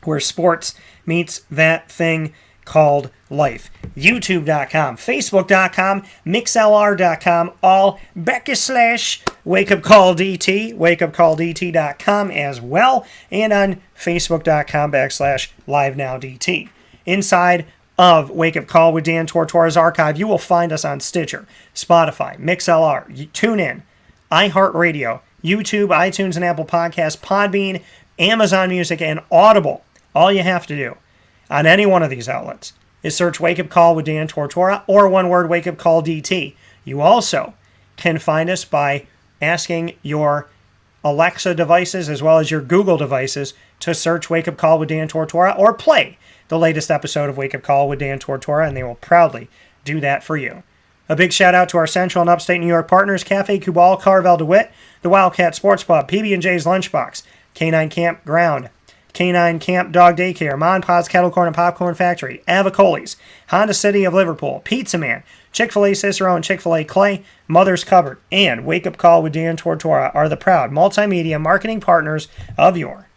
where sports meets that thing called life. YouTube.com, Facebook.com, MixLR.com, all /WakeUpCallDT, WakeUpCallDT.com as well, and on Facebook.com /LiveNowDT. Inside of Wake Up Call with Dan Tortora's archive, you will find us on Stitcher, Spotify, MixLR, TuneIn, iHeartRadio, YouTube, iTunes and Apple Podcasts, Podbean, Amazon Music, and Audible. All you have to do on any one of these outlets is search Wake Up Call with Dan Tortora, or one word, Wake Up Call DT. You also can find us by asking your Alexa devices as well as your Google devices to search Wake Up Call with Dan Tortora or play the latest episode of Wake Up Call with Dan Tortora, and they will proudly do that for you. A big shout out to our Central and Upstate New York partners, Cafe Kubal, Carvel DeWitt, the Wildcat Sports Pub, PB&J's Lunchbox, Canine Campground, Canine Camp Dog Daycare, Mon Pod's Kettle Corn and Popcorn Factory, Avicoli's, Honda City of Liverpool, Pizza Man, Chick-fil-A Cicero and Chick-fil-A Clay, Mother's Cupboard, and Wake Up Call with Dan Tortora are the proud multimedia marketing partners of your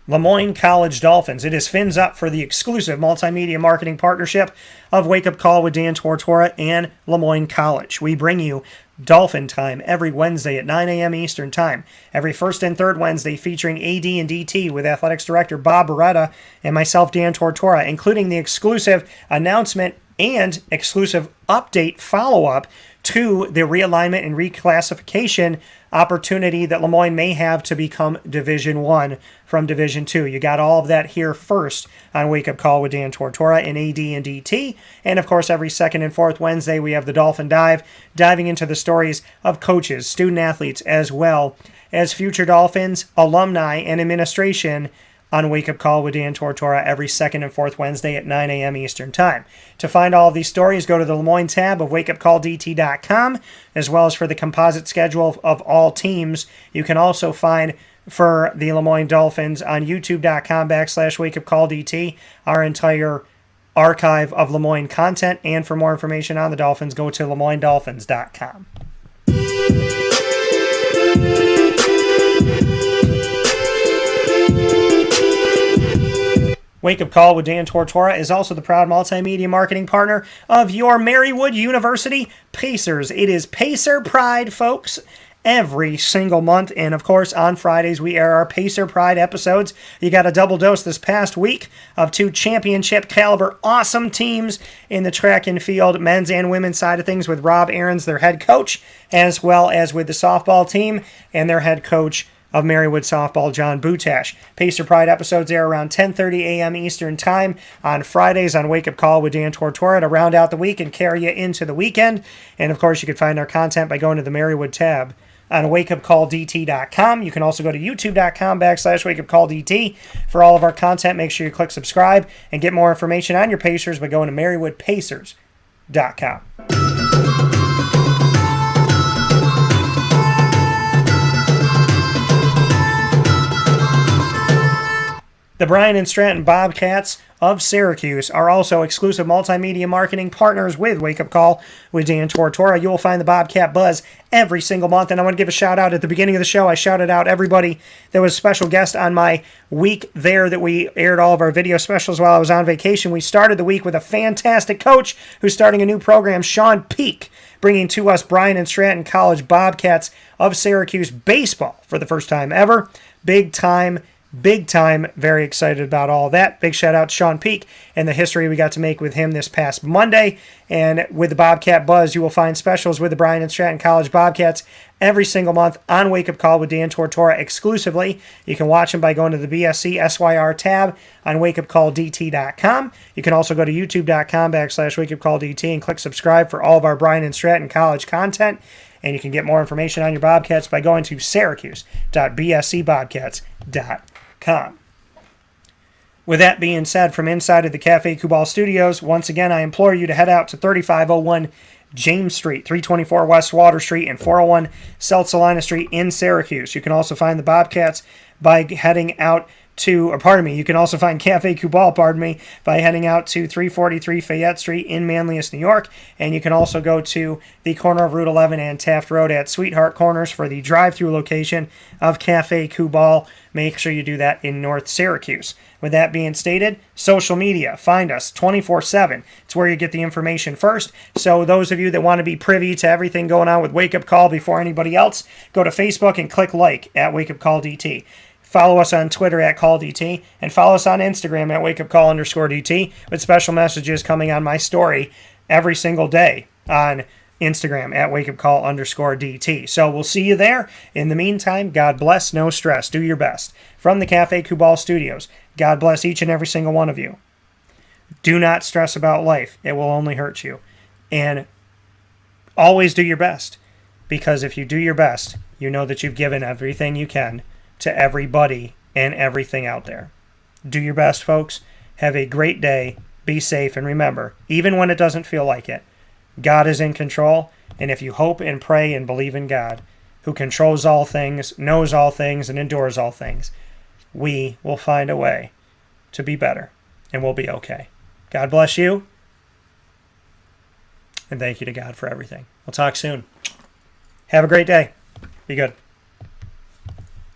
Lemoyne College Dolphins. It is fins up for the exclusive multimedia marketing partnership of Wake Up Call with Dan Tortora and Lemoyne College. We bring you Dolphin Time every Wednesday at 9 a.m. Eastern Time. Every first and third Wednesday featuring AD and DT with Athletics Director Bob Beretta and myself, Dan Tortora, including the exclusive announcement and exclusive update follow-up to the realignment and reclassification opportunity that Lemoyne may have to become Division I from Division II. You got all of that here first on Wake Up Call with Dan Tortora and AD and DT. And of course, every second and fourth Wednesday, we have the Dolphin Dive, diving into the stories of coaches, student athletes, as well as future Dolphins, alumni, and administration on Wake Up Call with Dan Tortora every second and fourth Wednesday at 9 a.m. Eastern Time. To find all of these stories, go to the Lemoyne tab of wakeupcalldt.com, as well as for the composite schedule of all teams. You can also find for the Lemoyne Dolphins on youtube.com /wakeupcalldt our entire archive of Lemoyne content. And for more information on the Dolphins, go to lemoynedolphins.com. Wake Up Call with Dan Tortora is also the proud multimedia marketing partner of your Marywood University Pacers. It is Pacer Pride, folks, every single month. And, of course, on Fridays, we air our Pacer Pride episodes. You got a double dose this past week of two championship-caliber awesome teams in the track and field, men's and women's side of things, with Rob Aarons, their head coach, as well as with the softball team and their head coach of Marywood Softball, John Butash. Pacer Pride episodes air around 10:30 a.m. Eastern Time on Fridays on Wake Up Call with Dan Tortora to round out the week and carry you into the weekend. And, of course, you can find our content by going to the Marywood tab on wakeupcalldt.com. You can also go to youtube.com /wakeupcalldt for all of our content. Make sure you click subscribe and get more information on your Pacers by going to marywoodpacers.com. The Bryan and Stratton Bobcats of Syracuse are also exclusive multimedia marketing partners with Wake Up Call with Dan Tortora. You will find the Bobcat Buzz every single month. And I want to give a shout out at the beginning of the show. I shouted out everybody that was a special guest on my week there that we aired all of our video specials while I was on vacation. We started the week with a fantastic coach who's starting a new program, Sean Peak, bringing to us Bryan and Stratton College Bobcats of Syracuse baseball for the first time ever. Big time. Very excited about all that. Big shout out to Sean Peak and the history we got to make with him this past Monday. And with the Bobcat Buzz, you will find specials with the Bryan and Stratton College Bobcats every single month on Wake Up Call with Dan Tortora exclusively. You can watch them by going to the BSC SYR tab on wakeupcalldt.com. You can also go to youtube.com/wakeupcalldt and click subscribe for all of our Bryan and Stratton College content. And you can get more information on your Bobcats by going to syracuse.bscbobcats.com. With that being said, from inside of the Cafe Kubal Studios, once again, I implore you to head out to 3501 James Street, 324 West Water Street, and 401 South Salina Street in Syracuse. You can also find the Bobcats by heading out to, you can also find Cafe Kubal, by heading out to 343 Fayette Street in Manlius, New York. And you can also go to the corner of Route 11 and Taft Road at Sweetheart Corners for the drive-through location of Cafe Kubal. Make sure you do that in North Syracuse. With that being stated, social media, find us 24/7. It's where you get the information first. So those of you that want to be privy to everything going on with Wake Up Call before anybody else, go to Facebook and click like at Wake Up Call DT. Follow us on Twitter at CallDT, and follow us on Instagram at WakeUpCall_DT, with special messages coming on my story every single day on Instagram at WakeUpCall_DT. So we'll see you there. In the meantime, God bless, no stress. Do your best. From the Cafe Kubal Studios, God bless each and every single one of you. Do not stress about life. It will only hurt you. And always do your best, because if you do your best, you know that you've given everything you can to everybody and everything out there. Do your best, folks. Have a great day. Be safe. And remember, even when it doesn't feel like it, God is in control. And if you hope and pray and believe in God, who controls all things, knows all things, and endures all things, we will find a way to be better, and we'll be okay. God bless you. And thank you to God for everything. We'll talk soon. Have a great day. Be good.